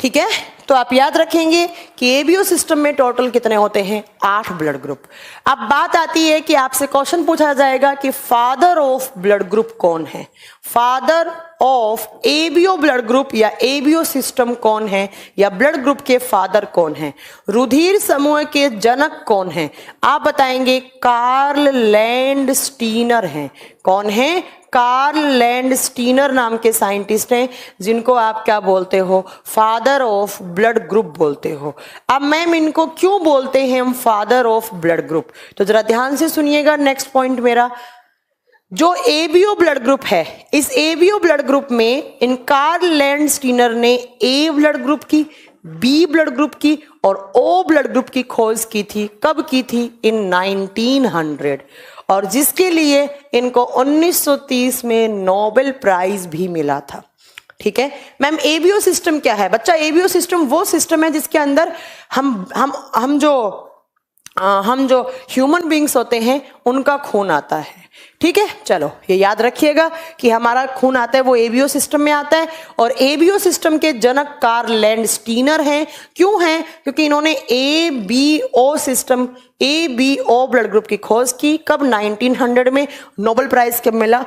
ठीक है, तो आप याद रखेंगे कि एबीओ सिस्टम में टोटल कितने होते हैं? 8 ब्लड ग्रुप। अब बात आती है कि आपसे क्वेश्चन पूछा जाएगा कि फादर ऑफ ब्लड ग्रुप कौन है? Father of ABO blood group या एबीओ सिस्टम कौन है, या ब्लड ग्रुप के फादर कौन है? रुधिर समूह के जनक कौन है? आप बताएंगे कार्ल लैंडस्टीनर हैं। कौन है? कार्ल लैंडस्टीनर नाम के साइंटिस्ट हैं, जिनको आप क्या बोलते हो? फादर ऑफ ब्लड ग्रुप बोलते हो। अब मैम इनको क्यों बोलते हैं हम फादर ऑफ ब्लड ग्रुप? तो जरा ध्यान से सुनिएगा नेक्स्ट पॉइंट मेरा। जो एबीओ ब्लड ग्रुप है, इस एबीओ ब्लड ग्रुप में इन कार्ल लैंडस्टीनर ने ए ब्लड ग्रुप की, बी ब्लड ग्रुप की और ओ ब्लड ग्रुप की खोज की थी। कब की थी? इन 1900, और जिसके लिए इनको 1930 में नोबेल प्राइज भी मिला था। ठीक है मैम, एबीओ सिस्टम क्या है बच्चा? एबीओ सिस्टम वो सिस्टम है जिसके अंदर हम जो ह्यूमन बींग्स होते हैं उनका खून आता है। ठीक है, चलो ये याद रखिएगा कि हमारा खून आता है वो एबीओ सिस्टम में आता है, और एबीओ सिस्टम के जनक कार्ल लैंडस्टीनर हैं। क्यों हैं? क्योंकि इन्होंने ABO system, ABO blood group की खोज की। कब? 1900 में। नोबेल प्राइज कब मिला?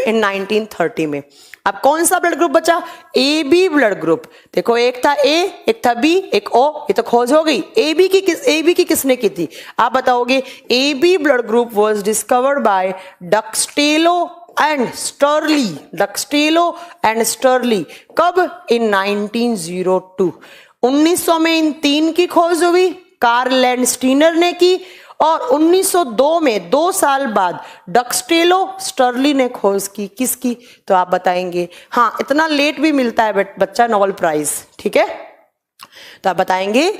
इन 1930 में। अब कौन सा ब्लड ग्रुप बचा? A B blood group. देखो एक था ए, एक था बी, एक ओ, ये तो खोज हो गई। ए बी की किसने की थी? आप बताओगे A B blood group was discovered by Decastello and Sturli. Decastello and Sturli. कब? इन 1902। 1900 में इन 3 की खोज हुई, कार्ल लैंडस्टीनर ने की, और 1902 में 2 साल बाद डक्सटेलो स्टर्ली ने खोज की। किसकी? तो आप बताएंगे हाँ, इतना लेट भी मिलता है बच्चा नोबेल प्राइज। ठीक है, तो आप बताएंगे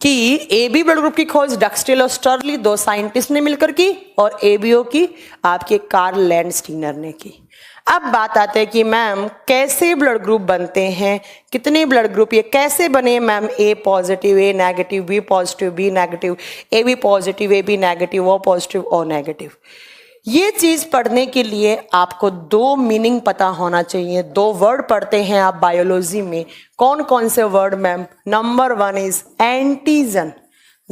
कि एबी ब्लड ग्रुप की खोज डक्सटेलो स्टर्ली 2 साइंटिस्ट ने मिलकर की, और एबीओ की आपके कार्ल लैंडस्टीनर ने की। अब बात आते है कि मैम कैसे ब्लड ग्रुप बनते हैं, कितने ब्लड ग्रुप, ये कैसे बने ma'am? A positive, A negative, B positive, B negative, A B positive, A B negative, O positive, O negative. ये चीज पढ़ने के लिए आपको 2 मीनिंग पता होना चाहिए। 2 वर्ड पढ़ते हैं आप बायोलॉजी में। कौन कौन से word ma'am? Number 1 is antigen.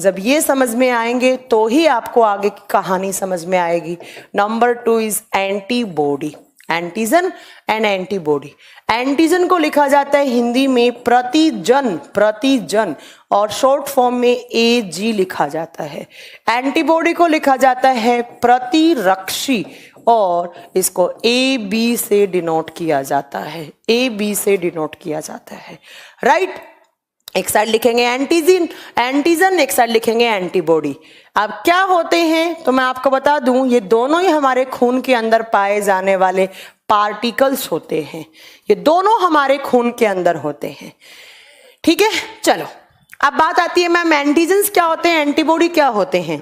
जब ये समझ में आएंगे तो ही आपको आगे की कहानी समझ में आएगी। Number 2 is antibody, antigen and antibody. Antigen को लिखा जाता है हिंदी में प्रतिजन, प्रतिजन, और शॉर्ट फॉर्म में AG लिखा जाता है। एंटीबॉडी को लिखा जाता है प्रतिरक्षी, और इसको AB से डिनोट किया जाता है, AB से डिनोट किया जाता है, राइट। एक साइड लिखेंगे एंटीजन, एंटीजन, एक साइड लिखेंगे एंटीबॉडी। अब क्या होते हैं तो मैं आपको बता दूं, ये दोनों ही हमारे खून के अंदर पाए जाने वाले पार्टिकल्स होते हैं, ये दोनों हमारे खून के अंदर होते हैं, ठीक है। चलो अब बात आती है मैम एंटीजन्स क्या होते हैं, एंटीबॉडी क्या होते हैं।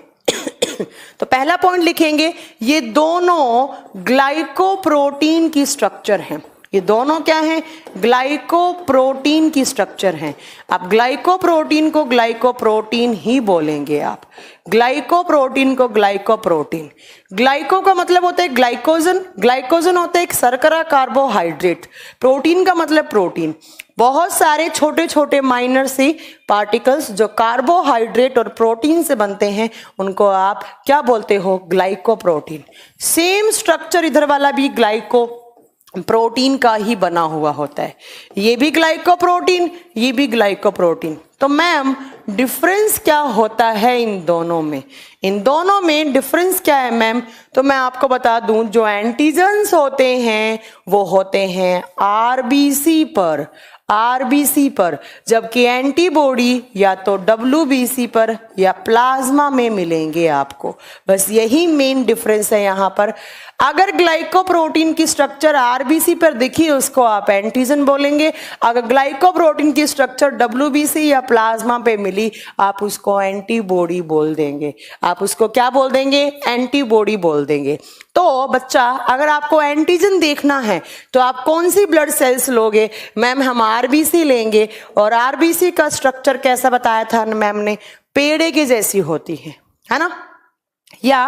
तो पहला पॉइंट लिखेंगे, ये दोनों ग्लाइकोप्रोटीन की स्ट्रक्चर हैं, ये दोनों क्या हैं, ग्लाइकोप्रोटीन की स्ट्रक्चर हैं। आप ग्लाइकोप्रोटीन को ग्लाइकोप्रोटीन ही बोलेंगे, आप ग्लाइकोप्रोटीन को ग्लाइकोप्रोटीन। ग्लाइको का मतलब होता है ग्लाइकोजन, ग्लाइकोजन होता है एक शर्करा कार्बोहाइड्रेट, प्रोटीन का मतलब प्रोटीन। बहुत सारे छोटे छोटे माइनर से पार्टिकल्स जो कार्बोहाइड्रेट और प्रोटीन से बनते हैं उनको आप क्या बोलते हो, ग्लाइकोप्रोटीन। सेम स्ट्रक्चर इधर वाला भी ग्लाइको प्रोटीन का ही बना हुआ होता है, ये भी ग्लाइकोप्रोटीन, ये भी ग्लाइकोप्रोटीन। तो मैम डिफरेंस क्या होता है इन दोनों में, इन दोनों में डिफरेंस क्या है मैम, तो मैं आपको बता दूं, जो एंटीजन्स होते हैं वो होते हैं आरबीसी पर, आरबीसी पर, जबकि एंटीबॉडी या तो डब्ल्यूबीसी पर या प्लाज्मा में मिलेंगे आपको। बस यही मेन डिफरेंस है यहाँ पर। अगर ग्लाइकोप्रोटीन की स्ट्रक्चर आरबीसी पर दिखी उसको आप एंटीजन बोलेंगे, अगर ग्लाइकोप्रोटीन की स्ट्रक्चर डब्ल्यूबीसी या प्लाज्मा पे मिली आप उसको एंटीबॉडी बोल देंगे, आप उसको क्या बोल देंगे, एंटीबॉडी बोल देंगे। तो बच्चा अगर आपको एंटीजन देखना है तो आप कौन सी ब्लड सेल्स लोगे, मैम हम आरबीसी लेंगे, और आरबीसी का स्ट्रक्चर कैसा बताया था मैम ने, पेड़े के जैसी होती है ना, या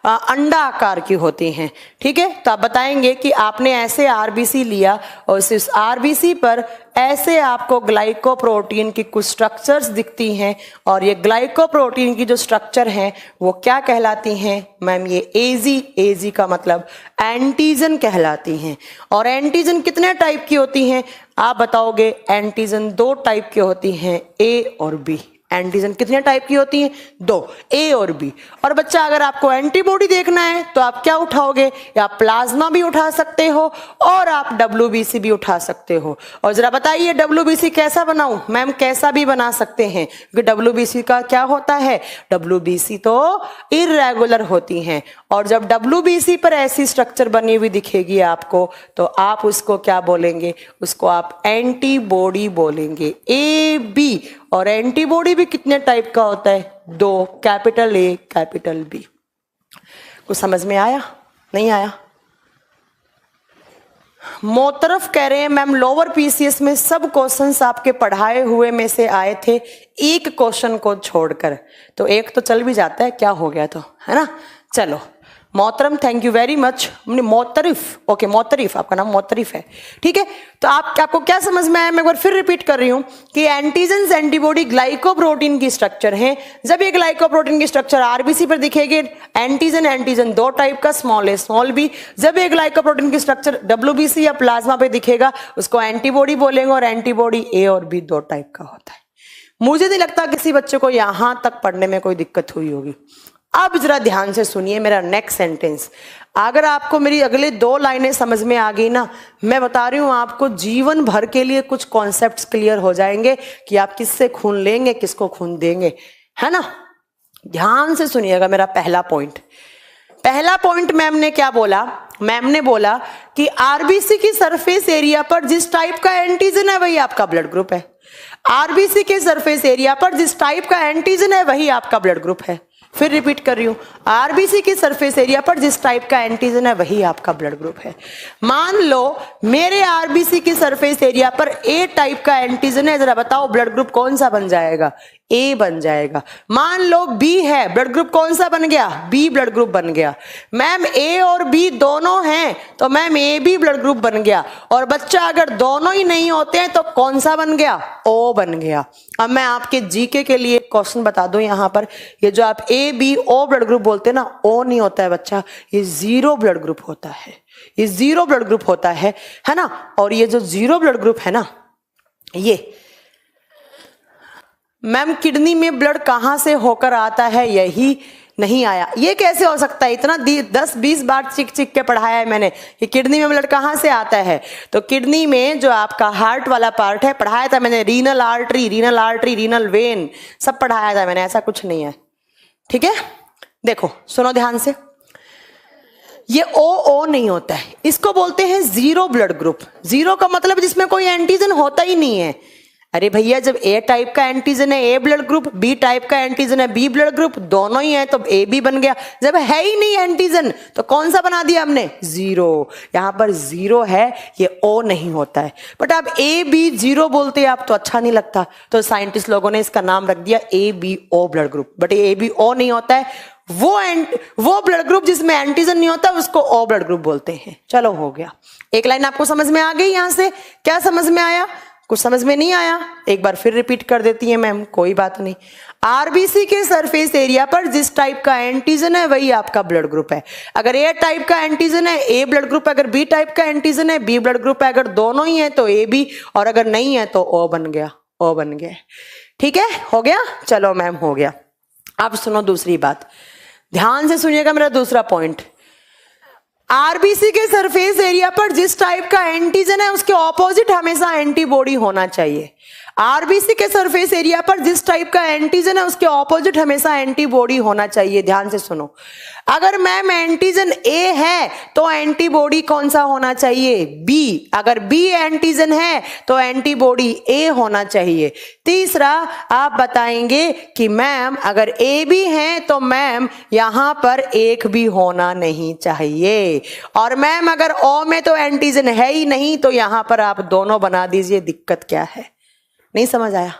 अंडा आकार की होती हैं, ठीक है। तो आप बताएंगे कि आपने ऐसे आरबीसी लिया और इस आरबीसी पर ऐसे आपको ग्लाइकोप्रोटीन की कुछ स्ट्रक्चर्स दिखती हैं, और ये ग्लाइकोप्रोटीन की जो स्ट्रक्चर हैं वो क्या कहलाती हैं मैम, ये एजी, एजी का मतलब एंटीजन कहलाती हैं। और एंटीजन कितने टाइप की होती हैं आप बताओगे, एंटीजन 2 टाइप की होती हैं, ए और बी। एंटीजन कितने टाइप की होती हैं, 2, ए और बी। और बच्चा अगर आपको एंटीबॉडी देखना है तो आप क्या उठाओगे, या प्लाज्मा भी उठा सकते हो और आप डब्ल्यूबीसी भी उठा सकते हो। और जरा बताइए डब्ल्यूबीसी कैसा बनाऊं मैम, कैसा भी बना सकते हैं, क्योंकि डब्ल्यूबीसी का क्या होता है, डब्ल्यूबीसी तो इर्रेगुलर होती हैं, और जब डब्ल्यूबीसी पर ऐसी स्ट्रक्चर बनी हुई दिखेगी आपको तो आप उसको क्या बोलेंगे, उसको आप एंटीबॉडी बोलेंगे, ए बी। और एंटीबॉडी भी कितने टाइप का होता है, 2, कैपिटल ए कैपिटल बी। कुछ समझ में आया, नहीं आया? मोतरफ कह रहे हैं मैम लोअर पीसीएस में सब क्वेश्चंस आपके पढ़ाए हुए में से आए थे, एक क्वेश्चन को छोड़कर, तो एक तो चल भी जाता है, क्या हो गया तो, है ना। चलो मोहतरम, thank you very much. Motarif, okay Motarif, आपका नाम मोतरिफ है, ठीक है। तो आपको क्या समझ में आया, मैं एक बार फिर रिपीट कर रही हूं कि एंटीजन्स एंटीबॉडी ग्लाइकोप्रोटीन की स्ट्रक्चर है। जब ये ग्लाइकोप्रोटीन की स्ट्रक्चर आरबीसी पर दिखेगी, एंटीजन एंटीजन 2 टाइप का, स्मॉल ए स्मॉल बी। जब ये ग्लाइकोप्रोटीन की स्ट्रक्चर डब्ल्यूबीसी या प्लाज्मा पे दिखेगा उसको एंटीबॉडी बोलेंगे, और एंटीबॉडी ए और बी 2 टाइप का होता है। मुझे नहीं लगता किसी बच्चे को यहां तक पढ़ने में कोई दिक्कत हुई होगी। अब जरा ध्यान से सुनिए मेरा नेक्स्ट सेंटेंस। अगर आपको मेरी अगले 2 लाइनें समझ में आ गई ना, मैं बता रही हूं आपको जीवन भर के लिए कुछ कॉन्सेप्ट्स क्लियर हो जाएंगे कि आप किससे खून लेंगे, किसको खून देंगे, है ना। ध्यान से सुनिएगा मेरा पहला पॉइंट। पहला पॉइंट मैम ने क्या बोला, मैम ने बोला कि आरबीसी की सरफेस एरिया पर जिस टाइप का एंटीजन है वही आपका ब्लड ग्रुप है। आरबीसी के सरफेस एरिया पर जिस टाइप का एंटीजन है वही आपका ब्लड ग्रुप है। फिर रिपीट कर रही हूं, आरबीसी के सरफेस एरिया पर जिस टाइप का एंटीजन है वही आपका ब्लड ग्रुप है। मान लो मेरे आरबीसी के सरफेस एरिया पर ए टाइप का एंटीजन है, जरा बताओ ब्लड ग्रुप कौन सा बन जाएगा, ए बन जाएगा। मान लो बी है, ब्लड ग्रुप कौन सा बन गया, बी ब्लड ग्रुप बन गया। मैम ए और बी दोनों हैं तो ma'am A B blood group बन गया। और बच्चा अगर दोनों ही नहीं होते हैं तो कौन सा बन गया, ओ बन गया। अब मैं आपके जीके के लिए क्वेश्चन बता दो यहाँ पर, ये जो आप A B O blood group बोलते हैं ना, ओ नहीं होता है बच्चा, ये जीरो ब्लड ग्रुप होता है, ये जीरो ब्लड ग्रुप होता है ना। और ये जो जीरो ब्लड ग्रुप है ना, ये मैम किडनी में ब्लड कहां से होकर आता है, यही नहीं आया, ये कैसे हो सकता है? इतना 10-20 बार चिक चिक के पढ़ाया है मैंने कि किडनी में ब्लड कहां से आता है। तो किडनी में जो आपका हार्ट वाला पार्ट है, पढ़ाया था मैंने, रीनल आर्टरी, रीनल वेन, सब पढ़ाया था मैंने, ऐसा कुछ नहीं है, ठीक है। देखो सुनो ध्यान से, ये ओ नहीं होता है, इसको बोलते हैं जीरो ब्लड ग्रुप। जीरो का मतलब जिसमें कोई एंटीजन होता ही नहीं है। अरे भैया जब ए टाइप का एंटीजन है ए ब्लड ग्रुप, बी टाइप का एंटीजन है बी ब्लड ग्रुप, दोनों ही है तो ए बी बन गया। जब है ही नहीं एंटीजन तो कौन सा बना दिया हमने, जीरो। यहां पर जीरो है, ये ओ नहीं होता है। बट आप ए बी जीरो बोलते हैं आप तो अच्छा नहीं लगता, तो साइंटिस्ट लोगों ने इसका नाम रख दिया A B O blood group. But A B O नहीं होता है, वो ब्लड ग्रुप जिसमें एंटीजन नहीं होता उसको ओ ब्लड ग्रुप बोलते हैं। चलो हो गया, एक लाइन आपको समझ में आ गई। यहां से क्या समझ में आया? कुछ समझ में नहीं आया, एक बार फिर रिपीट कर देती है मैम, कोई बात नहीं। आरबीसी के सरफेस एरिया पर जिस टाइप का एंटीजन है वही आपका ब्लड ग्रुप है। अगर ए टाइप का एंटीजन है ए ब्लड ग्रुप, अगर बी टाइप का एंटीजन है बी ब्लड ग्रुप है, अगर दोनों ही है तो ए बी, और अगर नहीं है तो ओ बन गया, ओ बन गया। ठीक है, हो गया। चलो मैम हो गया। अब सुनो दूसरी बात, ध्यान से सुनिएगा मेरा दूसरा पॉइंट। आरबीसी के सरफेस एरिया पर जिस टाइप का एंटीजन है उसके ऑपोजिट हमेशा एंटीबॉडी होना चाहिए। आरबीसी के सरफेस एरिया पर जिस टाइप का एंटीजन है उसके ऑपोजिट हमेशा एंटीबॉडी होना चाहिए। ध्यान से सुनो, अगर मैम एंटीजन ए है तो एंटीबॉडी कौन सा होना चाहिए, बी। अगर बी एंटीजन है तो एंटीबॉडी ए होना चाहिए। तीसरा आप बताएंगे कि मैम अगर ए बी है तो मैम यहां पर एक भी होना नहीं चाहिए, और मैम अगर ओ में तो एंटीजन है ही नहीं तो यहां पर आप दोनों बना दीजिए। दिक्कत क्या है? नहीं समझ आया?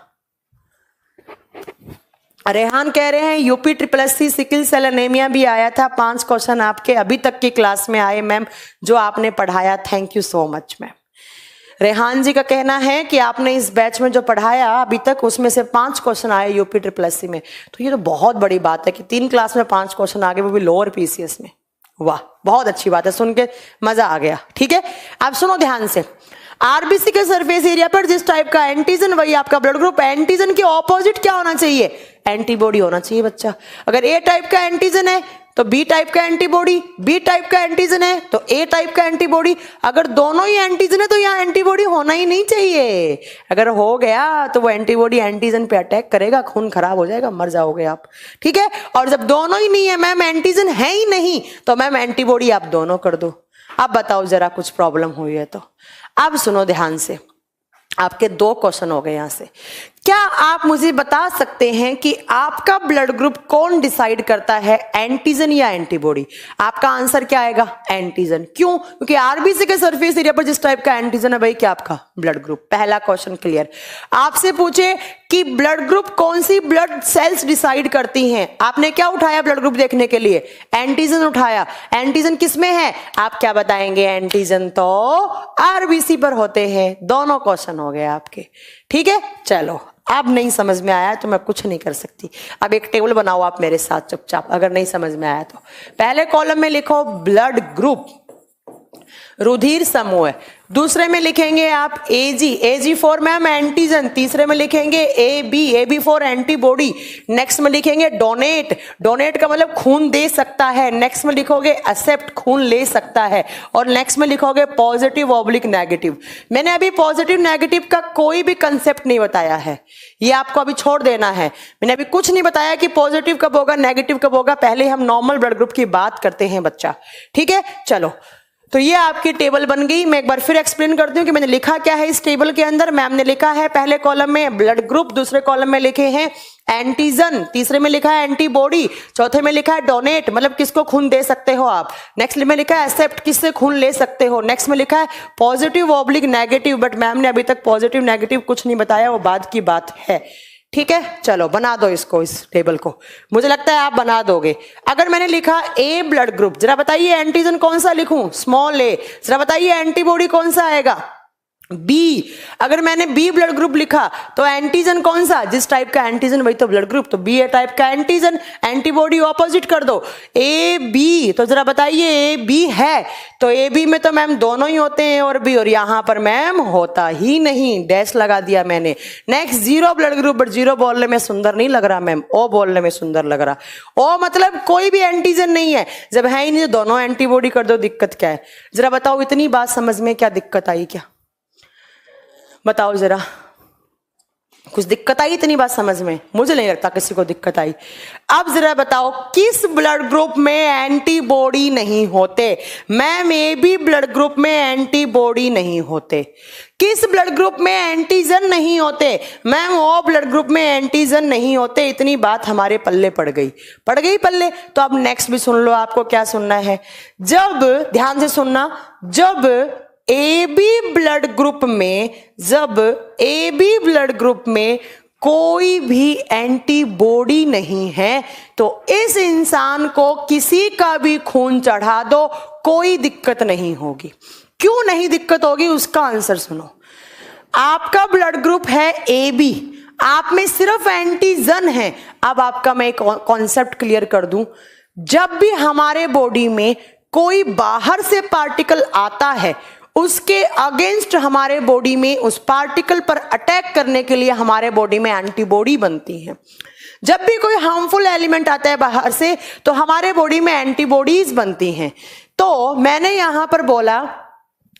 रेहान कह रहे हैं UP SSC sickle cell anaemia भी आया था, 5 क्वेश्चन आपके अभी तक की क्लास में आए मैम जो आपने पढ़ाया, thank you so much ma'am. Rehan ji का कहना है कि आपने इस बैच में जो पढ़ाया अभी तक उसमें से 5 क्वेश्चन आए यूपी SSC में, तो ये तो बहुत बड़ी बात है कि 3 क्लास में 5 क्वेश्चन आ गए, वो भी लोअर PCS में। वाह, बहुत अच्छी बात है, सुन के मजा आ गया। ठीक है, अब सुनो ध्यान से, आरबीसी के सरफेस एरिया पर जिस टाइप का एंटीजन वही आपका ब्लड ग्रुप। एंटीजन के ऑपोजिट क्या होना चाहिए, एंटीबॉडी होना चाहिए बच्चा। अगर ए टाइप का एंटीजन है तो बी टाइप का एंटीबॉडी, बी टाइप का एंटीजन है तो ए टाइप का एंटीबॉडी। अगर दोनों ही एंटीजन है तो यहाँ एंटीबॉडी होना ही नहीं चाहिए। अगर हो गया तो वो एंटीबॉडी एंटीजन पे अटैक करेगा, खून खराब हो जाएगा, मर जाओगे आप। ठीक है, और जब दोनों ही नहीं है मैम, एंटीजन है ही नहीं, तो मैम एंटीबॉडी आप दोनों कर दो। अब बताओ जरा कुछ प्रॉब्लम हुई है तो। अब सुनो ध्यान से, आपके 2 क्वेश्चन हो गए यहां से। क्या आप मुझे बता सकते हैं कि आपका ब्लड ग्रुप कौन डिसाइड करता है, एंटीजन या एंटीबॉडी? आपका आंसर क्या आएगा, एंटीजन। क्यों? क्योंकि आरबीसी के सरफेस एरिया पर जिस टाइप का एंटीजन है भाई क्या आपका ब्लड ग्रुप। पहला क्वेश्चन क्लियर। आपसे पूछे कि ब्लड ग्रुप कौन सी ब्लड सेल्स डिसाइड करती हैं, आपने क्या उठाया ब्लड ग्रुप देखने के लिए, एंटीजन उठाया। एंटीजन किसमें है, आप क्या बताएंगे, एंटीजन तो आरबीसी पर होते हैं। दोनों क्वेश्चन हो गए आपके। ठीक है, चलो अब नहीं समझ में आया तो मैं कुछ नहीं कर सकती। अब एक टेबल बनाओ आप मेरे साथ चुपचाप, अगर नहीं समझ में आया तो। पहले कॉलम में लिखो ब्लड ग्रुप, रुधिर समूह। दूसरे में लिखेंगे आप एजी फॉर मैम एंटीजन। तीसरे में लिखेंगे A B for antibody. Next में लिखेंगे डोनेट का मतलब खून दे सकता है। नेक्स्ट में लिखोगे एक्सेप्ट, खून ले सकता है। और नेक्स्ट में लिखोगे पॉजिटिव ऑब्लिक नेगेटिव। मैंने अभी पॉजिटिव नेगेटिव का कोई भी कंसेप्ट नहीं बताया है, ये आपको अभी छोड़ देना है। मैंने अभी कुछ नहीं बताया कि पॉजिटिव कब होगा नेगेटिव कब होगा, पहले हम नॉर्मल ब्लड ग्रुप की बात करते हैं बच्चा। ठीक है, चलो तो ये आपकी टेबल बन गई। मैं एक बार फिर एक्सप्लेन करती हूँ कि मैंने लिखा क्या है इस टेबल के अंदर। मैम ने लिखा है पहले कॉलम में ब्लड ग्रुप, दूसरे कॉलम में लिखे हैं एंटीजन, तीसरे में लिखा है एंटीबॉडी, चौथे में लिखा है डोनेट मतलब किसको खून दे सकते हो आप। नेक्स्ट में लिखा है एक्सेप्ट, किससे खून ले सकते हो। नेक्स्ट में लिखा है positive oblique negative, but ma'am ने अभी तक पॉजिटिव नेगेटिव कुछ नहीं बताया, वो बाद की बात है। ठीक है, चलो बना दो इसको, इस टेबल को। मुझे लगता है आप बना दोगे। अगर मैंने लिखा ए ब्लड ग्रुप, जरा बताइए एंटीजन कौन सा लिखूं, स्मॉल ए। जरा बताइए एंटीबॉडी कौन सा आएगा, बी, अगर मैंने बी ब्लड ग्रुप लिखा तो एंटीजन कौन सा, जिस टाइप का एंटीजन वही तो ब्लड ग्रुप, तो बी ए टाइप का एंटीजन, एंटीबॉडी ऑपोजिट कर दो ए बी। तो जरा बताइए ए बी है तो ए बी में तो मैम दोनों ही होते हैं और बी, और यहां पर मैम होता ही नहीं, डैश लगा दिया मैंने। Next zero blood group, but zero बोलने में सुंदर नहीं लग रहा मैम, ओ बोलने में सुंदर लग रहा। ओ मतलब कोई भी एंटीजन नहीं है, जब है ही नहीं तो दोनों एंटीबॉडी कर दो, दिक्कत क्या है? जरा बताओ इतनी बात समझ में क्या दिक्कत आई क्या? बताओ जरा, कुछ दिक्कत आई इतनी बात समझ में? मुझे नहीं लगता किसी को दिक्कत आई। अब जरा बताओ किस ब्लड ग्रुप में एंटीबॉडी नहीं होते? Ma'am A B blood group में एंटीबॉडी नहीं होते। किस ब्लड ग्रुप में एंटीजन नहीं होते? मैम ओ ब्लड ग्रुप में एंटीजन नहीं होते। इतनी बात हमारे पल्ले पड़ गई पल्ले। तो अब नेक्स्ट भी सुन लो, आपको क्या सुनना है, जब ध्यान से सुनना, जब ए बी ब्लड ग्रुप में कोई भी एंटीबॉडी नहीं है तो इस इंसान को किसी का भी खून चढ़ा दो, कोई दिक्कत नहीं होगी। क्यों नहीं दिक्कत होगी उसका आंसर सुनो। आपका ब्लड ग्रुप है ए बी, आप में सिर्फ एंटीजन है। अब आपका मैं एक कॉन्सेप्ट क्लियर कर दूं, जब भी हमारे बॉडी में कोई बाहर से पार्टिकल आता है उसके अगेंस्ट हमारे बॉडी में उस पार्टिकल पर अटैक करने के लिए हमारे बॉडी में एंटीबॉडी बनती है। जब भी कोई हार्मफुल एलिमेंट आता है बाहर से तो हमारे बॉडी में एंटीबॉडीज बनती हैं। तो मैंने यहां पर बोला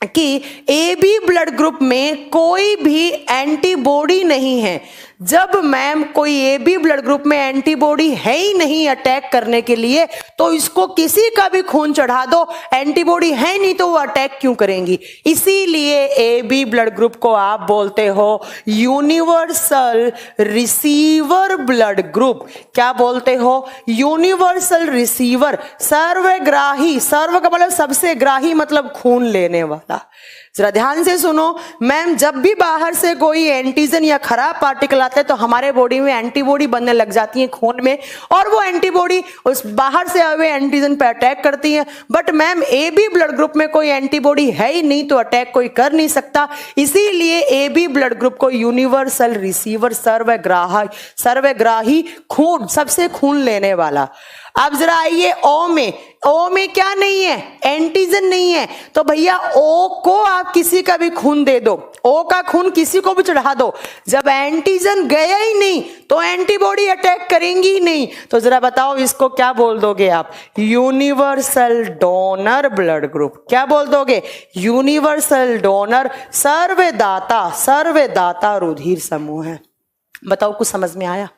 कि ए बी ब्लड ग्रुप में कोई भी एंटीबॉडी नहीं है। जब मैम कोई ए बी ब्लड ग्रुप में एंटीबॉडी है ही नहीं अटैक करने के लिए तो इसको किसी का भी खून चढ़ा दो, एंटीबॉडी है नहीं तो वो अटैक क्यों करेंगी? इसीलिए ए बी ब्लड ग्रुप को आप बोलते हो यूनिवर्सल रिसीवर ब्लड ग्रुप। क्या बोलते हो? Universal receiver, सर्वग्राही। सर्व का मतलब सबसे, ग्राही मतलब खून लेने वाला। जरा ध्यान से सुनो मैम, जब भी बाहर से कोई एंटीजन या खराब पार्टिकल आता है तो हमारे बॉडी में एंटीबॉडी बनने लग जाती है खून में, और वो एंटीबॉडी उस बाहर से आए हुए एंटीजन पे अटैक करती है। But ma'am A B blood group में कोई एंटीबॉडी है ही नहीं तो अटैक कोई कर नहीं सकता। इसीलिए ए बी ब्लड ग्रुप को यूनिवर्सल रिसीवर, सर्वग्राही खून, सबसे खून लेने वाला। अब जरा आइए ओ में, ओ में क्या नहीं है? एंटीजन नहीं है। तो भैया ओ को आप किसी का भी खून दे दो, ओ का खून किसी को भी चढ़ा दो, जब एंटीजन गया ही नहीं तो एंटीबॉडी अटैक करेंगी ही नहीं। तो जरा बताओ इसको क्या बोल दोगे आप? Universal donor blood group. क्या बोल दोगे? यूनिवर्सल डोनर, सर्वदाता रुधिर समूह है। बताओ कुछ समझ में आया?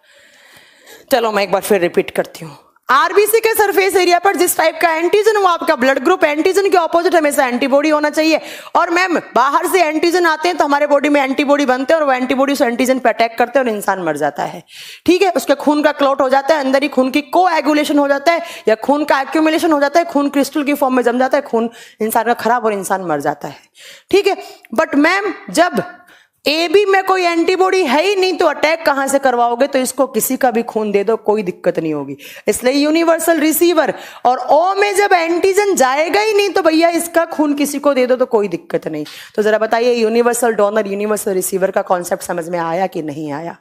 चलो मैं एक बार फिर रिपीट करती हूं। आरबीसी के सरफेस एरिया पर जिस टाइप का एंटीजन वो आपका ब्लड ग्रुप, एंटीजन के ऑपोजिट हमेशा एंटीबॉडी होना चाहिए। और मैम बाहर से एंटीजन आते हैं तो हमारे बॉडी में एंटीबॉडी बनते हैं और वो एंटीबॉडी उस एंटीजन पे अटैक करते हैं और इंसान मर जाता है। ठीक है, उसके खून का क्लॉट हो जाता है, अंदर ही खून की कोएगुलेशन हो जाता है या खून का एक्यूमुलेशन हो जाता है, खून क्रिस्टल की फॉर्म में जम जाता है, खून इंसान का खराब और इंसान मर जाता है। ठीक है, बट मैम जब ए बी में कोई एंटीबॉडी है ही नहीं तो अटैक कहां से करवाओगे? तो इसको किसी का भी खून दे दो, कोई दिक्कत नहीं होगी। इसलिए यूनिवर्सल रिसीवर। और ओ में जब एंटीजन जाएगा ही नहीं तो भैया इसका खून किसी को दे दो तो कोई दिक्कत नहीं। तो जरा बताइए यूनिवर्सल डोनर, यूनिवर्सल रिसीवर का कॉन्सेप्ट समझ में आया कि नहीं आया?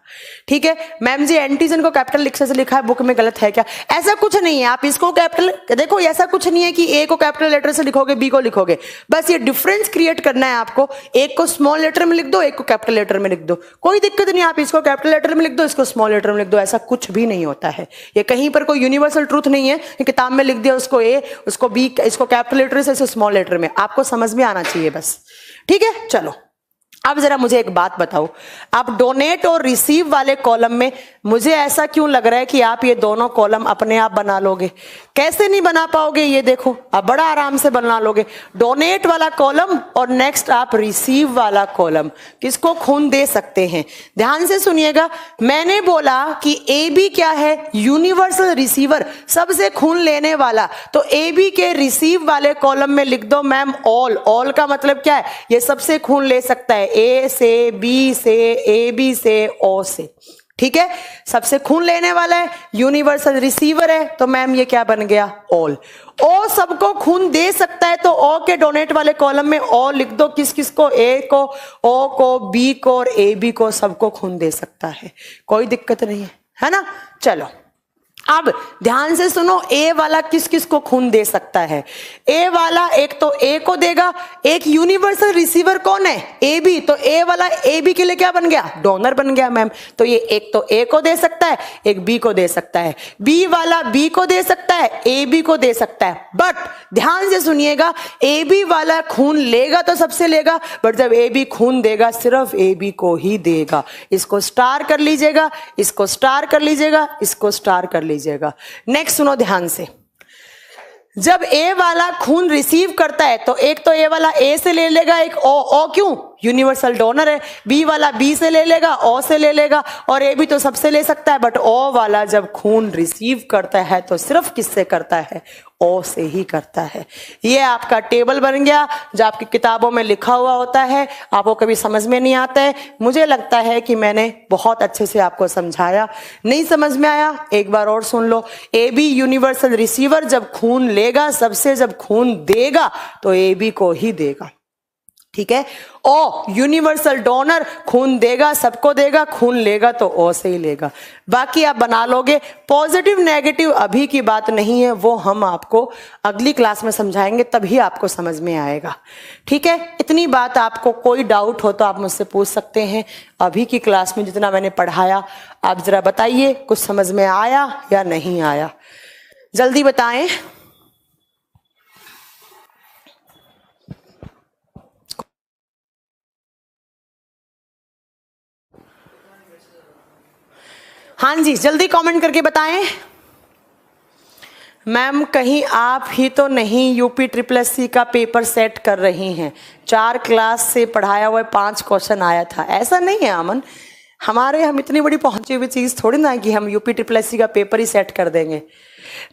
ठीक है मैम जी, एंटीजन को कैपिटल लिखने से लिखा है बुक में, गलत है क्या? ऐसा कुछ नहीं है, आप इसको कैपिटल देखो, ऐसा कुछ नहीं है कि ए को कैपिटल लेटर से लिखोगे बी को लिखोगे, बस ये डिफरेंस क्रिएट करना है आपको। एक को स्मॉल लेटर में लिख दो, एक को कैपिटल लेटर में लिख दो, कोई दिक्कत नहीं। आप इसको कैपिटल लेटर में लिख दो, इसको स्मॉल लेटर में लिख दो, ऐसा कुछ भी नहीं होता है। ये कहीं पर कोई यूनिवर्सल ट्रूथ नहीं है कि किताब में लिख दिया उसको ए, उसको बी, इसको कैपिटल लेटर से, इसको स्मॉल लेटर में। आपको समझ में आना चाहिए बस। ठीक है, चलो अब जरा मुझे एक बात बताओ, आप डोनेट और रिसीव वाले कॉलम में मुझे ऐसा क्यों लग रहा है कि आप ये दोनों कॉलम अपने आप बना लोगे? कैसे नहीं बना पाओगे? ये देखो, आप बड़ा आराम से बना लोगे। डोनेट वाला कॉलम और नेक्स्ट आप रिसीव वाला कॉलम, किसको खून दे सकते हैं? ध्यान से सुनिएगा, मैंने बोला कि ए बी क्या है? यूनिवर्सल रिसीवर, सबसे खून लेने वाला। तो ए बी के रिसीव वाले कॉलम में लिख दो मैम ऑल। ऑल का मतलब क्या है? ये सबसे खून ले सकता है, ए से, बी से, ए बी से, ओ से। ठीक है, सबसे खून लेने वाला है, यूनिवर्सल रिसीवर है, तो मैम ये क्या बन गया, ऑल। ओ सबको खून दे सकता है, तो ओ के डोनेट वाले कॉलम में ओ लिख दो, किस किस को, ए को, ओ को, बी को और ए बी को, सबको खून दे सकता है, कोई दिक्कत नहीं है ना। चलो अब ध्यान से सुनो, ए वाला किस किस को खून दे सकता है। ए वाला एक तो ए को देगा, एक यूनिवर्सल रिसीवर कौन है, ए बी, तो ए वाला ए बी के लिए क्या बन गया, डोनर बन गया मैम। तो ये एक तो ए को दे सकता है, एक बी को दे सकता है, बी वाला बी को दे सकता है, ए बी को दे सकता है। बट ध्यान से सुनिएगा, ए बी वाला खून लेगा तो सबसे लेगा, बट जब ए बी खून देगा सिर्फ ए बी को ही देगा। इसको स्टार कर लीजिएगा, इसको स्टार कर लीजिएगा, इसको स्टार कर लीजिएगा। नेक्स्ट सुनो ध्यान से, जब ए वाला खून रिसीव करता है तो एक तो ए वाला ए से ले लेगा, एक ओ क्यों, यूनिवर्सल डोनर है। बी वाला बी से ले लेगा, ओ से ले लेगा, और ए भी तो सबसे ले सकता है, बट ओ वाला जब खून रिसीव करता है तो सिर्फ किससे करता है, ओ से ही करता है। ये आपका टेबल बन गया जो आपकी किताबों में लिखा हुआ होता है, आपको कभी समझ में नहीं आता है। मुझे लगता है कि मैंने बहुत अच्छे से आपको समझाया। नहीं समझ में आया, एक बार और सुन लो। ए बी यूनिवर्सल रिसीवर जब खून लेगा, सबसे जब खून देगा तो ए बी को ही देगा, ठीक है। ओ यूनिवर्सल डोनर खून देगा, सबको देगा, खून लेगा तो ओ से ही लेगा। बाकी आप बना लोगे। पॉजिटिव नेगेटिव अभी की बात नहीं है, वो हम आपको अगली क्लास में समझाएंगे, तभी आपको समझ में आएगा, ठीक है। इतनी बात, आपको कोई डाउट हो तो आप मुझसे पूछ सकते हैं। अभी की क्लास में जितना मैंने पढ़ाया आप जरा बताइए, कुछ समझ में आया या नहीं आया, जल्दी बताएं। हाँ जी, जल्दी कमेंट करके बताएं। मैम कहीं आप ही तो नहीं यूपी SSC का पेपर सेट कर रही हैं? 4 क्लास से पढ़ाया हुआ 5 क्वेश्चन आया था। ऐसा नहीं है अमन, हम इतनी बड़ी पहुंची हुई चीज थोड़ी ना कि हम यूपी SSC का पेपर ही सेट कर देंगे।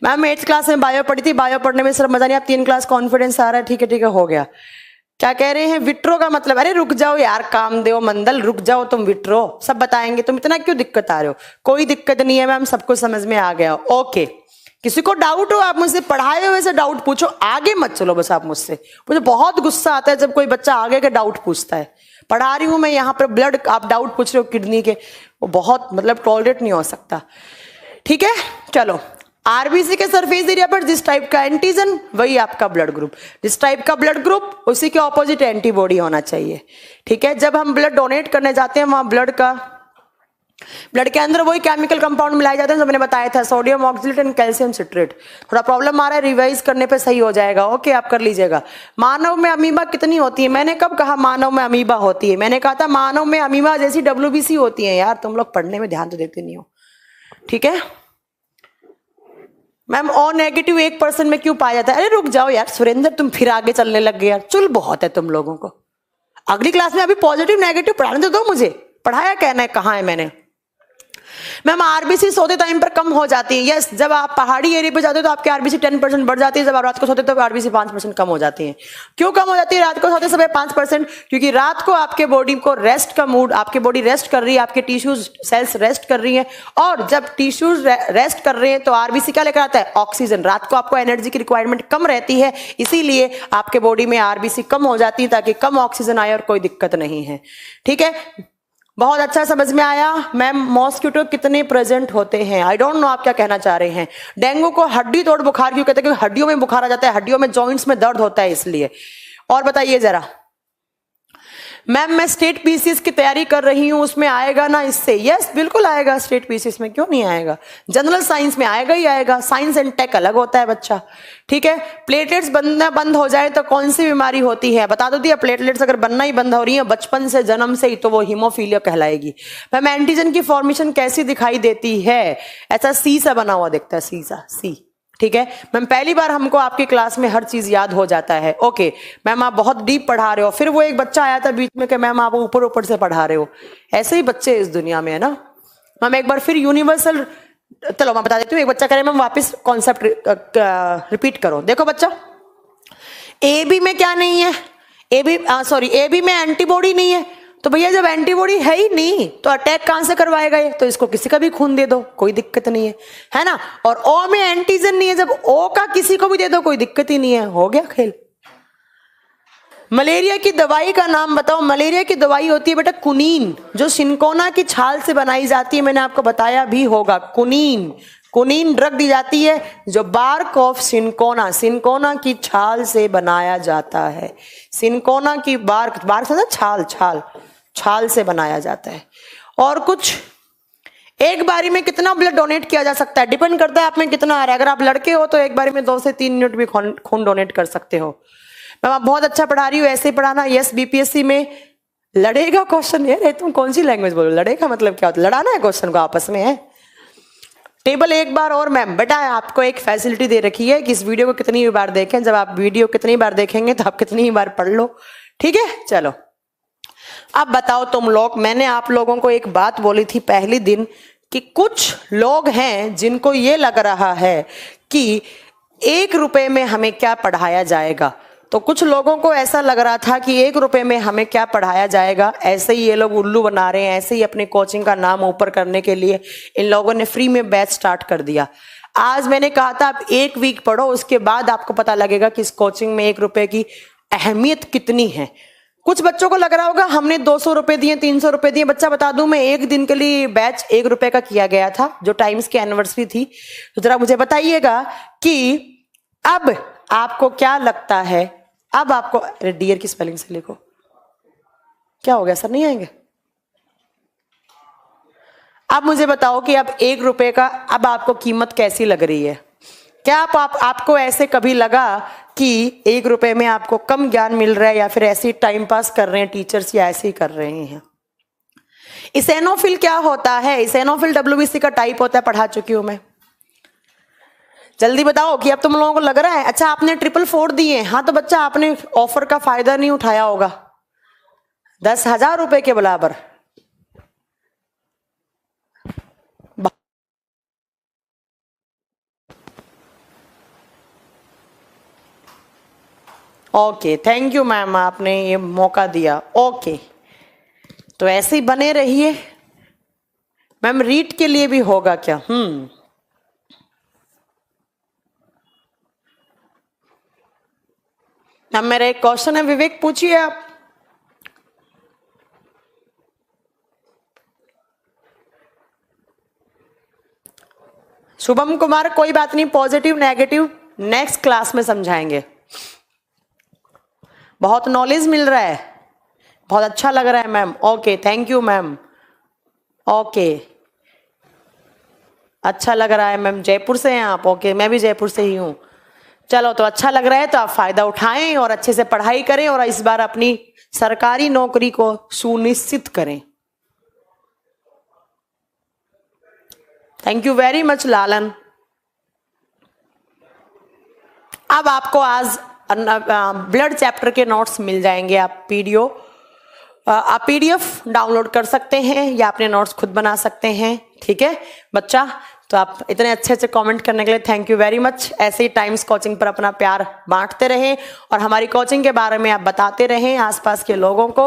मैम 8th क्लास में बायो पढ़ी थी, बायो पढ़ने में सिर्फ मजा नहीं, आप 3 क्लास कॉन्फिडेंस आ रहा है, ठीक है हो गया। क्या कह रहे हैं, विट्रो का मतलब, अरे रुक जाओ यार, कामदेव मंडल रुक जाओ, तुम विट्रो सब बताएंगे, तुम इतना क्यों दिक्कत आ रहे हो। कोई दिक्कत नहीं है मैम, सबको समझ में आ गया, ओके। किसी को डाउट हो आप मुझसे पढ़ाए हुए से डाउट पूछो, आगे मत चलो बस आप मुझसे। मुझे बहुत गुस्सा आता है जब कोई बच्चा आगे के डाउट पूछता है। पढ़ा रही हूं मैं यहाँ पर ब्लड, आप डाउट पूछ रहे हो किडनी के, वो बहुत मतलब टॉलरेट नहीं हो सकता, ठीक है। चलो, आरबीसी के सरफेस एरिया पर जिस टाइप का एंटीजन वही आपका ब्लड ग्रुप, जिस टाइप का ब्लड ग्रुप उसी के ऑपोजिट एंटीबॉडी होना चाहिए, ठीक है। जब हम ब्लड डोनेट करने जाते हैं वहां ब्लड के अंदर वही केमिकल कंपाउंड मिलाए जाते हैं जो मैंने बताया था, sodium oxalate and calcium citrate. थोड़ा प्रॉब्लम आ रहा है, रिवाइज करने पे सही हो जाएगा, ओके आप कर लीजिएगा। मानव में अमीबा कितनी होती है? मैंने कब कहा मानव में अमीबा होती है? मैंने कहा था मानव में अमीबा जैसी WBC होती है। यार तुम लोग पढ़ने में ध्यान तो देते नहीं हो, ठीक है। मैम ओ नेगेटिव 1% में क्यों पाया जाता है? अरे रुक जाओ यार सुरेंद्र, तुम फिर आगे चलने लग गए यार, चुल बहुत है तुम लोगों को। अगली क्लास में अभी पॉजिटिव नेगेटिव पढ़ाने दो मुझे, पढ़ाया कहना है कहाँ है मैंने। मैम आरबीसी सोते टाइम पर कम हो जाती है, यस। जब आप पहाड़ी एरिया पे जाते हो तो आपकी आरबीसी 10% बढ़ जाती है, जब आप रात को सोते हो तो आरबीसी 5% कम हो जाती है। क्यों कम हो जाती है रात को सोते समय 5%? क्योंकि रात को आपके बॉडी को रेस्ट का मूड, आपकी बॉडी रेस्ट कर रही है, आपके टिश्यूज सेल्स रेस्ट कर रही है, और जब टिश्यूज रेस्ट कर रहे हैं तो आरबीसी क्या लेकर आता है? ऑक्सीजन। रात को आपको एनर्जी की रिक्वायरमेंट कम रहती है, इसीलिए आपके बॉडी में आरबीसी कम हो जाती है, ताकि कम ऑक्सीजन आए और कोई दिक्कत नहीं है, ठीक है। बहुत अच्छा समझ में आया। मैम मॉस्किटो कितने प्रेजेंट होते हैं? आई डोंट नो आप क्या कहना चाह रहे हैं। डेंगू को हड्डी तोड़ बुखार क्यों कहते हैं? क्योंकि हड्डियों में बुखार आ जाता है, हड्डियों में जॉइंट्स में दर्द होता है इसलिए। और बताइए जरा। मैम मैं स्टेट पीसीएस की तैयारी कर रही हूं, उसमें आएगा ना इससे? यस बिल्कुल आएगा, स्टेट पीसीएस में क्यों नहीं आएगा, जनरल साइंस में आएगा ही आएगा। साइंस एंड टेक अलग होता है बच्चा, ठीक है। प्लेटलेट्स बनना बंद हो जाए तो कौन सी बीमारी होती है? बता दो दिया। प्लेटलेट्स अगर बनना ही बंद हो रही है बचपन से, जन्म से ही, तो वो हीमोफीलिया कहलाएगी। मैम एंटीजन की फॉर्मेशन कैसी दिखाई देती है? ऐसा सी सा बना हुआ दिखता है, सी सा, सी, ठीक है। मैम पहली बार हमको आपकी क्लास में हर चीज याद हो जाता है, ओके। मैम आप बहुत डीप पढ़ा रहे हो। फिर वो एक बच्चा आया था बीच में कि मैम आप ऊपर ऊपर से पढ़ा रहे हो। ऐसे ही बच्चे इस दुनिया में है ना। मैम एक बार फिर यूनिवर्सल, चलो मैं बता देती हूँ। एक बच्चा करे मैम वापस कॉन्सेप्ट रिपीट करो। देखो बच्चा, ए बी में क्या नहीं है? ए बी में एंटीबॉडी नहीं है, तो भैया जब एंटीबॉडी है ही नहीं तो अटैक कहां से करवाएगा ये? तो इसको किसी का भी खून दे दो, कोई दिक्कत नहीं है ना। और ओ में एंटीजन नहीं है, जब ओ का किसी को भी दे दो कोई दिक्कत ही नहीं है, हो गया खेल। मलेरिया की दवाई का नाम बताओ। मलेरिया की दवाई होती है बेटा कुनीन, जो सिनकोना की छाल से बनाई जाती है, मैंने आपको बताया भी होगा। कुनीन, कुनीन ड्रग दी जाती है जो बार्क ऑफ सिनकोना, सिनकोना की छाल से बनाया जाता है। सिनकोना की बार्क, बार्क समझा, छाल, छाल, छाल से बनाया जाता है। और कुछ एक बारी में कितना ब्लड डोनेट किया जा सकता है, डिपेंड करता है आप में कितना आ रहा है। अगर आप लड़के हो तो एक बारी में 2 से 3 यूनिट भी खून डोनेट कर सकते हो। मैम आप बहुत अच्छा पढ़ा रही हो, ऐसे ही पढ़ाना। यस बीपीएससी में लड़ेगा क्वेश्चन है। तुम कौन सी लैंग्वेज बोलो? लड़ेगा मतलब क्या होता है? लड़ाना है क्वेश्चन को आपस में, है। टेबल एक बार और मैम, बेटा आपको एक फैसिलिटी दे रखी है कि इस वीडियो को कितनी बार देखें। जब आप वीडियो कितनी बार देखेंगे तो आप कितनी बार पढ़ लो, ठीक है। चलो अब बताओ तुम लोग, मैंने आप लोगों को एक बात बोली थी पहली दिन कि कुछ लोग हैं जिनको ये लग रहा है कि 1 रुपए में हमें क्या पढ़ाया जाएगा। तो कुछ लोगों को ऐसा लग रहा था कि 1 रुपए में हमें क्या पढ़ाया जाएगा, ऐसे ही ये लोग उल्लू बना रहे हैं, ऐसे ही अपनी कोचिंग का नाम ऊपर करने के लिए इन लोगों ने फ्री में बैच स्टार्ट कर दिया। आज मैंने कहा था आप 1 वीक पढ़ो, उसके बाद आपको पता लगेगा कि इस कोचिंग में 1 रुपए की अहमियत कितनी है। कुछ बच्चों को लग रहा होगा हमने 200 रुपए दिए, 300 रुपए दिए। बच्चा बता दूं, मैं 1 दिन के लिए बैच 1 रुपए का किया गया था, जो टाइम्स की एनिवर्सरी थी। तो जरा मुझे बताइएगा कि अब आपको क्या लगता है, अब आपको, अरे डियर की स्पेलिंग से लिखो। क्या हो गया सर, नहीं आएंगे? अब मुझे बताओ कि अब 1 रुपए का अब आपको कीमत कैसी लग रही है? क्या आपको ऐसे कभी लगा कि 1 रुपए में आपको कम ज्ञान मिल रहा है, या फिर ऐसे ही टाइम पास कर रहे हैं टीचर्स, या ऐसे ही कर रहे हैं? इसेनोफिल क्या होता है? इसेनोफिल WBC का टाइप होता है, पढ़ा चुकी हूं मैं। जल्दी बताओ कि अब तुम लोगों को लग रहा है। अच्छा आपने 444 दिए, हाँ तो बच्चा आपने ऑफर का फायदा नहीं उठाया होगा। 10,000 रुपए के बराबर। ओके थैंक यू मैम, आपने ये मौका दिया। ओके तो ऐसे ही बने रहिए मैम। रीट के लिए भी होगा क्या? मैम मेरा एक क्वेश्चन है, विवेक पूछिए आप। शुभम कुमार कोई बात नहीं, पॉजिटिव नेगेटिव नेक्स्ट क्लास में समझाएंगे। बहुत नॉलेज मिल रहा है, बहुत अच्छा लग रहा है ma'am. Okay thank you ma'am. Okay अच्छा लग रहा है मैम। जयपुर से हैं आप? ओके मैं भी जयपुर से ही हूँ। चलो तो अच्छा लग रहा है तो आप फायदा उठाएं और अच्छे से पढ़ाई करें और इस बार अपनी सरकारी नौकरी को सुनिश्चित करें। थैंक यू वेरी मच लालन। अब आपको आज ब्लड चैप्टर के नोट्स मिल जाएंगे। आप पीडीएफ डाउनलोड कर सकते हैं या अपने नोट्स खुद बना सकते हैं, ठीक है बच्चा। तो आप इतने अच्छे अच्छे कमेंट करने के लिए थैंक यू वेरी मच। ऐसे ही टाइम्स कोचिंग पर अपना प्यार बांटते रहें और हमारी कोचिंग के बारे में आप बताते रहें आसपास के लोगों को।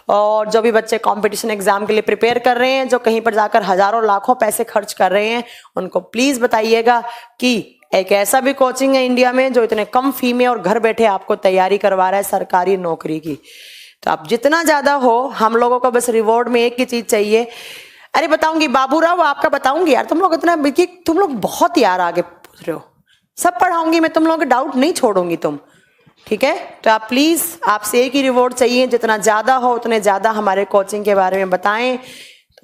और जो भी बच्चे कंपटीशन एग्जाम के लिए प्रिपेयर कर रहे हैं, जो कहीं पर जाकर हजारों लाखों पैसे खर्च कर रहे हैं, उनको प्लीज बताइएगा कि एक ऐसा भी कोचिंग है इंडिया में जो इतने कम फी में और घर बैठे आपको तैयारी करवा रहा है सरकारी नौकरी की। तो आप जितना ज्यादा हो, हम लोगों को बस रिवॉर्ड में एक ही चीज चाहिए। अरे बताऊंगी बाबूराव, आपका बताऊंगी यार। तुम लोग इतना, तुम लोग बहुत यार आगे पूछ रहे हो। सब पढ़ाऊंगी मैं, तुम लोगों के डाउट नहीं छोड़ूंगी तुम, ठीक है। तो आप प्लीज, आपसे एक ही रिवॉर्ड चाहिए, जितना ज्यादा हो उतने ज्यादा हमारे कोचिंग के बारे में बताएं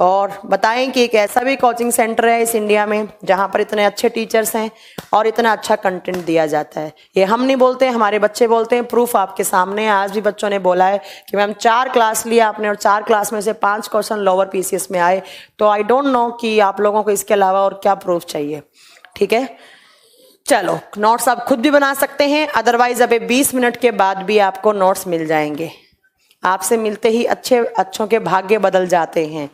और बताएं कि एक ऐसा भी कोचिंग सेंटर है इस इंडिया में जहां पर इतने अच्छे टीचर्स हैं और इतना अच्छा कंटेंट दिया जाता है। ये हम नहीं बोलते, हमारे बच्चे बोलते हैं। प्रूफ आपके सामने है। आज भी बच्चों ने बोला है कि मैम 4 क्लास लिया आपने और 4 क्लास में से 5 क्वेश्चन लोअर पीसीएस में आए। तो आई डोंट नो कि आप लोगों को इसके अलावा और क्या प्रूफ चाहिए, ठीक है। चलो नोट्स आप खुद भी बना सकते हैं, अदरवाइज अभी 20 मिनट के बाद भी आपको नोट्स मिल जाएंगे। आपसे मिलते ही अच्छों के भाग्य बदल जाते हैं।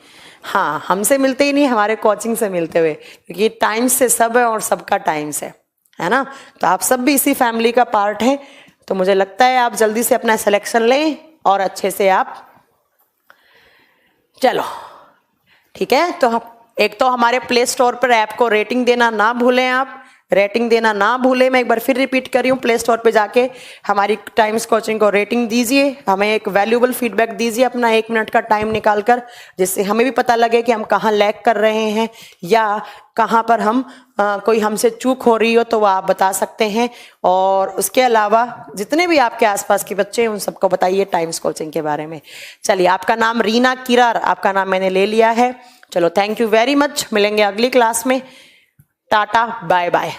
हाँ, हमसे मिलते ही नहीं, हमारे कोचिंग से मिलते हुए, क्योंकि टाइम से सब है और सबका टाइम से, है ना। तो आप सब भी इसी फैमिली का पार्ट हैं। तो मुझे लगता है आप जल्दी से अपना सिलेक्शन लें और अच्छे से आप चलो ठीक है, तो हम एक तो हमारे प्ले स्टोर पर ऐप को रेटिंग देना ना भूलें, आप रेटिंग देना ना भूलें। मैं एक बार फिर रिपीट कर रही हूँ, प्ले स्टोर पे जाके हमारी टाइम्स कोचिंग को रेटिंग दीजिए, हमें एक वैल्यूएबल फीडबैक दीजिए अपना 1 मिनट का टाइम निकाल कर, जिससे हमें भी पता लगे कि हम कहाँ लैग कर रहे हैं या कहाँ पर हम कोई हमसे चूक हो रही हो तो वो आप बता सकते हैं। और उसके अलावा जितने भी आपके आसपास के बच्चे हैं उन सबको बताइए टाइम्स कोचिंग के बारे में। चलिए, आपका नाम रीना किरार, आपका नाम मैंने ले लिया है। चलो, थैंक यू वेरी मच, मिलेंगे अगली क्लास में। Tata bye bye.